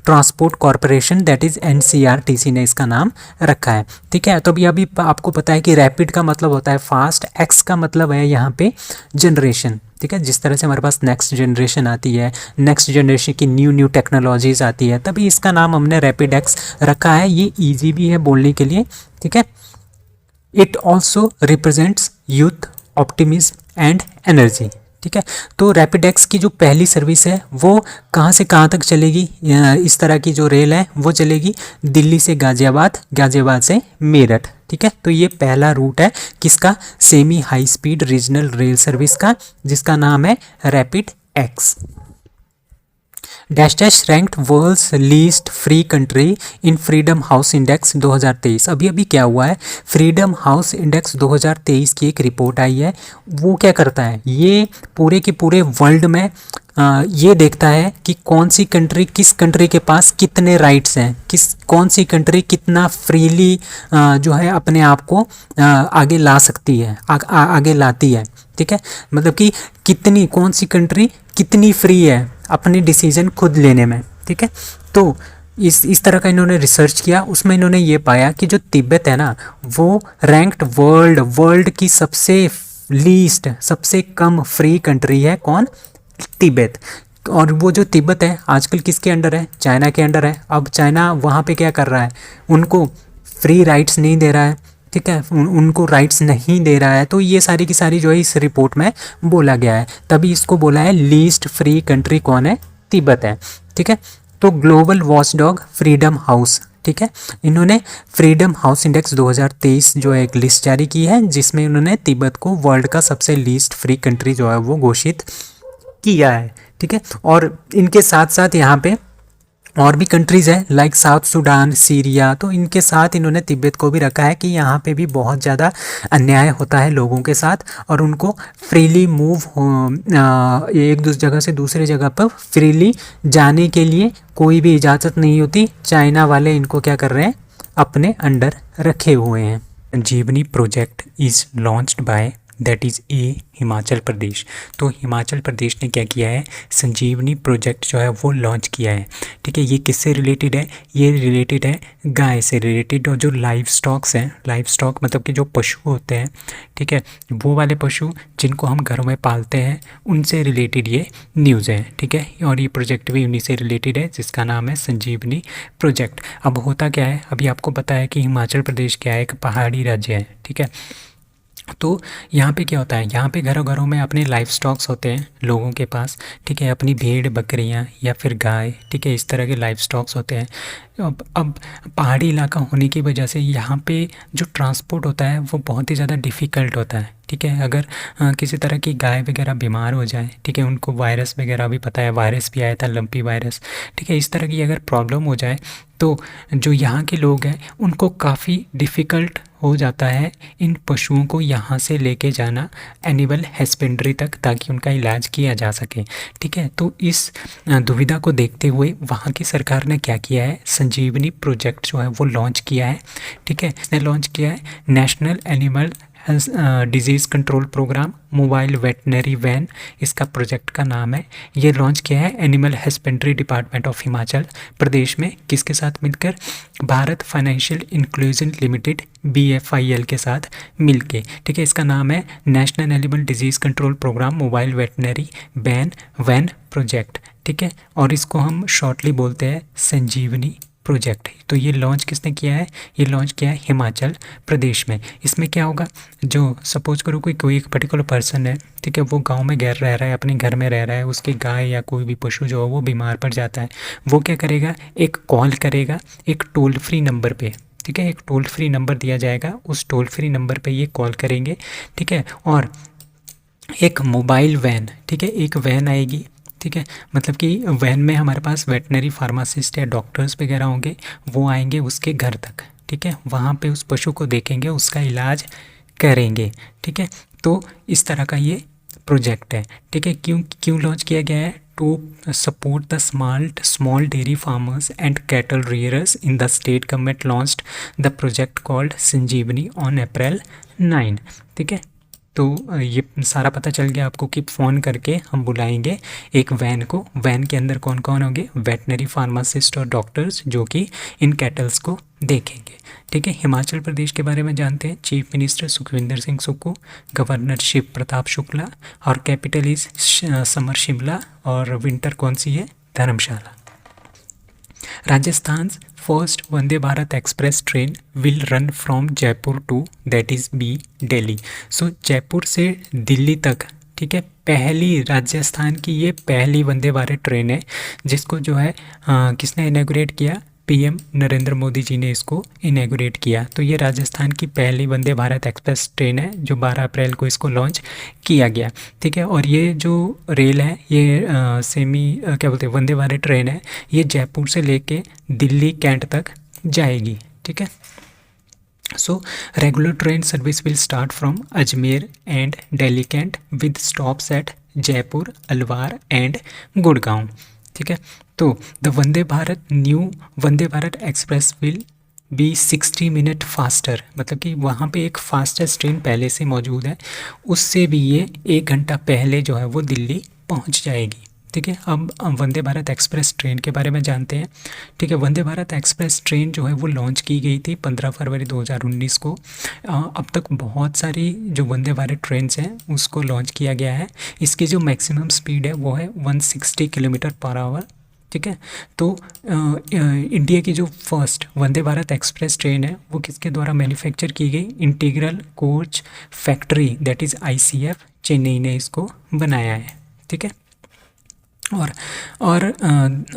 Speaker 1: transport corporation, that is NCRTC ने इसका नाम रखा है, ठीक है। तो अभी आपको पता है कि रैपिड का मतलब होता है फास्ट, एक्स का मतलब है यहाँ पे जनरेशन, ठीक है। जिस तरह से हमारे पास नेक्स्ट जनरेशन आती है, नेक्स्ट जनरेशन की न्यू टेक्नोलॉजीज आती है, तभी इसका नाम हमने रैपिड एक्स रखा है। ये ईजी भी है बोलने के लिए, ठीक है। It also represents youth, optimism and energy, ठीक है। तो रैपिड एक्स की जो पहली सर्विस है वो कहाँ से कहाँ तक चलेगी? इस तरह की जो रेल है वो चलेगी दिल्ली से गाजियाबाद, गाजियाबाद से मेरठ, ठीक है। तो ये पहला रूट है किसका? Semi high speed regional rail service का, जिसका नाम है rapid X. Dash dash ranked world's least free country in Freedom House index 2023। अभी क्या हुआ है? फ्रीडम हाउस इंडेक्स 2023 की एक रिपोर्ट आई है। वो क्या करता है? ये पूरे के पूरे वर्ल्ड में ये देखता है कि कौन सी कंट्री, किस कंट्री के पास कितने राइट्स हैं, कौन सी कंट्री कितना फ्रीली जो है अपने आप को आगे ला सकती है, आगे लाती है, ठीक है। मतलब कि कौन सी कंट्री कितनी फ्री है अपने डिसीजन खुद लेने में, ठीक है। तो इस तरह का इन्होंने रिसर्च किया। उसमें इन्होंने ये पाया कि जो तिब्बत है ना, वो रैंक्ड वर्ल्ड की सबसे लीस्ट, सबसे कम फ्री कंट्री है। कौन? तिब्बत। और वो जो तिब्बत है आजकल किसके अंडर है? चाइना के अंडर है। अब चाइना वहाँ पे क्या कर रहा है? उनको फ्री राइट्स नहीं दे रहा है, ठीक है, उनको राइट्स नहीं दे रहा है। तो ये सारी की सारी जो है इस रिपोर्ट में बोला गया है, तभी इसको बोला है लीस्ट फ्री कंट्री कौन है? तिब्बत है, ठीक है। तो ग्लोबल वॉचडॉग फ्रीडम हाउस, ठीक है। इन्होंने फ्रीडम हाउस इंडेक्स 2023 जो है एक लिस्ट जारी की है, जिसमें उन्होंने तिब्बत को वर्ल्ड का सबसे लीस्ट फ्री कंट्री जो है वो घोषित किया है, ठीक है। और इनके साथ साथ यहाँ पे और भी कंट्रीज़ हैं लाइक साउथ सूडान, सीरिया, तो इनके साथ इन्होंने तिब्बत को भी रखा है कि यहाँ पे भी बहुत ज़्यादा अन्याय होता है लोगों के साथ, और उनको फ्रीली मूव एक दूसरी जगह से दूसरी जगह पर फ्रीली जाने के लिए कोई भी इजाज़त नहीं होती। चाइना वाले इनको क्या कर रहे हैं, अपने अंडर रखे हुए हैं। Sanjeevani project is launched by that is A Himachal Pradesh. तो हिमाचल प्रदेश ने क्या किया है, संजीवनी प्रोजेक्ट जो है वो लॉन्च किया है, ठीक है। ये किससे रिलेटेड है, ये रिलेटेड है गाय से रिलेटेड, और जो लाइव स्टॉक्स हैं, लाइव स्टॉक मतलब कि जो पशु होते हैं, ठीक है, वो वाले पशु जिनको हम घरों में पालते हैं, उनसे रिलेटेड ये न्यूज़ है, ठीक है। और ये प्रोजेक्ट भी उन्हीं से रिलेटेड है जिसका नाम है संजीवनी प्रोजेक्ट। अब होता क्या है, अभी आपको पता है कि हिमाचल प्रदेश क्या है, एक पहाड़ी राज्य है, ठीक है। तो यहाँ पे क्या होता है, यहाँ पे घरों घरों में अपने लाइफ स्टॉक्स होते हैं लोगों के पास, ठीक है, अपनी भेड़ बकरियाँ या फिर गाय, ठीक है, इस तरह के लाइफ स्टॉक्स होते हैं। अब पहाड़ी इलाका होने की वजह से यहाँ पे जो ट्रांसपोर्ट होता है वो बहुत ही ज़्यादा डिफ़िकल्ट होता है, ठीक है। अगर किसी तरह की गाय वगैरह बीमार हो जाए, ठीक है, उनको वायरस वगैरह भी पता है, वायरस भी आया था, लंपी वायरस, ठीक है, इस तरह की अगर प्रॉब्लम हो जाए तो जो यहाँ के लोग हैं उनको काफ़ी डिफ़िकल्ट हो जाता है इन पशुओं को यहाँ से लेके जाना एनिमल हस्बेंड्री तक, ताकि उनका इलाज किया जा सके, ठीक है। तो इस दुविधा को देखते हुए वहाँ की सरकार ने क्या किया है, संजीवनी प्रोजेक्ट जो है वो लॉन्च किया है, ठीक है। इसने लॉन्च किया है national animal disease control programme mobile veterinary van, इसका प्रोजेक्ट का नाम है। ये लॉन्च किया है animal husbandry department of Himachal Pradesh में, किसके साथ मिलकर, Bharat financial inclusion limited BFIL के साथ मिलके, ठीक है। इसका नाम है national animal disease control programme mobile veterinary van project, ठीक है। और इसको हम शॉर्टली बोलते हैं संजीवनी प्रोजेक्ट। तो ये लॉन्च किसने किया है, ये लॉन्च किया है हिमाचल प्रदेश में। इसमें क्या होगा, जो सपोज करो कोई एक पर्टिकुलर पर्सन है, ठीक है, वो गांव में रह रहा है, अपने घर में रह रहा है, उसकी गाय या कोई भी पशु जो है वो बीमार पड़ जाता है, वो क्या करेगा, एक कॉल करेगा एक टोल फ्री नंबर पे, ठीक है, एक टोल फ्री नंबर दिया जाएगा, उस टोल फ्री नंबर पे ये कॉल करेंगे, ठीक है। और एक मोबाइल वैन, ठीक है, एक वैन आएगी, ठीक है, मतलब कि वैन में हमारे पास वेटनरी फार्मासिस्ट या डॉक्टर्स वगैरह होंगे, वो आएंगे उसके घर तक, ठीक है, वहाँ पे उस पशु को देखेंगे, उसका इलाज करेंगे, ठीक है। तो इस तरह का ये प्रोजेक्ट है, ठीक है। क्यों लॉन्च किया गया है, to support the small dairy farmers and cattle rearers in the state government launched the project called Sanjeevani on April 9, ठीक है। तो ये सारा पता चल गया आपको कि फ़ोन करके हम बुलाएंगे एक वैन को, वैन के अंदर कौन कौन होंगे, वेटनरी फार्मासिस्ट और डॉक्टर्स जो कि इन कैटल्स को देखेंगे, ठीक है। हिमाचल प्रदेश के बारे में जानते हैं, chief minister Sukhvinder Singh Sukhu, governor Shiv Pratap Shukla, और कैपिटल इज समर शिमला, और विंटर कौन सी है, Dharamshala. Rajasthan first Vande Bharat express train will run from Jaipur to that is B Delhi. So Jaipur से दिल्ली तक, ठीक है, पहली राजस्थान की ये पहली वंदे भारत ट्रेन है, जिसको जो है किसने इनॉग्रेट किया, PM नरेंद्र मोदी जी ने इसको इनॉग्रेट किया। तो ये राजस्थान की पहली वंदे भारत एक्सप्रेस ट्रेन है जो 12 अप्रैल को इसको लॉन्च किया गया, ठीक है। और ये जो रेल है, ये क्या बोलते हैं, वंदे भारत ट्रेन है, ये जयपुर से लेके दिल्ली कैंट तक जाएगी, ठीक है। So regular train service will start from Ajmer and Delhi cantt with stops at Jaipur, Alwar and Gurgaon, ठीक है। तो the Vande Bharat express will be 60 minute faster, मतलब कि वहाँ पे एक फास्टेस्ट ट्रेन पहले से मौजूद है, उससे भी ये 1 घंटा पहले जो है वो दिल्ली पहुँच जाएगी, ठीक है। अब वंदे भारत एक्सप्रेस ट्रेन के बारे में जानते हैं, ठीक है। वंदे भारत एक्सप्रेस ट्रेन जो है वो लॉन्च की गई थी 15 फरवरी 2019 को। अब तक बहुत सारी जो वंदे भारत ट्रेन्स हैं उसको लॉन्च किया गया है। इसकी जो मैक्सिमम स्पीड है वो है 160 किलोमीटर पर आवर, ठीक है। तो इंडिया की जो first Vande Bharat express train है वो किसके द्वारा मैन्युफैक्चर की गई, integral coach factory that is ICF Chennai ने इसको बनाया है, ठीक है। और और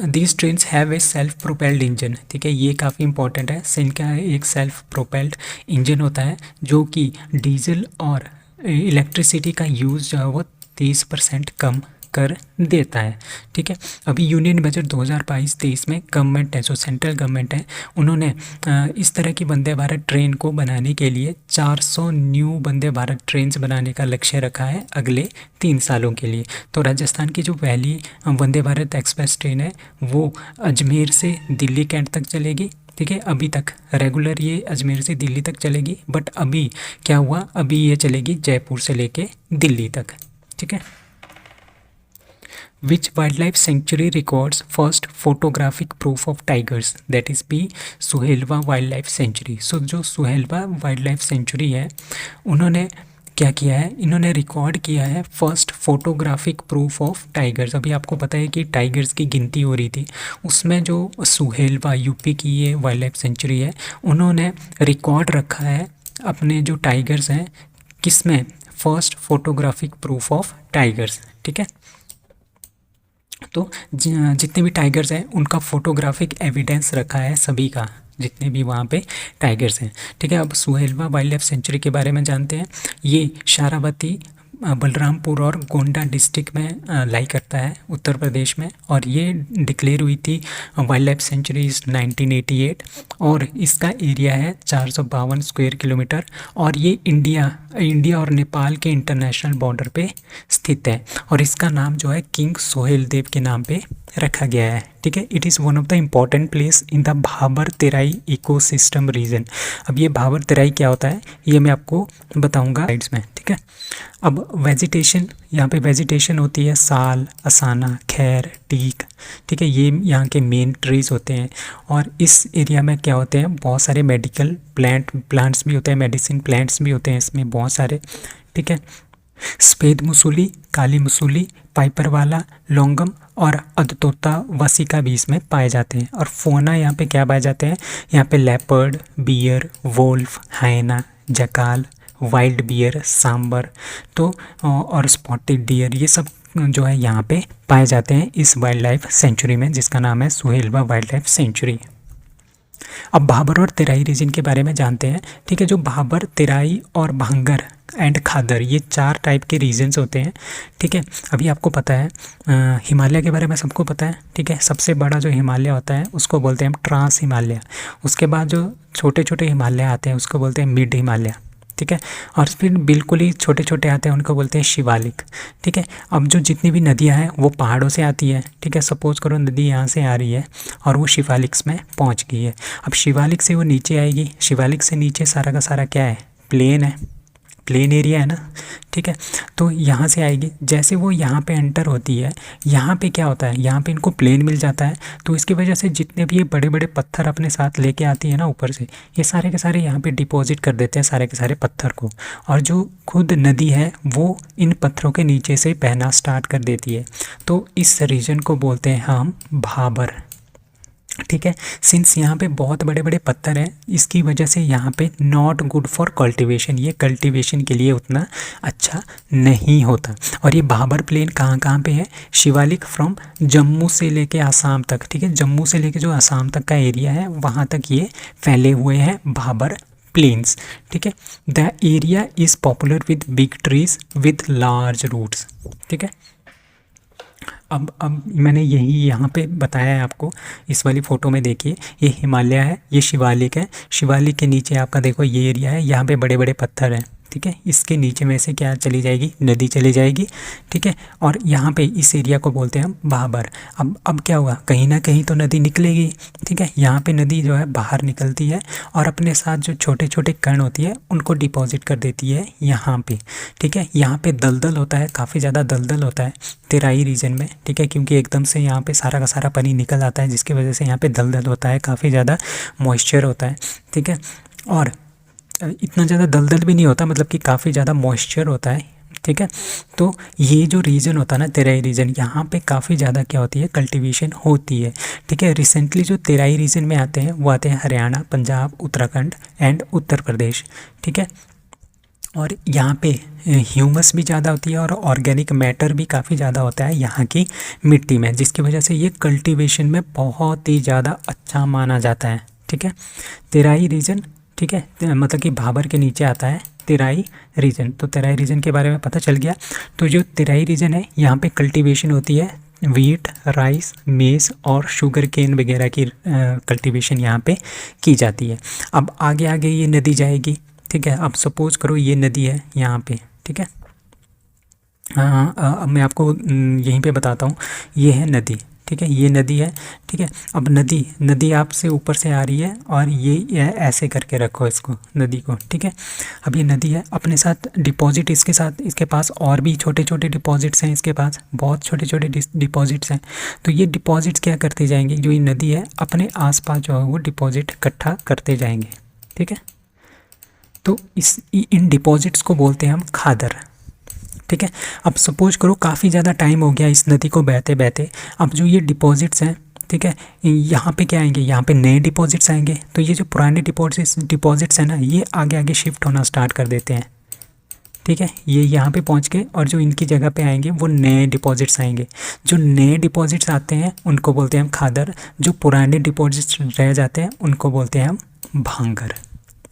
Speaker 1: these trains have a self propelled engine, ठीक है, ये काफ़ी इंपॉर्टेंट है। इनका एक सेल्फ प्रोपेल्ड इंजन होता है जो कि डीजल और इलेक्ट्रिसिटी का यूज़ जो है वो 30% कम कर देता है, ठीक है। अभी यूनियन बजट 2022-23 में गवर्नमेंट है, जो सेंट्रल गवर्नमेंट है, उन्होंने इस तरह की वंदे भारत ट्रेन को बनाने के लिए 400 न्यू वंदे भारत ट्रेन्स बनाने का लक्ष्य रखा है अगले 3 सालों के लिए। तो राजस्थान की जो पहली वंदे भारत एक्सप्रेस ट्रेन है वो अजमेर से दिल्ली कैंट तक चलेगी, ठीक है। अभी तक रेगुलर ये अजमेर से दिल्ली तक चलेगी, बट अभी क्या हुआ, अभी ये चलेगी जयपुर से लेके दिल्ली तक, ठीक है। Which wildlife sanctuary records first photographic proof of tigers? That is P. Suhelwa wild life sanctuary. So जो सुहेलवा वाइल्ड लाइफ सेंचुरी है, उन्होंने क्या किया है, इन्होंने रिकॉर्ड किया है first photographic proof of tigers. अभी आपको पता है कि टाइगर्स की गिनती हो रही थी, उसमें जो सुहेलवा यूपी की ये वाइल्ड लाइफ सेंचुरी है, उन्होंने रिकॉर्ड रखा है अपने जो टाइगर्स हैं किसमें, first photographic proof of tigers, ठीक है। तो जितने भी टाइगर्स हैं उनका फोटोग्राफिक एविडेंस रखा है सभी का, जितने भी वहाँ पे टाइगर्स हैं, ठीक है। अब सुहेलवा वाइल्ड लाइफ सेंचुरी के बारे में जानते हैं। ये शारावती, बलरामपुर और गोंडा डिस्ट्रिक्ट में लाई करता है उत्तर प्रदेश में, और ये डिक्लेयर हुई थी वाइल्ड लाइफ सेंचुरी 1988, और इसका एरिया है 452 स्क्वायर किलोमीटर, और ये इंडिया और नेपाल के इंटरनेशनल बॉर्डर पे स्थित है, और इसका नाम जो है किंग सोहेल देव के नाम पे रखा गया है, ठीक है। It is one of the important place in the Bhabar Terai ecosystem region. अब ये भाबर तेराई क्या होता है ये मैं आपको बताऊंगा स्लाइड्स में, ठीक है। अब वेजिटेशन, यहाँ पे वेजिटेशन होती है साल, असाना, खैर, टीक, ठीक है, ये यहाँ के मेन ट्रीज होते हैं। और इस एरिया में क्या होते हैं, बहुत सारे मेडिकल प्लांट्स भी होते हैं, मेडिसिन प्लांट्स भी होते हैं इसमें बहुत सारे, ठीक है। सफ़ेद मसूली, काली मसूली, पाइपरवाला, लौंगम और अधतोता वसिका भी इसमें पाए जाते हैं। और फोना यहाँ पे क्या पाए जाते हैं, यहाँ पे leopard, bear, wolf, hyena, jackal, wild bear, sambar, तो और स्पॉटेड डियर, ये सब जो है यहाँ पे पाए जाते हैं इस वाइल्ड लाइफ सेंचुरी में, जिसका नाम है सुहेलवा वाइल्ड लाइफ सेंचुरी। अब भाबर और तेराई रीजन के बारे में जानते हैं, ठीक है। जो भाबर, तेराई और भांगर एंड खादर, ये 4 टाइप के रीजन्स होते हैं, ठीक है। अभी आपको पता है हिमालय के बारे में सबको पता है, ठीक है। सबसे बड़ा जो हिमालय होता है उसको बोलते हैं हम ट्रांस हिमालय। उसके बाद जो छोटे छोटे हिमालय आते हैं उसको बोलते हैं मिड हिमालय, ठीक है। और फिर बिल्कुल ही छोटे छोटे आते हैं उनको बोलते हैं शिवालिक, ठीक है। अब जो जितनी भी नदियां हैं वो पहाड़ों से आती है, ठीक है। सपोज करो नदी यहाँ से आ रही है और वो शिवालिक्स में पहुँच गई है। अब शिवालिक से वो नीचे आएगी, शिवालिक से नीचे सारा का सारा क्या है, प्लेन है, प्लेन एरिया है ना, ठीक है। तो यहाँ से आएगी, जैसे वो यहाँ पे एंटर होती है, यहाँ पे क्या होता है, यहाँ पे इनको प्लेन मिल जाता है, तो इसकी वजह से जितने भी ये बड़े बड़े पत्थर अपने साथ लेके आती है ना ऊपर से, ये सारे के सारे यहाँ पे डिपॉजिट कर देते हैं सारे के सारे पत्थर को, और जो खुद नदी है वो इन पत्थरों के नीचे से बहना स्टार्ट कर देती है। तो इस रीजन को बोलते हैं हम भाबर, ठीक है। सिंस यहाँ पे बहुत बड़े बड़े पत्थर हैं, इसकी वजह से यहाँ पे नॉट गुड फॉर कल्टीवेशन, ये कल्टीवेशन के लिए उतना अच्छा नहीं होता। और ये भाबर प्लेन कहाँ कहाँ पे है, शिवालिक फ्रॉम जम्मू से लेके आसाम तक, ठीक है। जम्मू से लेके जो आसाम तक का एरिया है वहाँ तक ये फैले हुए हैं भाबर प्लेन्स, ठीक है। The area is popular with big trees with large roots, ठीक है। अब मैंने यही यहाँ पे बताया है आपको, इस वाली फ़ोटो में देखिए, ये हिमालय है, ये शिवालिक है, शिवालिक के नीचे आपका देखो ये एरिया है, यहाँ पे बड़े बड़े पत्थर हैं, ठीक है। इसके नीचे में से क्या चली जाएगी, नदी चली जाएगी, ठीक है। और यहाँ पे इस एरिया को बोलते हैं हम भाबर। अब क्या हुआ, कहीं ना कहीं तो नदी निकलेगी, ठीक है। यहाँ पे नदी जो है बाहर निकलती है और अपने साथ जो छोटे छोटे कण होती है उनको डिपॉजिट कर देती है यहाँ पे, ठीक है। यहाँ पे दलदल होता है, काफ़ी ज़्यादा दलदल होता है तेराई रीजन में, ठीक है, क्योंकि एकदम से यहाँ पे सारा का सारा पानी निकल आता है, जिसकी वजह से यहाँ पे दलदल होता है, काफ़ी ज़्यादा मॉइस्चर होता है, ठीक है। और इतना ज़्यादा दलदल भी नहीं होता, मतलब कि काफ़ी ज़्यादा मॉइस्चर होता है, ठीक है। तो ये जो रीजन होता है ना तेराई रीजन, यहाँ पे काफ़ी ज़्यादा क्या होती है, कल्टीवेशन होती है, ठीक है। रिसेंटली जो तेराई रीजन में आते हैं वो आते हैं हरियाणा, पंजाब, उत्तराखंड एंड उत्तर प्रदेश, ठीक है। और यहाँ पे ह्यूमस भी ज़्यादा होती है और ऑर्गेनिक मैटर भी काफ़ी ज़्यादा होता है यहाँ की मिट्टी में, जिसकी वजह से ये कल्टीवेशन में बहुत ही ज़्यादा अच्छा माना जाता है। ठीक है, तेराई रीजन, ठीक है, मतलब कि भाबर के नीचे आता है तेराई रीजन। तो तेराई रीजन के बारे में पता चल गया। तो जो तेराई रीजन है यहाँ पे कल्टीवेशन होती है वीट, राइस, मेज़ और शुगर केन वगैरह की कल्टीवेशन यहाँ पे की जाती है। अब आगे आगे ये नदी जाएगी। ठीक है, अब सपोज करो ये नदी है यहाँ पे। ठीक है, हाँ, अब मैं आपको यहीं पे बताता हूँ। ये है नदी। ठीक है, ये नदी है। ठीक है, अब नदी नदी आपसे ऊपर से आ रही है और ये ऐसे करके रखो इसको, नदी को। ठीक है, अब ये नदी है, अपने साथ डिपॉजिट इसके साथ, इसके पास और भी छोटे छोटे डिपॉजिट्स हैं, इसके पास बहुत छोटे छोटे डिपॉजिट्स हैं। तो ये डिपॉजिट्स क्या करते जाएंगे, जो ये नदी है अपने आसपास जो है वो डिपॉजिट इकट्ठा करते जाएंगे। ठीक है, तो इन डिपॉजिट्स को बोलते हैं हम खादर। ठीक है, अब सपोज करो काफ़ी ज़्यादा टाइम हो गया इस नदी को बहते बहते। अब जो ये डिपॉजिट्स हैं, ठीक है, यहाँ पे क्या आएंगे, यहाँ पे नए डिपॉजिट्स आएंगे। तो ये जो पुराने डिपॉजिट्स हैं ना, ये आगे आगे शिफ्ट होना स्टार्ट कर देते हैं। ठीक है, ये यहाँ पे पहुँच के और जो इनकी जगह पे आएंगे वो नए डिपॉजिट्स आएंगे। जो नए डिपॉजिट्स आते हैं उनको बोलते हैं हम खादर। जो पुराने डिपॉजिट्स रह जाते हैं उनको बोलते हैं हम भांगर।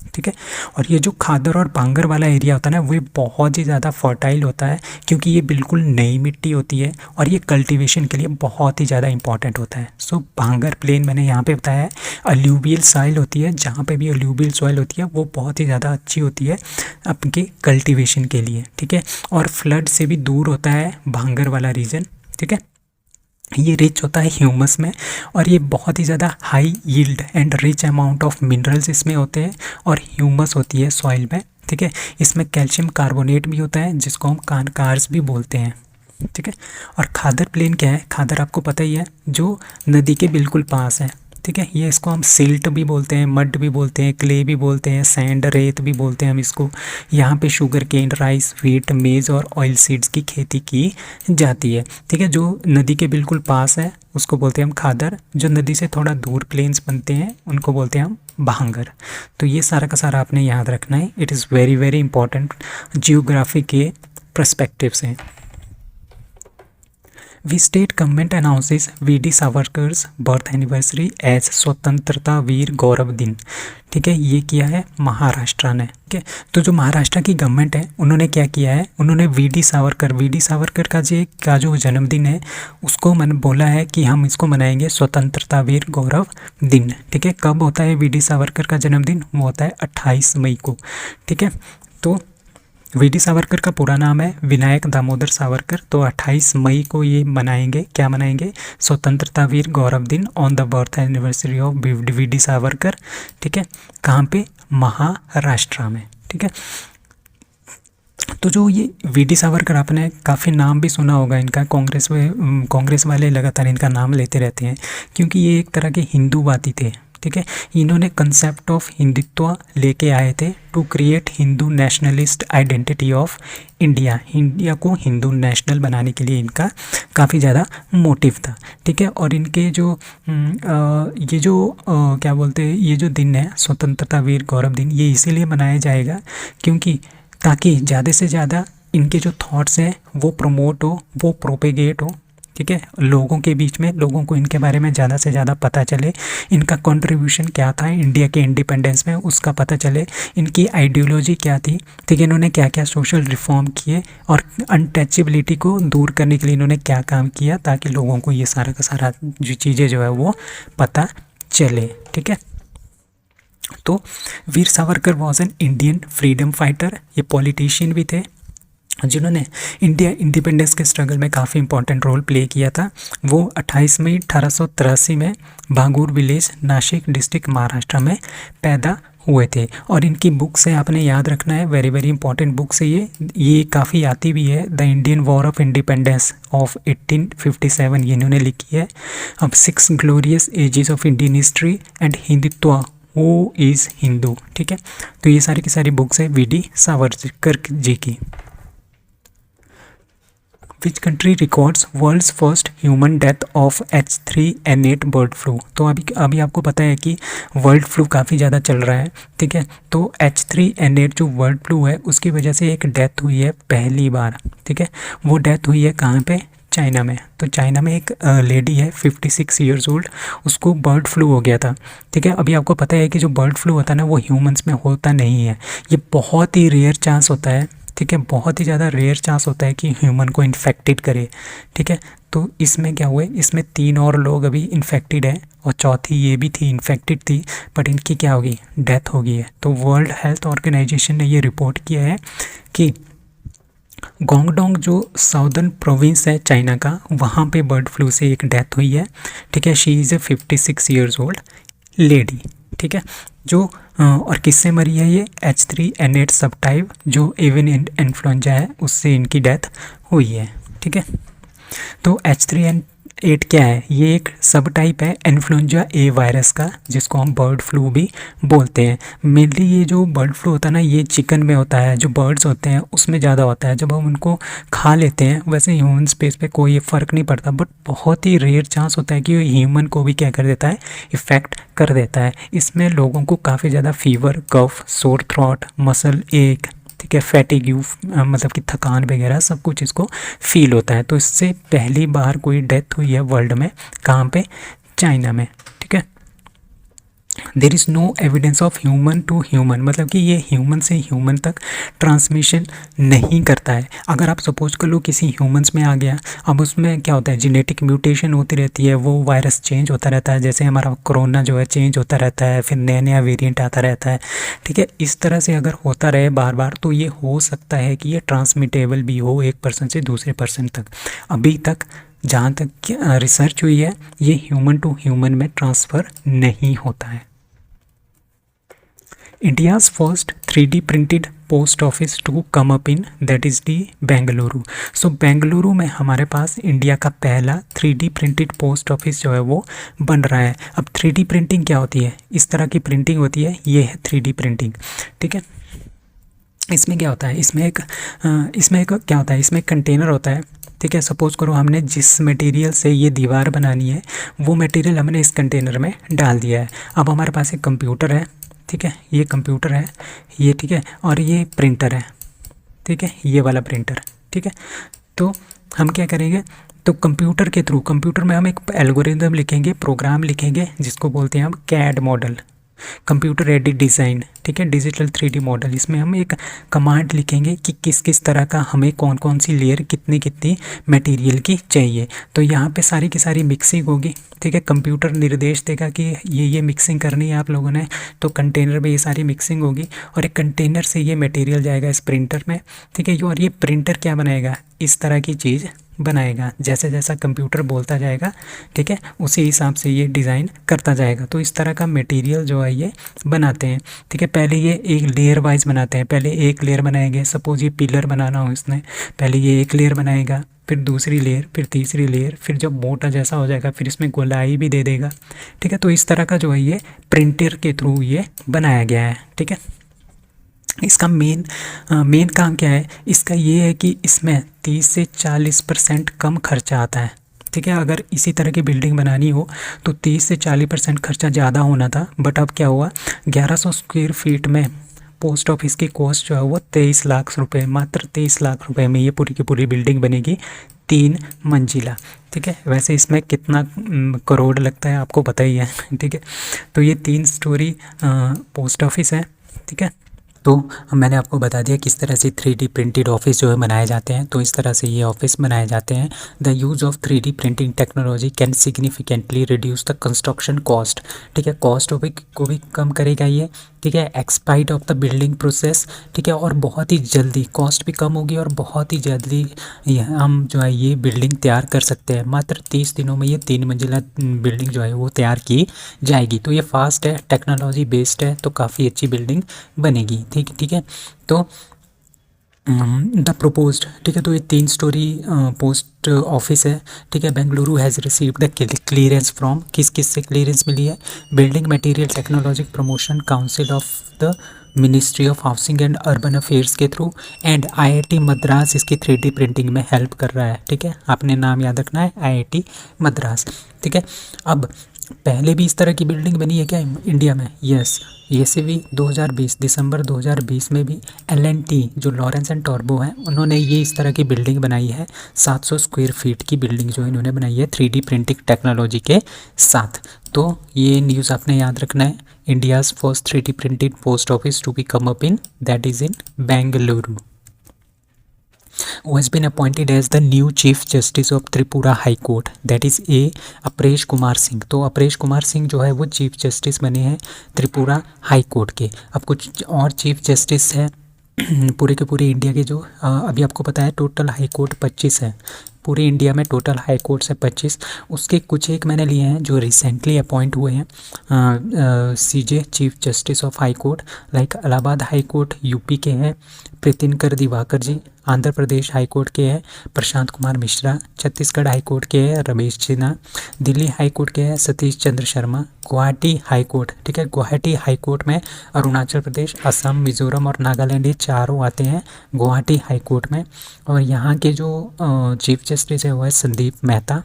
Speaker 1: ठीक है, और ये जो खादर और भांगर वाला एरिया होता है ना, वो बहुत ही ज़्यादा फर्टाइल होता है, क्योंकि ये बिल्कुल नई मिट्टी होती है और ये कल्टीवेशन के लिए बहुत ही ज़्यादा इंपॉर्टेंट होता है। सो भांगर प्लेन मैंने यहाँ पे बताया है, अलूवियल सॉइल होती है। जहाँ पे भी अलूवियल सॉइल होती है वो बहुत ही ज़्यादा अच्छी होती है आपके कल्टीवेशन के लिए। ठीक है, और फ्लड से भी दूर होता है भांगर वाला रीजन। ठीक है, ये रिच होता है ह्यूमस में और ये बहुत ही ज़्यादा high yield and rich amount of minerals इसमें होते हैं और ह्यूमस होती है सॉइल में। ठीक है, इसमें कैल्शियम कार्बोनेट भी होता है जिसको हम कानकार्स भी बोलते हैं। ठीक है, और खादर प्लेन क्या है, खादर आपको पता ही है, जो नदी के बिल्कुल पास है। ठीक है, ये इसको हम सिल्ट भी बोलते हैं, मड भी बोलते हैं, क्ले भी बोलते हैं, सैंड, रेत भी बोलते हैं हम इसको। यहाँ पे शुगर केन, राइस, व्हीट, मेज़ और ऑयल सीड्स की खेती की जाती है। ठीक है, जो नदी के बिल्कुल पास है उसको बोलते हैं हम खादर। जो नदी से थोड़ा दूर प्लेन्स बनते हैं उनको बोलते हैं हम भांगर। तो ये सारा का सारा आपने याद रखना है। It is very very important geography के पर्सपेक्टिव से। We state government announces V D. Savarkar's birth anniversary as Swatantrata Veer गौरव दिन। ठीक है, ये किया है महाराष्ट्र ने। ठीक है, तो जो महाराष्ट्र की गवर्नमेंट है उन्होंने क्या किया है, उन्होंने वी.डी. सावरकर का जो जन्मदिन है उसको बोला है कि हम इसको मनाएंगे स्वतंत्रता वीर गौरव दिन। ठीक है, कब होता है वी.डी. सावरकर का जन्मदिन, वो होता है 28 मई को। ठीक है, तो वी.डी. सावरकर का पूरा नाम है विनायक दामोदर सावरकर। तो 28 मई को ये मनाएंगे, क्या मनाएंगे, स्वतंत्रता वीर गौरव दिन on the birth anniversary of VD. Savarkar. ठीक है, कहाँ पे, महाराष्ट्र में। ठीक है, तो जो ये वी.डी. सावरकर, आपने काफ़ी नाम भी सुना होगा इनका, कांग्रेस वाले लगातार इनका नाम लेते रहते हैं क्योंकि ये एक तरह के हिंदूवादी थे। ठीक है, इन्होंने कंसेप्ट ऑफ हिंदुत्व लेके आए थे to create Hindu nationalist identity of India. India को हिंदू नेशनल बनाने के लिए इनका काफ़ी ज़्यादा मोटिव था। ठीक है, और इनके जो ये जो क्या बोलते हैं, ये जो दिन है स्वतंत्रता वीर गौरव दिन, ये इसीलिए मनाया जाएगा क्योंकि ताकि ज़्यादा से ज़्यादा इनके जो थॉट्स हैं वो प्रमोट हो, वो प्रोपेगेट हो। ठीक है, लोगों के बीच में, लोगों को इनके बारे में ज़्यादा से ज़्यादा पता चले, इनका कंट्रीब्यूशन क्या था इंडिया के इंडिपेंडेंस में उसका पता चले, इनकी आइडियोलॉजी क्या थी। ठीक है, इन्होंने क्या क्या सोशल रिफॉर्म किए और अनटचेबिलिटी को दूर करने के लिए इन्होंने क्या काम किया, ताकि लोगों को ये सारा का सारा जो चीज़ें जो है वो पता चले। ठीक है, तो Veer Savarkar was an Indian freedom fighter. ये पॉलिटिशियन भी थे जिन्होंने इंडिया इंडिपेंडेंस के स्ट्रगल में काफ़ी इंपॉर्टेंट रोल प्ले किया था। वो 28 मई 1883 में भागूर विलेज, नासिक डिस्ट्रिक्ट, महाराष्ट्र में पैदा हुए थे। और इनकी बुक्स है, आपने याद रखना है, वेरी वेरी इंपॉर्टेंट बुक्स है ये काफ़ी आती भी है। The Indian war of independence of 1857 ये इन्होंने लिखी है। अब 6 glorious ages of Indian history and Hindutva, वो इज़ हिंदू। ठीक है, तो ये सारी की सारी बुक्स है वी.डी. सावरकर जी की। Which country records world's first human death of H3N8 bird flu. तो अभी आपको पता है कि वर्ल्ड फ्लू काफ़ी ज़्यादा चल रहा है, ठीक है। तो H3N8 जो बर्ड फ्लू है उसकी वजह से एक डेथ हुई है पहली बार, ठीक है। वो डेथ हुई है कहाँ पे? चाइना में। तो चाइना में एक लेडी है 56 ईयर्स ओल्ड, उसको बर्ड फ्लू हो गया था, ठीक है। अभी आपको पता है कि जो बर्ड फ्लू होता है ना वो ह्यूमंस में होता नहीं है, ये बहुत ही रेयर चांस होता है, ठीक है। बहुत ही ज़्यादा रेयर चांस होता है कि ह्यूमन को इन्फेक्टेड करे, ठीक है। तो इसमें क्या हुआ है, इसमें 3 और लोग अभी इन्फेक्टेड हैं और चौथी ये भी थी इन्फेक्टेड थी, बट इनकी क्या होगी, डेथ हो गई है। तो वर्ल्ड हेल्थ ऑर्गेनाइजेशन ने ये रिपोर्ट किया है कि गोंगडोंग जो साउदर्न प्रोविंस है चाइना का, वहाँ पे बर्ड फ्लू से एक डेथ हुई है, ठीक है। She is a 56 years old lady, ठीक है। जो और किससे मरी है ये? H3N8 सब टाइप जो एवियन इन्फ्लुएंजा है उससे इनकी डेथ हुई है, ठीक है। तो H3N8 क्या है? ये एक सब टाइप है इन्फ्लुएंजा ए वायरस का, जिसको हम बर्ड फ्लू भी बोलते हैं। मेनली ये जो बर्ड फ्लू होता है ना, ये चिकन में होता है, जो बर्ड्स होते हैं उसमें ज़्यादा होता है। जब हम उनको खा लेते हैं, वैसे ह्यूमन स्पेस पे कोई फ़र्क नहीं पड़ता, बट बहुत ही रेयर चांस होता है कि ह्यूमन को भी क्या कर देता है, इफ़ेक्ट कर देता है। इसमें लोगों को काफ़ी ज़्यादा फीवर, कफ, सोर थ्रोट, मसल एक, ठीक है, फैटिग्यू मतलब कि थकान वगैरह सब कुछ इसको फील होता है। तो इससे पहली बार कोई डेथ हुई है वर्ल्ड में, कहाँ पे? चाइना में, ठीक है। There is no evidence of human to human, मतलब कि ये ह्यूमन से ह्यूमन तक ट्रांसमिशन नहीं करता है। अगर आप सपोज कर लो किसी ह्यूमंस में आ गया, अब उसमें क्या होता है, जेनेटिक म्यूटेशन होती रहती है, वो वायरस चेंज होता रहता है, जैसे हमारा कोरोना जो है चेंज होता रहता है, फिर नया नया वेरिएंट आता रहता है, ठीक है। इस तरह से अगर होता रहे बार बार तो ये हो सकता है कि ये ट्रांसमिटेबल भी हो एक पर्सन से दूसरे पर्सन तक। अभी तक जहाँ तक रिसर्च हुई है, ये ह्यूमन टू ह्यूमन में ट्रांसफ़र नहीं होता है। India's first 3D printed post office to come up in, that is the Bengaluru. So Bengaluru में हमारे पास इंडिया का पहला 3D प्रिंटेड पोस्ट ऑफिस जो है वो बन रहा है। अब 3D प्रिंटिंग क्या होती है? इस तरह की प्रिंटिंग होती है, ये है 3D प्रिंटिंग, ठीक है। इसमें क्या होता है, इसमें एक क्या होता है, इसमें एक कंटेनर होता है, ठीक है। सपोज़ करो हमने जिस मटेरियल से ये दीवार बनानी है वो मटेरियल हमने इस कंटेनर में डाल दिया है। अब हमारे पास एक कंप्यूटर है, ठीक है, ये कंप्यूटर है ये, ठीक है, और ये प्रिंटर है, ठीक है, ये वाला प्रिंटर, ठीक है। तो हम क्या करेंगे, तो कंप्यूटर के थ्रू, कंप्यूटर में हम एक एल्गोरिदम लिखेंगे, प्रोग्राम लिखेंगे, जिसको बोलते हैं हम CAD model, computer aided design, ठीक है, डिजिटल 3D मॉडल। इसमें हम एक कमांड लिखेंगे कि किस किस तरह का हमें कौन कौन सी लेयर कितनी कितनी मटेरियल की चाहिए। तो यहाँ पे सारी की सारी मिक्सिंग होगी, ठीक है। कंप्यूटर निर्देश देगा कि ये मिक्सिंग करनी है आप लोगों ने, तो कंटेनर में ये सारी मिक्सिंग होगी और एक कंटेनर से ये मटेरियल जाएगा इस प्रिंटर में, ठीक है। और ये प्रिंटर क्या बनाएगा, इस तरह की चीज़ बनाएगा, जैसे जैसा कंप्यूटर बोलता जाएगा, ठीक है, उसी हिसाब से ये डिज़ाइन करता जाएगा। तो इस तरह का मटेरियल जो है ये बनाते हैं, ठीक है। पहले ये एक लेयर वाइज बनाते हैं, पहले एक लेयर बनाएंगे, सपोज ये पिलर बनाना हो इसने, पहले ये एक लेयर बनाएगा, फिर दूसरी लेयर, फिर तीसरी लेयर, फिर जब मोटा जैसा हो जाएगा फिर इसमें गोलाई भी दे देगा, ठीक है। तो इस तरह का जो है ये प्रिंटर के थ्रू ये बनाया गया है, ठीक है। इसका मेन काम क्या है, इसका ये है कि इसमें 30 से 40% कम खर्चा आता है, ठीक है। अगर इसी तरह की बिल्डिंग बनानी हो तो 30 से 40% खर्चा ज़्यादा होना था, बट अब क्या हुआ, 1100 स्क्वायर फीट में पोस्ट ऑफिस की कॉस्ट जो है वो 23 लाख रुपए, मात्र 23 लाख रुपए में ये पूरी की पूरी बिल्डिंग बनेगी, 3 मंजिला, ठीक है। वैसे इसमें कितना करोड़ लगता है आपको पता ही है, ठीक है। तो ये 3 स्टोरी पोस्ट ऑफिस है, ठीक है। तो मैंने आपको बता दिया किस तरह से 3D प्रिंटेड ऑफिस जो है बनाए जाते हैं। तो इस तरह से ये ऑफिस बनाए जाते हैं। The use of 3D printing technology can significantly reduce the construction cost, ठीक है, कॉस्ट को भी कम करेगा ये, ठीक है, एक्सपाइट ऑफ द बिल्डिंग प्रोसेस, ठीक है, और बहुत ही जल्दी कॉस्ट भी कम होगी और बहुत ही जल्दी हम जो है ये बिल्डिंग तैयार कर सकते हैं। मात्र 30 दिनों में ये 3 मंजिला बिल्डिंग जो है वो तैयार की जाएगी। तो ये फास्ट है, टेक्नोलॉजी बेस्ड है, तो काफ़ी अच्छी बिल्डिंग बनेगी, ठीक है। तो द प्रोपोज्ड, ठीक है, तो ये 3 स्टोरी पोस्ट ऑफिस है, ठीक है। Bengaluru has received the clearance from, किस किस से क्लियरेंस मिली है, building material technology promotion council of the ministry of housing and urban affairs के थ्रू, एंड आईआईटी मद्रास इसकी 3D प्रिंटिंग में हेल्प कर रहा है। ठीक है, आपने नाम याद रखना है, आईआईटी मद्रास। ठीक है, अब पहले भी इस तरह की बिल्डिंग बनी है क्या इंडिया में? यस, ये से भी 2020 दिसंबर 2020 में भी L&T जो लॉरेंस एंड टॉर्बो हैं उन्होंने ये इस तरह की बिल्डिंग बनाई है, 700 स्क्वायर फीट की बिल्डिंग जो इन्होंने बनाई है 3D प्रिंटिंग टेक्नोलॉजी के साथ। तो ये न्यूज़ आपने याद रखना है, India's first 3D printed post office to be come up in, that is in Bengaluru. Who has been appointed as the new Chief Justice of Tripura High Court, that is A. Aparesh Kumar Singh. तो अपरेश कुमार सिंह जो है वो chief justice बने हैं Tripura high court के। अब कुछ और चीफ जस्टिस है पूरे के पूरे इंडिया के जो अभी आपको पता है टोटल हाई कोर्ट 25 है, पूरे इंडिया में टोटल हाई कोर्ट्स है 25, उसके कुछ एक मैंने लिए हैं जो रिसेंटली अपॉइंट हुए हैं CJ chief justice of high court, like Allahabad high court UP के हैं प्रीतिनकर दिवाकर जी, आंध्र प्रदेश हाई कोर्ट के हैं प्रशांत कुमार मिश्रा, छत्तीसगढ़ हाई कोर्ट के हैं रमेश सिन्हा, दिल्ली हाई कोर्ट के हैं सतीश चंद्र शर्मा, गुवाहाटी हाई कोर्ट, ठीक है, गुवाहाटी हाई कोर्ट में अरुणाचल प्रदेश, असम, मिजोरम और नागालैंड ये चारों आते हैं गुवाहाटी हाई कोर्ट में। और यहाँ के जो चीफ जस्टिस है वो है संदीप मेहता।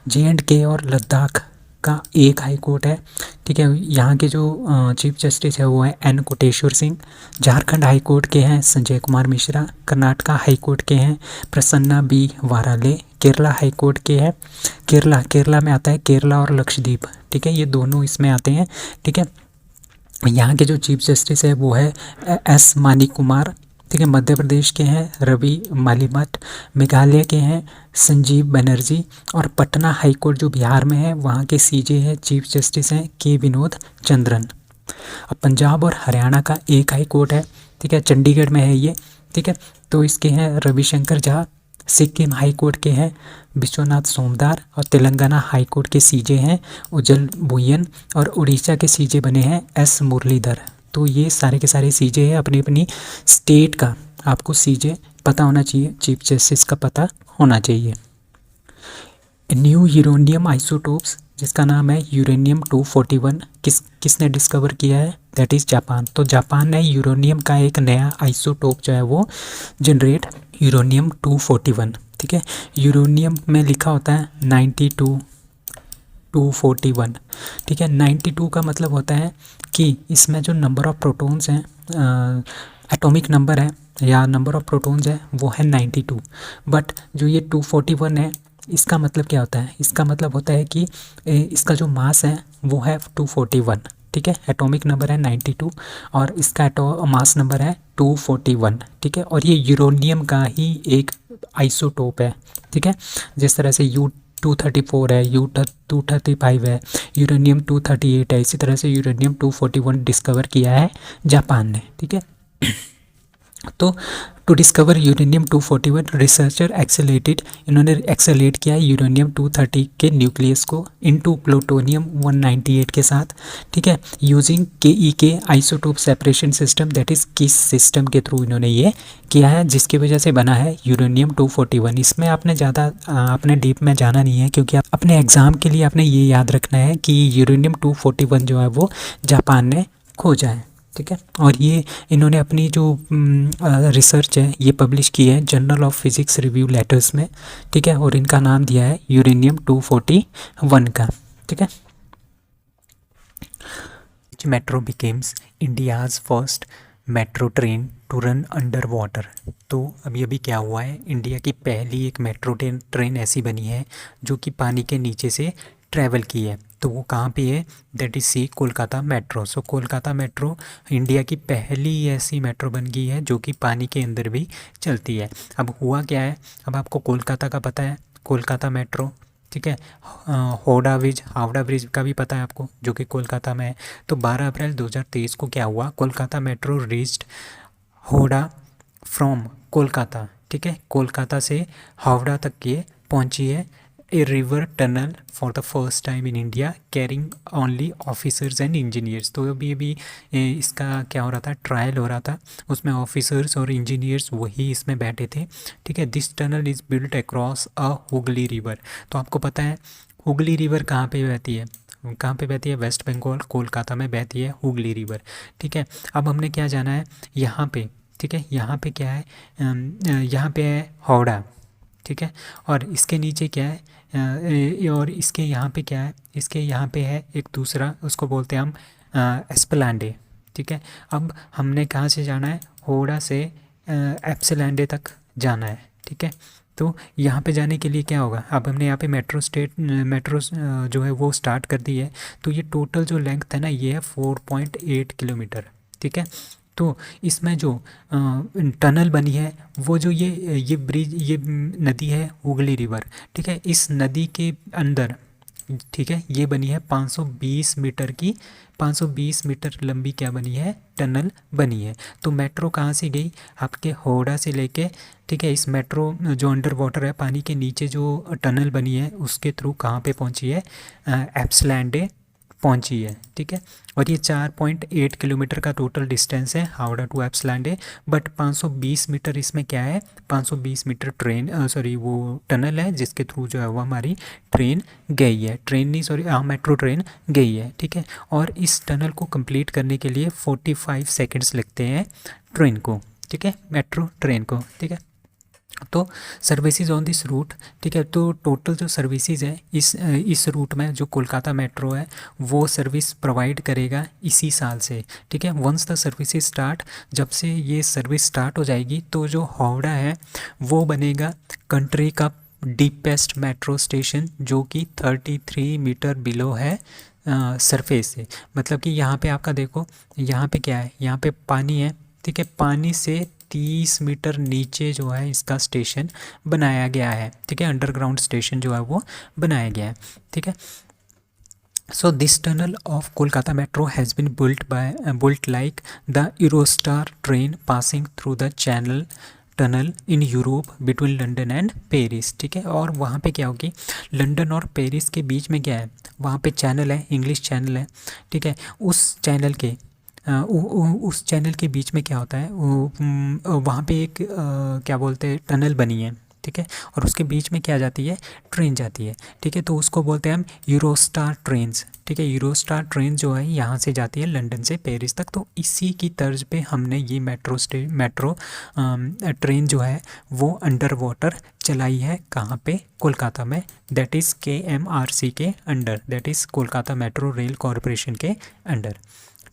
Speaker 1: J&K और लद्दाख का एक हाई कोर्ट है, ठीक है, यहाँ के जो चीफ जस्टिस है वो है N Koteshwar Singh. Jharkhand high court के हैं संजय कुमार मिश्रा, कर्नाटका हाई कोर्ट के हैं Prasanna B Varale, Kerala high court के हैं केरला में आता है केरला और लक्षद्वीप, ठीक है, ये दोनों इसमें आते हैं। ठीक है, यहाँ के जो चीफ जस्टिस है वो है S मानी कुमार, ठीक है, मध्य प्रदेश के हैं रवि मालीमठ, मेघालय के हैं संजीव बनर्जी, और पटना हाई कोर्ट जो बिहार में है वहाँ के सीजे है चीफ जस्टिस हैं के विनोद चंद्रन। अब पंजाब और हरियाणा का एक हाई कोर्ट है, ठीक है, चंडीगढ़ में है ये, ठीक है, तो इसके हैं रविशंकर झा। सिक्किम हाई कोर्ट के हैं विश्वनाथ सोमदार, और तेलंगाना हाई कोर्ट के सीजे हैं उज्जल भुयन, और उड़ीसा के सीजे बने हैं S मुरलीधर। तो ये सारे के सारे सीजे हैं, अपनी अपनी स्टेट का आपको सीजे पता होना चाहिए, चीफ जस्टिस का पता होना चाहिए। न्यू यूरेनियम आइसोटोप्स जिसका नाम है यूरेनियम 241 किसने डिस्कवर किया है? That is Japan. तो जापान ने यूरेनियम का एक नया आइसोटोप जो है वो जनरेट, यूरेनियम 241, ठीक है, यूरेनियम में लिखा होता है 92 241, ठीक है, 92 का मतलब होता है कि इसमें जो नंबर ऑफ प्रोटॉन्स हैं एटॉमिक नंबर है या नंबर ऑफ प्रोटॉन्स है वो है 92, बट जो ये 241 है इसका मतलब क्या होता है? इसका मतलब होता है कि इसका जो मास है वो है 241, ठीक है, एटॉमिक नंबर है 92 और इसका मास नंबर है 241, ठीक है, और ये यूरेनियम का ही एक आइसोटोप है, ठीक है, जिस तरह से U234 है, U235 है, यूरेनियम 238 है, इसी तरह से यूरेनियम 241 डिस्कवर किया है जापान ने, ठीक है। तो to discover uranium 241 researcher accelerated, इन्होंने एक्सेलेट किया है यूरेनियम 230 के न्यूक्लियस को इनटू प्लूटोनियम 198 के साथ, ठीक है, using KEK isotope separation system, that is किस सिस्टम के थ्रू इन्होंने ये किया है जिसकी वजह से बना है यूरेनियम 241। इसमें आपने ज़्यादा आपने डीप में जाना नहीं है क्योंकि आप अपने एग्ज़ाम के लिए आपने ये याद रखना है कि यूरेनियम 241 जो है वो जापान ने खोजा है, ठीक है, और ये इन्होंने अपनी जो रिसर्च है ये पब्लिश की है journal of physics review letters में, ठीक है, और इनका नाम दिया है यूरेनियम 241 का, ठीक है। Metro becomes India's first metro train to run under water. तो अभी अभी क्या हुआ है, इंडिया की पहली एक मेट्रो ट्रेन ऐसी बनी है जो कि पानी के नीचे से ट्रैवल की है, तो वो कहाँ पे है? That is the Kolkata metro. So Kolkata metro India की पहली ऐसी मेट्रो बन गई है जो कि पानी के अंदर भी चलती है। अब हुआ क्या है, अब आपको कोलकाता का पता है, कोलकाता मेट्रो, ठीक है, हावड़ा ब्रिज का भी पता है आपको जो कि कोलकाता में है। तो 12 अप्रैल 2023 को क्या हुआ, Kolkata metro reached Howrah from Kolkata, ठीक है, कोलकाता से हावड़ा तक ये पहुंची है। A river tunnel for the first time in India carrying only officers and engineers. तो अभी इसका क्या हो रहा था, ट्रायल हो रहा था, उसमें ऑफिसर्स और इंजीनियर्स वही इसमें बैठे थे, ठीक है। This tunnel is built across a Hooghly river. तो आपको पता है हुगली रिवर कहाँ पे बहती है? कहाँ पे बहती है, वेस्ट बंगाल कोलकाता में बहती है हुगली रिवर। ठीक है, अब हमने क्या जाना है यहाँ पे, ठीक है, यहाँ पे क्या है, यहाँ पे है हावड़ा, ठीक है, और इसके नीचे क्या है, और इसके यहाँ पे क्या है, इसके यहाँ पे है एक दूसरा, उसको बोलते हैं हम एस्प्लांडे। ठीक है, अब हमने कहाँ से जाना है, हावड़ा से एप्सिलैंडे तक जाना है। ठीक है, तो यहाँ पे जाने के लिए क्या होगा, अब हमने यहाँ पे मेट्रो जो है वो स्टार्ट कर दी है। तो ये टोटल जो लेंथ है ना, ये है 4.8 किलोमीटर। ठीक है, तो इसमें जो टनल बनी है, वो जो ये ब्रिज, ये नदी है हुगली रिवर। ठीक है, इस नदी के अंदर, ठीक है, ये बनी है 520 मीटर की, 520 मीटर लंबी क्या बनी है, टनल बनी है। तो मेट्रो कहाँ से गई, आपके हावड़ा से लेके, ठीक है, इस मेट्रो जो अंडर वाटर है, पानी के नीचे जो टनल बनी है, उसके थ्रू कहाँ पे पहुँची है, एप्सलैंडे पहुंची है। ठीक है, और ये 4.8 किलोमीटर का टोटल डिस्टेंस है हावड़ा टू एप्सलैंडे। बट 520 मीटर इसमें क्या है, 520 मीटर ट्रेन सॉरी वो टनल है, जिसके थ्रू जो है वो हमारी ट्रेन गई है, ट्रेन नहीं सॉरी मेट्रो ट्रेन गई है। ठीक है, और इस टनल को कंप्लीट करने के लिए 45 सेकेंड्स लगते हैं ट्रेन को। ठीक है, मेट्रो ट्रेन को। ठीक है, तो सर्विसेज ऑन दिस रूट, ठीक है, तो टोटल जो सर्विसेज है इस रूट में, जो कोलकाता मेट्रो है वो सर्विस प्रोवाइड करेगा इसी साल से। ठीक है, वंस द सर्विसेज स्टार्ट, जब से ये सर्विस स्टार्ट हो जाएगी, तो जो हावड़ा है वो बनेगा कंट्री का डीपेस्ट मेट्रो स्टेशन, जो कि 33 मीटर बिलो है सरफेस से। मतलब कि यहाँ पे आपका देखो, यहाँ पे क्या है, यहाँ पे पानी है। ठीक है, पानी से 30 मीटर नीचे जो है इसका स्टेशन बनाया गया है। ठीक है, अंडरग्राउंड स्टेशन जो है वो बनाया गया है। ठीक है, so this tunnel of Kolkata metro has been built like the Eurostar train passing through the channel tunnel in Europe between London and Paris. ठीक है, और वहाँ पे क्या होगी, लंदन और पेरिस के बीच में क्या है, वहाँ पे चैनल है, इंग्लिश चैनल है। ठीक है, उस चैनल के उस चैनल के बीच में क्या होता है, वहाँ पे एक क्या बोलते हैं, टनल बनी है। ठीक है, और उसके बीच में क्या जाती है, ट्रेन जाती है। ठीक है, तो उसको बोलते हैं हम यूरोस्टार ट्रेन्स। ठीक है, यूरोस्टार ट्रेन जो है यहाँ से जाती है लंदन से पेरिस तक। तो इसी की तर्ज पे हमने ये मेट्रो ट्रेन जो है वो अंडर वाटर चलाई है, कहाँ पे, कोलकाता में, दैट इज़ KMRC के under, that is Kolkata metro rail corporation के अंडर।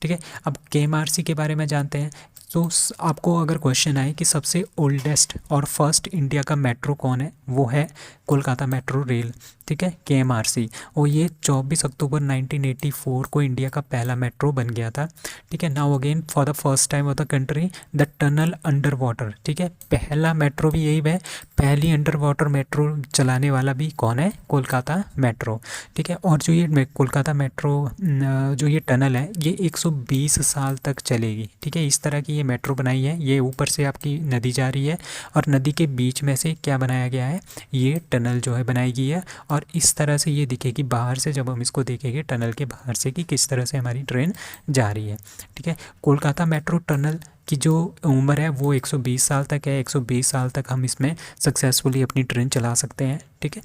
Speaker 1: ठीक है, अब KMRC के बारे में जानते हैं। तो आपको अगर क्वेश्चन आए कि सबसे ओल्डेस्ट और फर्स्ट इंडिया का मेट्रो कौन है, वो है कोलकाता मेट्रो रेल। ठीक है, KMRC, और ये 24 अक्टूबर 1984 को इंडिया का पहला मेट्रो बन गया था। ठीक है, now again for the first time of the country the tunnel under water. ठीक है, पहला मेट्रो भी यही है, पहली अंडर वाटर मेट्रो चलाने वाला भी कौन है, कोलकाता मेट्रो। ठीक है, और जो ये कोलकाता मेट्रो जो ये टनल है, ये 120 साल तक चलेगी। ठीक है, इस तरह की ये मेट्रो बनाई है। ये ऊपर से आपकी नदी जा रही है, और नदी के बीच में से क्या बनाया गया है, ये टनल जो है बनाई गई है। और इस तरह से ये दिखेगी बाहर से, जब हम इसको देखेंगे टनल के बाहर से, कि किस तरह से हमारी ट्रेन जा रही है। ठीक है, कोलकाता मेट्रो टनल की जो उम्र है वो 120 साल तक है। 120 साल तक हम इसमें सक्सेसफुली अपनी ट्रेन चला सकते हैं। ठीक है,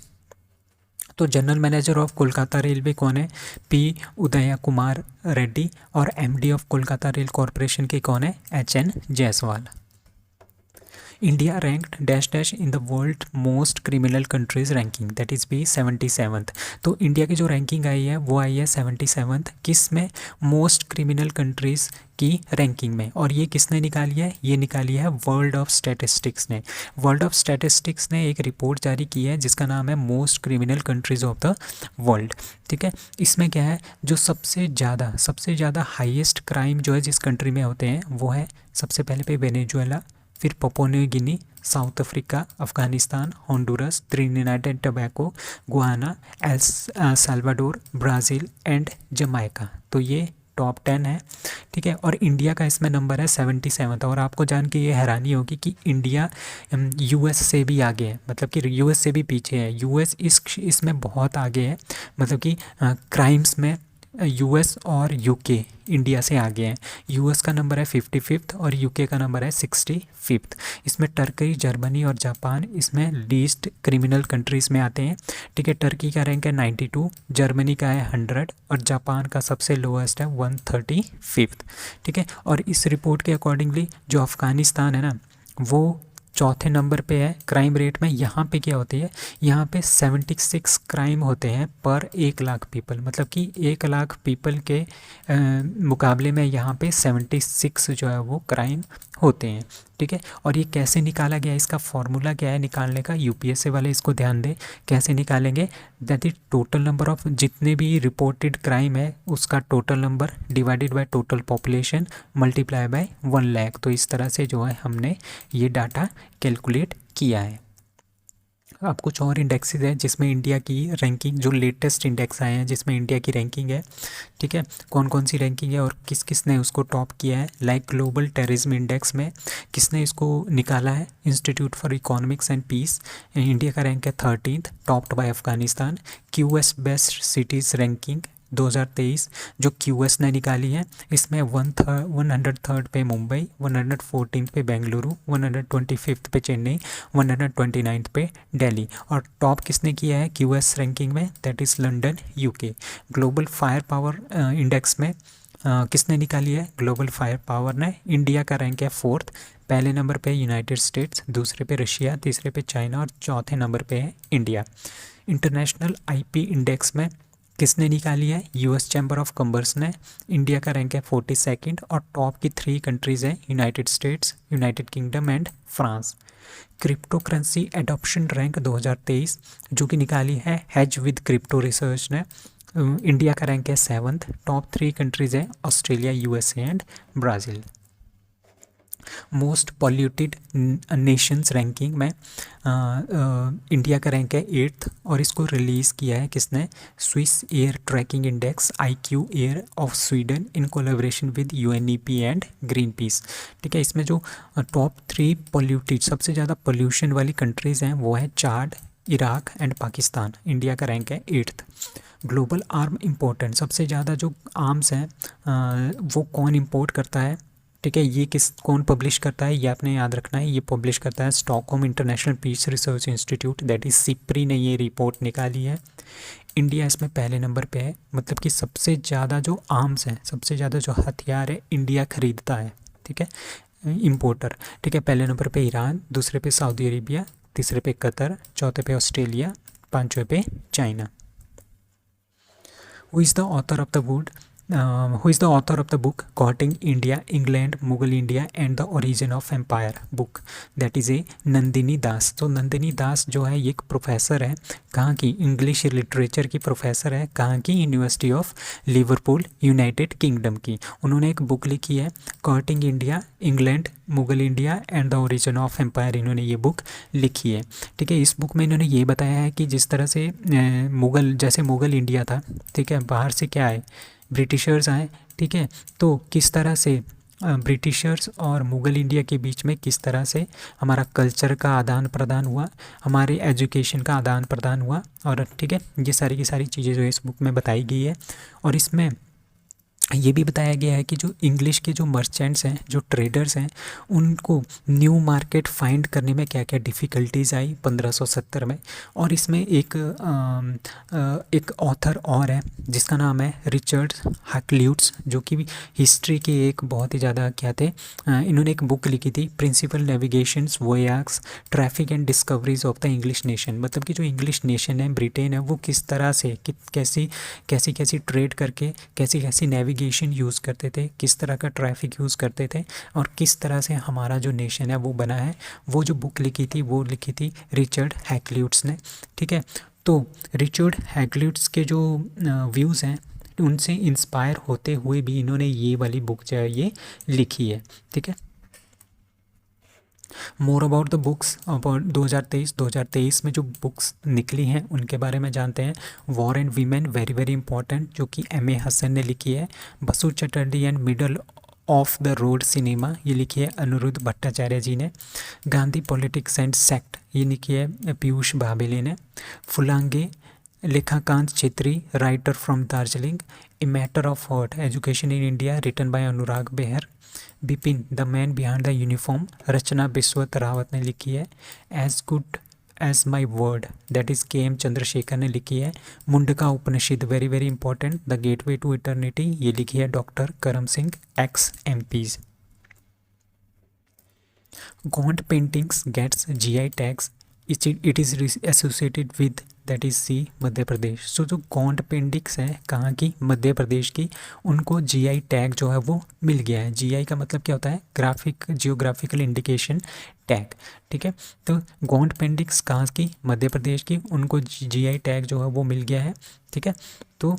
Speaker 1: तो general manager of Kolkata railway कौन है, P उदया कुमार रेड्डी, और MD of Kolkata rail corporation के कौन है, HN Jaiswal. India ranked dash dash in the world most criminal countries ranking, that is भी 77th। तो इंडिया की जो रैंकिंग आई है वो आई है 77th, किस में, मोस्ट क्रिमिनल कंट्रीज़ की रैंकिंग में। और ये किसने निकाली है, ये निकाली है वर्ल्ड ऑफ स्टैटिस्टिक्स ने। वर्ल्ड ऑफ स्टैटिस्टिक्स ने एक रिपोर्ट जारी की है जिसका नाम है most criminal countries of the world. ठीक है, इसमें क्या है, जो सबसे ज़्यादा हाईएस्ट क्राइम जो है जिस कंट्री में होते हैं वो है, सबसे पहले पे वेनेजुएला, फिर Papua New Guinea, south Africa, Afghanistan, Honduras, Trinidad and Tobago, Guyana, El Salvador, Brazil and Jamaica. तो ये टॉप 10 है। ठीक है, और इंडिया का इसमें नंबर है 77। और आपको जान के ये हैरानी होगी कि इंडिया US से भी आगे है, मतलब कि US से भी पीछे है। US इसमें बहुत आगे है, मतलब कि क्राइम्स में यूएस और यूके इंडिया से आगे हैं। यूएस का नंबर है 55 और यूके का नंबर है 65। इसमें टर्की, जर्मनी और जापान इसमें लीस्ट क्रिमिनल कंट्रीज़ में आते हैं। ठीक है, टर्की का रैंक है 92, जर्मनी का है 100 और जापान का सबसे लोएस्ट है 135। ठीक है, और इस रिपोर्ट के अकॉर्डिंगली जो अफ़गानिस्तान है ना वो चौथे नंबर पे है क्राइम रेट में। यहाँ पे क्या होती है, यहाँ पे 76 क्राइम होते हैं पर 1 लाख पीपल, मतलब कि 1 लाख पीपल के मुकाबले में यहाँ पे 76 जो है वो क्राइम होते हैं। ठीक है, और ये कैसे निकाला गया, इसका फॉर्मूला क्या है निकालने का, यूपीएससी वाले इसको ध्यान दें कैसे निकालेंगे। That is total number of जितने भी रिपोर्टेड क्राइम है उसका total number divided by total population multiply by 1 lakh. तो इस तरह से जो है हमने ये डाटा कैलकुलेट किया है। अब कुछ और इंडेक्सेस हैं जिसमें इंडिया की रैंकिंग, जो लेटेस्ट इंडेक्स आए हैं जिसमें इंडिया की रैंकिंग है। ठीक है, कौन कौन सी रैंकिंग है और किस किस ने उसको टॉप किया है। लाइक ग्लोबल टेररिज्म इंडेक्स में किसने इसको निकाला है, institute for economics and peace. India का रैंक है 13th, topped by Afghanistan. QS best cities ranking 2023 जो क्यूएस ने निकाली है, इसमें 103rd पे मुंबई, 114th पे बेंगलुरु, 125th पे चेन्नई, 129th पे दिल्ली। और टॉप किसने किया है क्यूएस रैंकिंग में, that is London UK. Global fire power index में किसने निकाली है, ग्लोबल फायर पावर ने। इंडिया का रैंक है 4th, पहले नंबर पे यूनाइटेड स्टेट्स, दूसरे पे रशिया, तीसरे पे चाइना और चौथे नंबर पे है इंडिया। इंटरनेशनल आईपी इंडेक्स में किसने निकाली है, यूएस चैम्बर ऑफ कॉमर्स ने। इंडिया का रैंक है 42nd और टॉप की 3 कंट्रीज़ हैं United states, United kingdom and France. Crypto currency adoption rank 2023 जो कि निकाली है हेज विद क्रिप्टो रिसर्च ने। इंडिया का रैंक है 7th, टॉप 3 कंट्रीज़ हैं Australia, USA and Brazil. Most polluted Nations ranking में इंडिया का रैंक है 8th और इसको रिलीज़ किया है किसने, Swiss air tracking index IQ air of Sweden in collaboration with UNEP and green peace. ठीक है, इसमें जो टॉप 3 पॉल्यूटेड सबसे ज़्यादा पोल्यूशन वाली कंट्रीज़ हैं वो है चाड, इराक एंड पाकिस्तान। इंडिया का रैंक है 8th। ग्लोबल आर्म इम्पोर्टेंट सबसे ज़्यादा जो आर्म्स हैं वो कौन इम्पोर्ट करता है। ठीक है, ये कौन पब्लिश करता है ये आपने याद रखना है, ये पब्लिश करता है Stockholm international peace research institute, that is SIPRI ने ये रिपोर्ट निकाली है। इंडिया इसमें पहले नंबर पे है, मतलब कि सबसे ज़्यादा जो आर्म्स हैं, सबसे ज़्यादा जो हथियार है इंडिया खरीदता है। ठीक है, इम्पोर्टर। ठीक है, पहले नंबर पे ईरान, दूसरे पे सऊदी अरेबिया, तीसरे पे कतर, चौथे पे ऑस्ट्रेलिया, पाँचवें पे China. Who is the author of the book? Who is the author of the book Courting India, England, Mughal India and the Origin of Empire book? That is a Nandini Das. तो नंदिनी दास जो है ये एक professor है, कहाँ की, इंग्लिश लिटरेचर की professor है, कहाँ की, university of Liverpool, United Kingdom की। उन्होंने एक बुक लिखी है courting India, England, Mughal India and the origin of empire, इन्होंने ये बुक लिखी है। ठीक है, इस बुक में इन्होंने ये बताया है कि जिस तरह से मुगल, जैसे मुगल इंडिया था, ठीक है, बाहर से क्या आए, ब्रिटिशर्स आए। ठीक है, तो किस तरह से ब्रिटिशर्स और मुग़ल इंडिया के बीच में किस तरह से हमारा कल्चर का आदान प्रदान हुआ, हमारे एजुकेशन का आदान प्रदान हुआ। और ठीक है, ये सारी की सारी चीज़ें जो इस बुक में बताई गई है। और इसमें ये भी बताया गया है कि जो इंग्लिश के जो मर्चेंट्स हैं, जो ट्रेडर्स हैं, उनको न्यू मार्केट फाइंड करने में क्या क्या डिफ़िकल्टीज़ आई 1570 में। और इसमें एक ऑथर और है जिसका नाम है रिचर्ड हैक्ल्यूट्स, जो कि हिस्ट्री के एक बहुत ही ज़्यादा क्या थे, इन्होंने एक बुक लिखी थी principal navigations voyages traffic and discoveries of the English nation. मतलब कि जो इंग्लिश नेशन है, ब्रिटेन है, वो किस तरह से कैसी ट्रेड करके कैसी नेविगेशन यूज़ करते थे, किस तरह का ट्रैफिक यूज़ करते थे और किस तरह से हमारा जो नेशन है वो बना है। वो जो बुक लिखी थी वो लिखी थी रिचर्ड हैक्ल्यूट्स ने। ठीक है, तो रिचर्ड हैक्ल्यूट्स के जो व्यूज़ हैं उनसे इंस्पायर होते हुए भी इन्होंने ये वाली बुक जो है ये लिखी है। ठीक है, more about the books about 2023 में जो बुक्स निकली हैं उनके बारे में जानते हैं। War and women, very very important, जो कि M.A. हसन ने लिखी है। Basu Chatterjee and middle of the road cinema, ये लिखी है अनिरुद्ध भट्टाचार्य जी ने। गांधी पॉलिटिक्स एंड सेक्ट, ये लिखी है पीयूष बाबेले ने। Phulange Lekhakant Chhetri, writer from Darjeeling. A matter of heart, education in India, written by Anurag Behar. Bipin, the man behind the uniform, Rachna Bisht Rawat ने लिखी है। As good as my word, that is KM Chandrasekhar ने लिखी है। Mundaka Upanishad, very very important, the gateway to eternity, ये लिखी है doctor Karam Singh, ex MPs। Gaunt paintings gets GI tags. It is associated with, that is C, Madhya Pradesh. सो जो गॉन्ट पेंटिंग्स हैं कहाँ की, मध्य प्रदेश की, उनको GI टैग जो है वो मिल गया है। GI का मतलब क्या होता है, जियोग्राफिकल इंडिकेशन टैग, ठीक है। तो गॉन्ट पेंटिंग्स कहाँ की, मध्य प्रदेश की, उनको GI टैग जो है वो मिल गया है, ठीक है। तो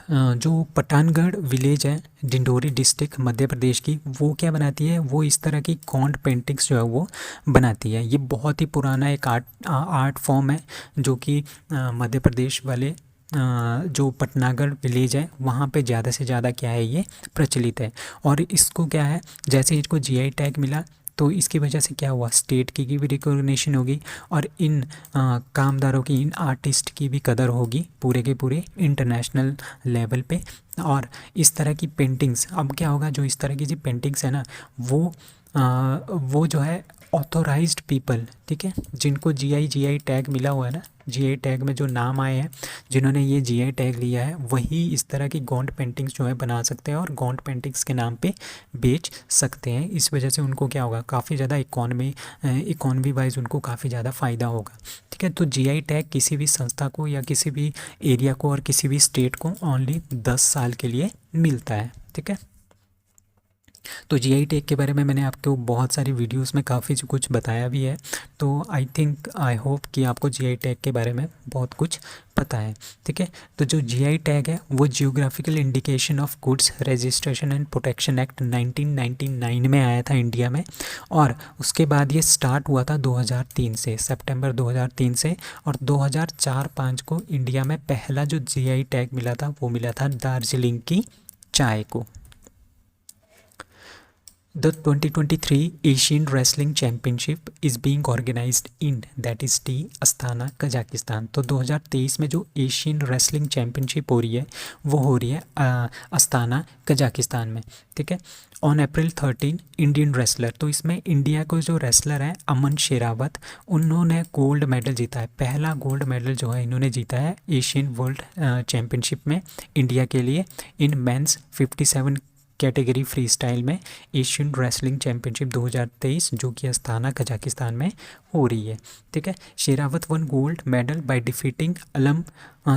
Speaker 1: जो पठानगढ़ विलेज है, डिंडोरी डिस्ट्रिक्ट, मध्य प्रदेश की, वो क्या बनाती है, वो इस तरह की गॉन्ट पेंटिंग्स जो है वो बनाती है। ये बहुत ही पुराना एक आर्ट फॉर्म है जो कि मध्य प्रदेश वाले जो पटनागढ़ विलेज है वहाँ पे ज़्यादा से ज़्यादा क्या है, ये प्रचलित है। और इसको क्या है, जैसे इसको GI टैग मिला तो इसकी वजह से क्या हुआ, स्टेट की भी रिकॉग्निशन होगी और इन कामदारों की, इन आर्टिस्ट की भी कदर होगी पूरे के पूरे इंटरनेशनल लेवल पे। और इस तरह की पेंटिंग्स, अब क्या होगा, जो इस तरह की जो पेंटिंग्स है ना, वो जो है ऑथोराइज्ड पीपल, ठीक है, जिनको GI टैग मिला हुआ है ना, GI टैग में जो नाम आए हैं, जिन्होंने ये GI टैग लिया है, वही इस तरह की गॉन्ट पेंटिंग्स जो है बना सकते हैं और गॉन्ट पेंटिंग्स के नाम पे बेच सकते हैं। इस वजह से उनको क्या होगा, काफ़ी ज़्यादा इकॉनमी वाइज उनको काफ़ी ज़्यादा फ़ायदा होगा, ठीक है। तो GI टैग किसी भी संस्था को या किसी भी एरिया को और किसी भी स्टेट को ओनली 10 साल के लिए मिलता है, ठीक है। तो GI टैग के बारे में मैंने आपको बहुत सारी वीडियोस में काफ़ी कुछ बताया भी है। तो आई होप कि आपको GI टैग के बारे में बहुत कुछ पता है, ठीक है। तो जो GI टैग है वो geographical indication of goods registration and protection act 1999 में आया था इंडिया में। और उसके बाद ये स्टार्ट हुआ था 2003 से, सितंबर 2003 से। और 2004-05 को इंडिया में पहला जो GI टैग मिला था वो मिला था दार्जिलिंग की चाय को। The 2023 Asian Wrestling Championship is being organized in, that is T, Astana, Kazakhstan. तो 2023 में जो एशियन रेसलिंग चैम्पियनशिप हो रही है वो हो रही है अस्ताना, कजाकिस्तान में, ठीक है। ऑन April 13 इंडियन रेसलर, तो इसमें इंडिया को जो रेसलर है अमन शेरावत, उन्होंने गोल्ड मेडल जीता है। पहला गोल्ड मेडल जो है इन्होंने जीता है एशियन वर्ल्ड चैम्पियनशिप में इंडिया के लिए in men's 57 category free style में एशियन रेसलिंग चैम्पियनशिप 2023 जो कि अस्ताना, कजाकिस्तान में हो रही है, ठीक है। Sherawat one gold medal by defeating अलम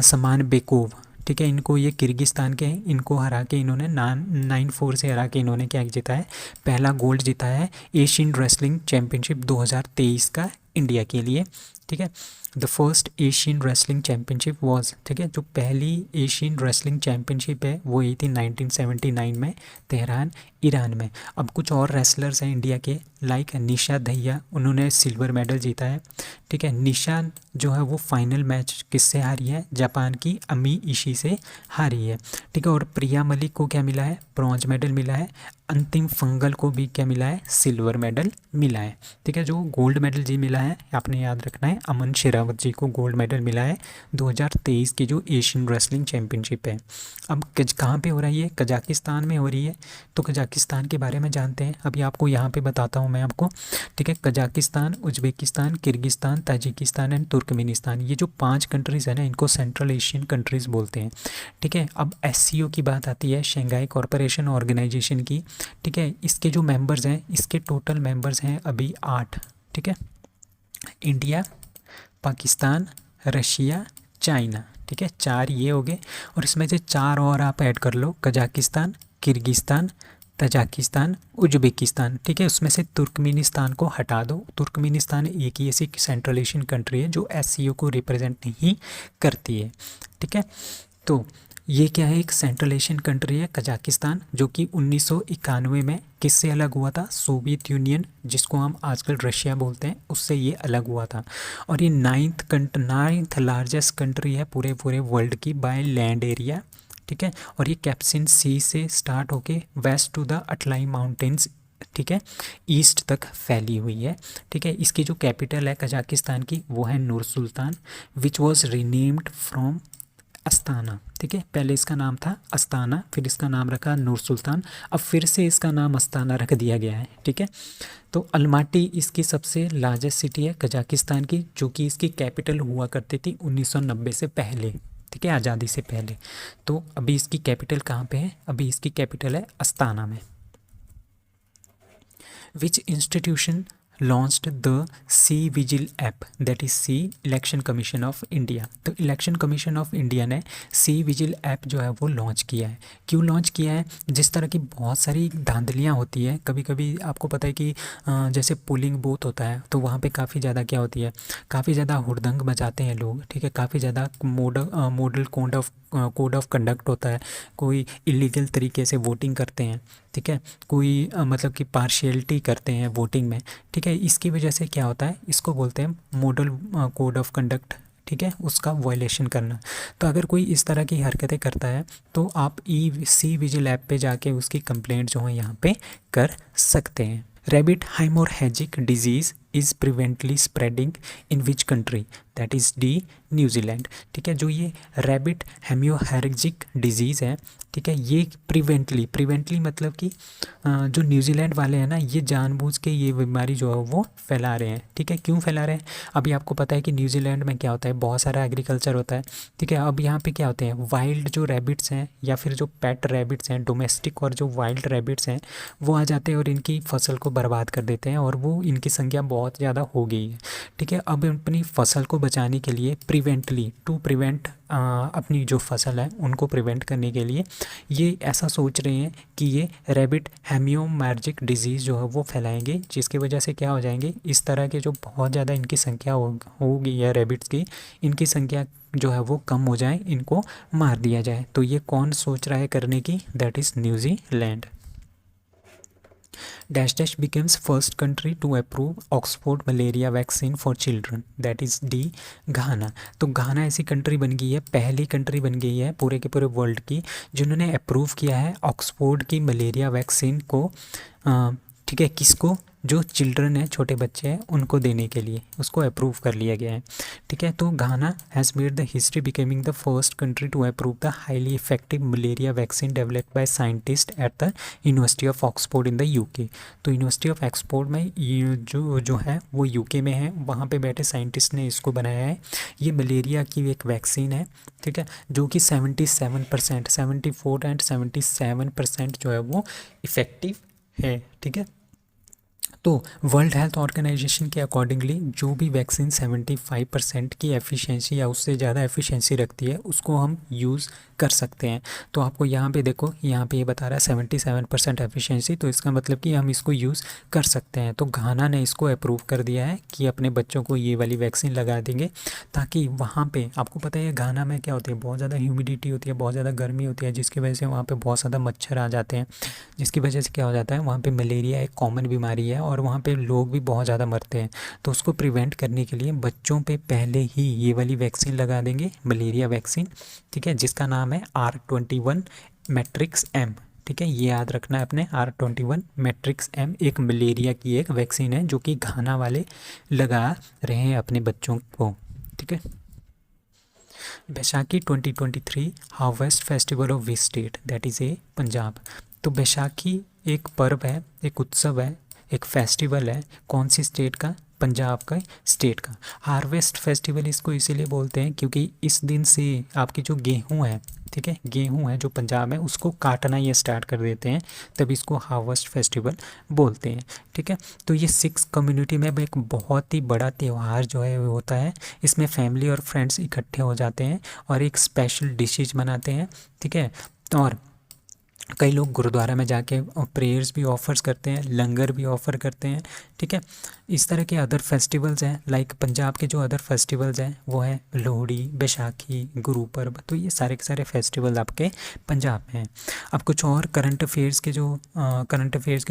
Speaker 1: समान बेकोव, ठीक है। इनको ये किर्गिस्तान के हैं, इनको हरा के इन्होंने 9-4 से हरा के इन्होंने क्या जीता है, पहला गोल्ड जीता है एशियन रेसलिंग चैम्पियनशिप 2023 का इंडिया के लिए, ठीक है। The first Asian wrestling championship was, ठीक है, जो पहली एशियन रेसलिंग चैम्पियनशिप है वो ये थी 1979 में तेहरान, ईरान में। अब कुछ और रेसलर्स हैं इंडिया के, लाइक निशा दहिया, उन्होंने सिल्वर मेडल जीता है, ठीक है। निशा जो है वो फाइनल मैच किससे हारी है, जापान की अमी इशी से हारी है, ठीक है। और प्रिया मलिक को क्या मिला है, ब्रॉन्ज मेडल मिला है। अंतिम फंगल को भी क्या मिला है, सिल्वर मेडल मिला है, ठीक है। जो गोल्ड मेडल जी मिला है आपने याद रखना है, अमन शेरावत जी को गोल्ड मेडल मिला है 2023 की जो एशियन रेसलिंग चैम्पियनशिप है। अब कहाँ पे हो रही है, कजाकिस्तान में हो रही है। तो कजाकिस्तान के बारे में जानते हैं, अभी आपको यहाँ पे बताता हूँ मैं आपको, ठीक है। Kazakhstan, Uzbekistan, Kyrgyzstan, Tajikistan and Turkmenistan, ये जो 5 कंट्रीज़ है ना, इनको सेंट्रल एशियन कंट्रीज़ बोलते हैं, ठीक है। अब SCO की बात आती है, शंघाई कॉरपोरेशन ऑर्गेनाइजेशन की, ठीक है। इसके जो मेंबर्स हैं, इसके टोटल मेंबर्स हैं अभी 8, ठीक है। इंडिया, पाकिस्तान, रशिया, चाइना, ठीक है, 4 ये हो गए। और इसमें से 4 और आप ऐड कर लो, कजाकिस्तान, किर्गिस्तान, तजाकिस्तान, उज्बेकिस्तान, ठीक है। उसमें से तुर्कमेनिस्तान को हटा दो। तुर्कमेनिस्तान एक ही ऐसी सेंट्रल एशियन कंट्री है जो SCO को रिप्रेजेंट नहीं करती है, ठीक है। तो ये क्या है, एक सेंट्रल एशियन कंट्री है कजाकिस्तान, जो कि 1991 में किससे अलग हुआ था, सोवियत यूनियन, जिसको हम आजकल रशिया बोलते हैं, उससे ये अलग हुआ था। और ये 9th लार्जेस्ट कंट्री है पूरे वर्ल्ड की बाय लैंड एरिया, ठीक है। और ये कैप्सिन सी से स्टार्ट होके वेस्ट टू द अटलाई माउंटेन्स ठीक है, ईस्ट तक फैली हुई है। ठीक है, इसकी जो कैपिटल है कजाकिस्तान की वो है Nur Sultan, which was renamed from Astana. ठीक है, पहले इसका नाम था अस्ताना, फिर इसका नाम रखा नूर सुल्तान, अब फिर से इसका नाम अस्ताना रख दिया गया है। ठीक है, तो अलमाटी इसकी सबसे लार्जेस्ट सिटी है कजाकिस्तान की, जो कि इसकी कैपिटल हुआ करती थी 1990 से पहले। ठीक है, आज़ादी से पहले। तो अभी इसकी कैपिटल कहाँ पे है? अभी इसकी कैपिटल है अस्ताना में। Which institution launched the C vigil app, that is the election commission of India. तो इलेक्शन कमीशन ऑफ इंडिया ने सी विजिल ऐप जो है वो लॉन्च किया है। क्यों लॉन्च किया है? जिस तरह की बहुत सारी धांधलियाँ होती है, कभी कभी आपको पता है कि जैसे पोलिंग बूथ होता है तो वहाँ पे काफ़ी ज़्यादा क्या होती है, काफ़ी ज़्यादा हुड़दंग मचाते हैं लोग। ठीक है, काफ़ी ज़्यादा मॉडल कोड ऑफ कंडक्ट होता है, कोई इलीगल तरीके से वोटिंग करते हैं। ठीक है, कोई मतलब कि पार्शियलिटी करते हैं वोटिंग में। ठीक है, इसकी वजह से क्या होता है, इसको बोलते हैं मॉडल कोड ऑफ कंडक्ट। ठीक है, उसका वायलेशन करना। तो अगर कोई इस तरह की हरकतें करता है तो आप सी विजिल ऐप पे जाके उसकी कंप्लेंट जो है यहाँ पे कर सकते हैं। Rabbit haemorrhagic disease is prevalently spreading in which country, that is the New Zealand. ठीक है, जो ये रैबिट हेमोरहैजिक डिजीज़ है, ठीक है, ये प्रिवेंटली मतलब कि जो न्यूजीलैंड वाले हैं ना, ये जानबूझ के ये बीमारी जो है वो फैला रहे हैं। ठीक है, क्यों फैला रहे हैं? अभी आपको पता है कि न्यूजीलैंड में क्या होता है, बहुत सारा एग्रीकल्चर होता है। ठीक है, अब यहाँ पे क्या होते हैं, वाइल्ड जो रैबिट्स हैं या फिर जो पेट रैबिट्स हैं, डोमेस्टिक और जो वाइल्ड रैबिट्स हैं, वो आ जाते हैं और इनकी फसल को बर्बाद कर देते हैं, और वो इनकी संख्या बहुत ज़्यादा हो गई है। ठीक है, अब अपनी फसल को बचाने के लिए टू प्रिवेंट अपनी जो फसल है उनको प्रिवेंट करने के लिए ये ऐसा सोच रहे हैं कि ये रैबिट हेमियोमैर्जिक डिजीज़ जो है वो फैलाएंगे, जिसकी वजह से क्या हो जाएंगे, इस तरह के जो बहुत ज़्यादा इनकी संख्या होगी या रैबिट्स की, इनकी संख्या जो है वो कम हो जाए, इनको मार दिया जाए। तो ये कौन सोच रहा है करने की? That is New Zealand. Dash dash becomes first country to approve Oxford malaria vaccine for children, that is the Ghana. तो घाना ऐसी कंट्री बन गई है, पहली कंट्री बन गई है पूरे के पूरे वर्ल्ड की जिन्होंने अप्रूव किया है ऑक्सफोर्ड की मलेरिया वैक्सीन को। ठीक है, किसको? जो चिल्ड्रन है, छोटे बच्चे हैं, उनको देने के लिए उसको अप्रूव कर लिया गया है। ठीक है, तो Ghana has made the history becoming the first country to approve the highly effective malaria vaccine developed by scientist at the university of Oxford in the UK. तो यूनिवर्सिटी ऑफ ऑक्सफोर्ड में ये जो है वो यूके में है, वहाँ पे बैठे साइंटिस्ट ने इसको बनाया है। ये मलेरिया की एक वैक्सीन है। ठीक है, जो कि 77%, 74 एंड 77% जो है वो इफ़ेक्टिव है। ठीक है, तो वर्ल्ड हेल्थ ऑर्गेनाइजेशन के अकॉर्डिंगली जो भी वैक्सीन 75% की एफिशिएंसी या उससे ज़्यादा एफिशिएंसी रखती है उसको हम यूज़ कर सकते हैं। तो आपको यहाँ पे देखो, यहाँ पे ये बता रहा है 77% एफिशिएंसी, तो इसका मतलब कि हम इसको यूज़ कर सकते हैं। तो घाना ने इसको अप्रूव कर दिया है कि अपने बच्चों को ये वाली वैक्सीन लगा देंगे, ताकि वहाँ पे आपको पता है घाना में क्या होती है, बहुत ज़्यादा ह्यूमिडिटी होती है, बहुत ज़्यादा गर्मी होती है, जिसकी वजह से वहाँ पर बहुत ज़्यादा मच्छर आ जाते हैं, जिसकी वजह से क्या हो जाता है, वहाँ पर मलेरिया एक कॉमन बीमारी है और वहाँ पे लोग भी बहुत ज़्यादा मरते हैं। तो उसको प्रिवेंट करने के लिए बच्चों पे पहले ही ये वाली वैक्सीन लगा देंगे, मलेरिया वैक्सीन। ठीक है, जिसका नाम है R21 मैट्रिक्स एम। ठीक है, ये याद रखना है अपने, R21 मैट्रिक्स एम एक मलेरिया की एक वैक्सीन है जो कि घाना वाले लगा रहे हैं अपने बच्चों को। ठीक है, Baisakhi 2023 harvest festival of which state, that is ए पंजाब। तो बैसाखी एक पर्व है, एक उत्सव है, एक फेस्टिवल है, कौन सी स्टेट का? पंजाब का स्टेट का। हार्वेस्ट फेस्टिवल इसको इसीलिए बोलते हैं क्योंकि इस दिन से आपकी जो गेहूं है, ठीक है, गेहूं है जो पंजाब में, उसको काटना ये स्टार्ट कर देते हैं, तब इसको हार्वेस्ट फेस्टिवल बोलते हैं। ठीक है, तो ये सिक्स कम्युनिटी में एक बहुत ही बड़ा त्यौहार जो है वो होता है। इसमें फैमिली और फ्रेंड्स इकट्ठे हो जाते हैं और एक स्पेशल डिशेज बनाते हैं। ठीक है, और कई लोग गुरुद्वारा में जाके प्रेयर्स भी ऑफर्स करते हैं, लंगर भी ऑफ़र करते हैं। ठीक है, इस तरह के अदर फेस्टिवल्स हैं, लाइक पंजाब के जो अदर फेस्टिवल्स हैं वो है लोहड़ी, बैसाखी, गुरुपर्व। तो ये सारे के सारे फेस्टिवल आपके पंजाब में हैं। अब कुछ और करंट अफेयर्स के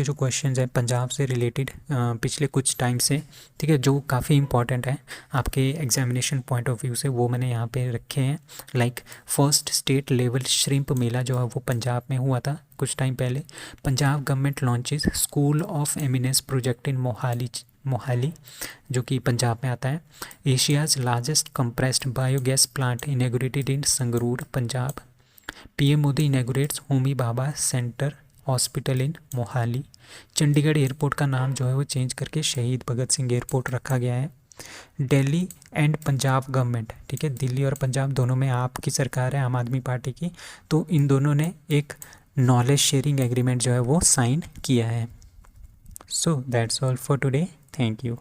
Speaker 1: जो क्वेश्चंस हैं पंजाब से रिलेटेड पिछले कुछ टाइम से, ठीक है, जो काफ़ी इंपॉर्टेंट है आपके एग्जामिनेशन पॉइंट ऑफ व्यू से, वो मैंने यहाँ पे रखे हैं। Like first state level shrimp mela जो है वो पंजाब में हुआ था कुछ टाइम पहले। Punjab government launches school of eminence project in Mohali जो कि पंजाब में आता है। Asia's largest compressed biogas plant inaugurated in Sangrur Punjab. PM Modi inaugurates Homi Bhabha centre hospital in Mohali. Chandigarh airport का नाम जो है वो चेंज करके शहीद भगत सिंह एयरपोर्ट रखा गया है। दिल्ली एंड पंजाब गवर्नमेंट, ठीक है, दिल्ली और पंजाब दोनों में आपकी सरकार है, आम आदमी पार्टी की, तो इन दोनों ने एक नॉलेज शेयरिंग एग्रीमेंट जो है वो साइन किया है। So that's all for today, thank you.